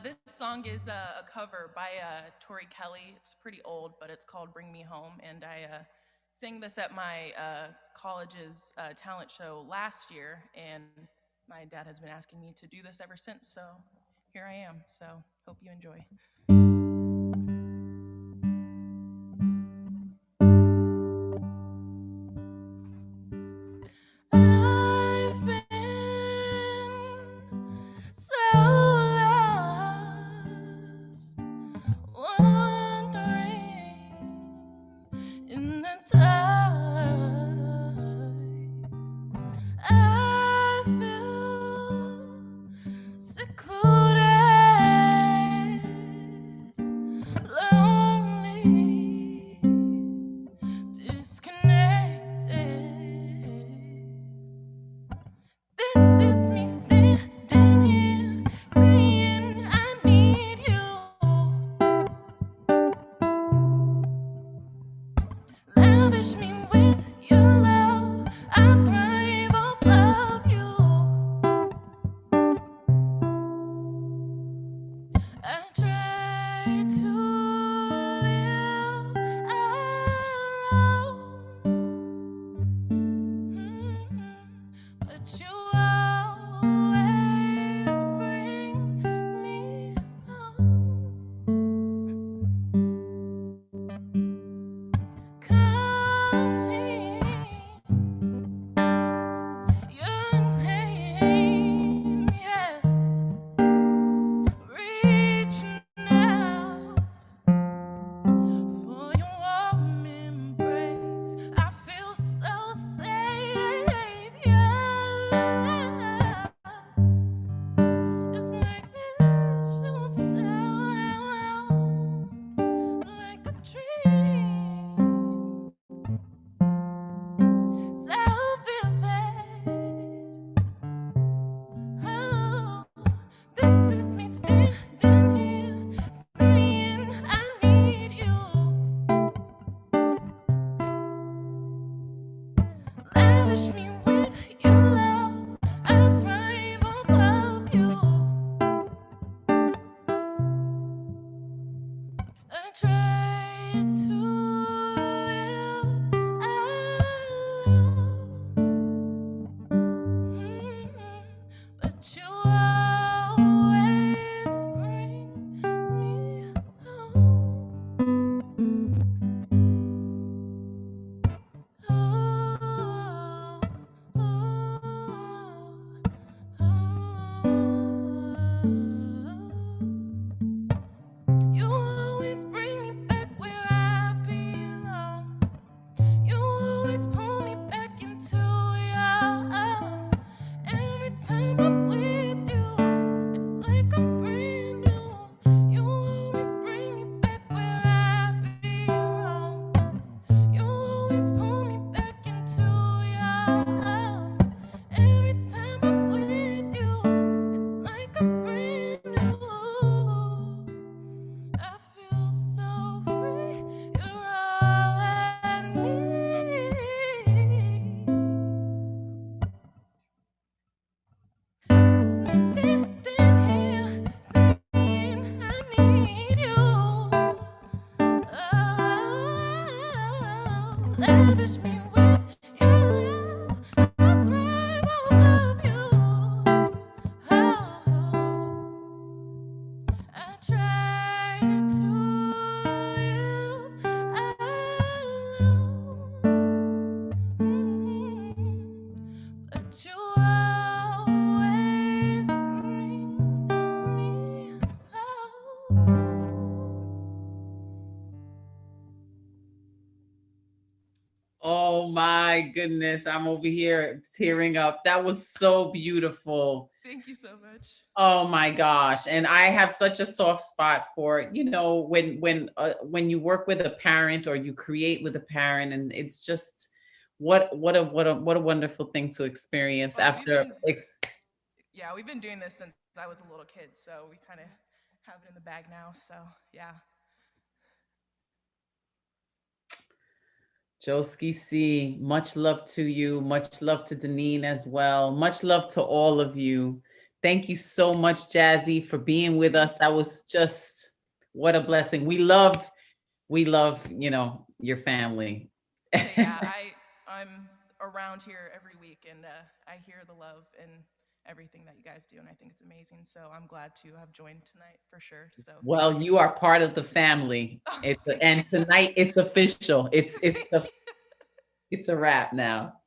This song is a cover by Tori Kelly. It's pretty old, but it's called Bring Me Home. And I sang this at my college's talent show last year. And my dad has been asking me to do this ever since. So here I am. So hope you enjoy. I've been so lost, wandering in the tide. I feel secluded, lonely, disconnected. This is me standing here saying I need you. Lavish me with your love. I thrive off of you. I try to live alone, but you always bring me home. Calling your name, yeah. Reaching out for your warm embrace. I feel so safe. Your love is like this, you sound like a dream, so vivid. Oh, this is me standing here saying I need you. Lavish me with your love. I thrive off of you. I try to live alone, but you always bring me You always bring me back where I belong. You always pull me back into your arms. Every time I'm with my goodness. I'm over here tearing up. That was so beautiful. Thank you so much. Oh my gosh. And I have such a soft spot for, when you work with a parent or you create with a parent, and it's just what a wonderful thing to experience Well, yeah, we've been doing this since I was a little kid, so we kind of have it in the bag now. So, yeah. Joski C, much love to you. Much love to Deneen as well. Much love to all of you. Thank you so much, Jazzy, for being with us. That was just what a blessing. We love, your family. Yeah, I'm around here every week, and I hear the love and everything that you guys do, and I think it's amazing. So I'm glad to have joined tonight for sure. So Well, you are part of the family. And tonight it's official. It's just it's a wrap now.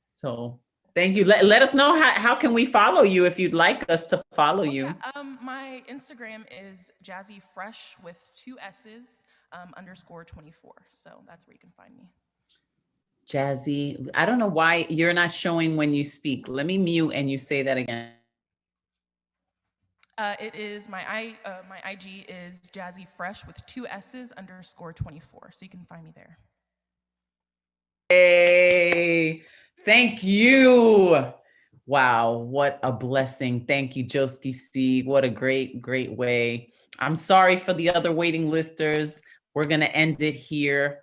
So thank you. Let us know how can we follow you if you'd like us to follow you. Yeah, my Instagram is jazzyfresh with 2 S's _24. So that's where you can find me. Jazzy, I don't know why you're not showing when you speak. Let me mute and you say that again. It is my IG is jazzyfresh with 2 S's _24. So you can find me there. Hey, thank you. Wow, what a blessing. Thank you, Joski C. What a great way. I'm sorry for the other waiting listers. We're going to end it here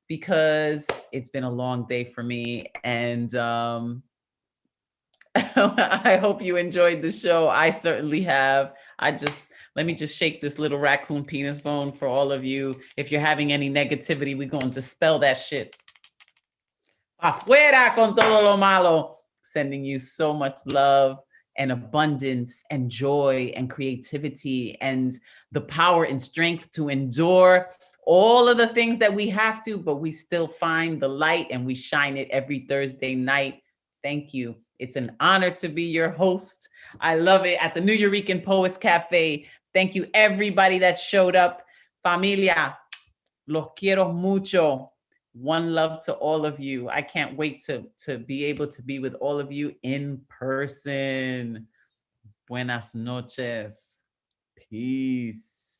because it's been a long day for me. And I hope you enjoyed the show. I certainly have. Let me just shake this little raccoon penis bone for all of you. If you're having any negativity, we're going to dispel that shit. Afuera con todo lo malo. Sending you so much love and abundance and joy and creativity and the power and strength to endure all of the things that we have to, but we still find the light and we shine it every Thursday night. Thank you. It's an honor to be your host. I love it at the New Eurekan Poets Cafe. Thank you, everybody that showed up. Familia, los quiero mucho. One love to all of you. I can't wait to be able to be with all of you in person. Buenas noches. Peace.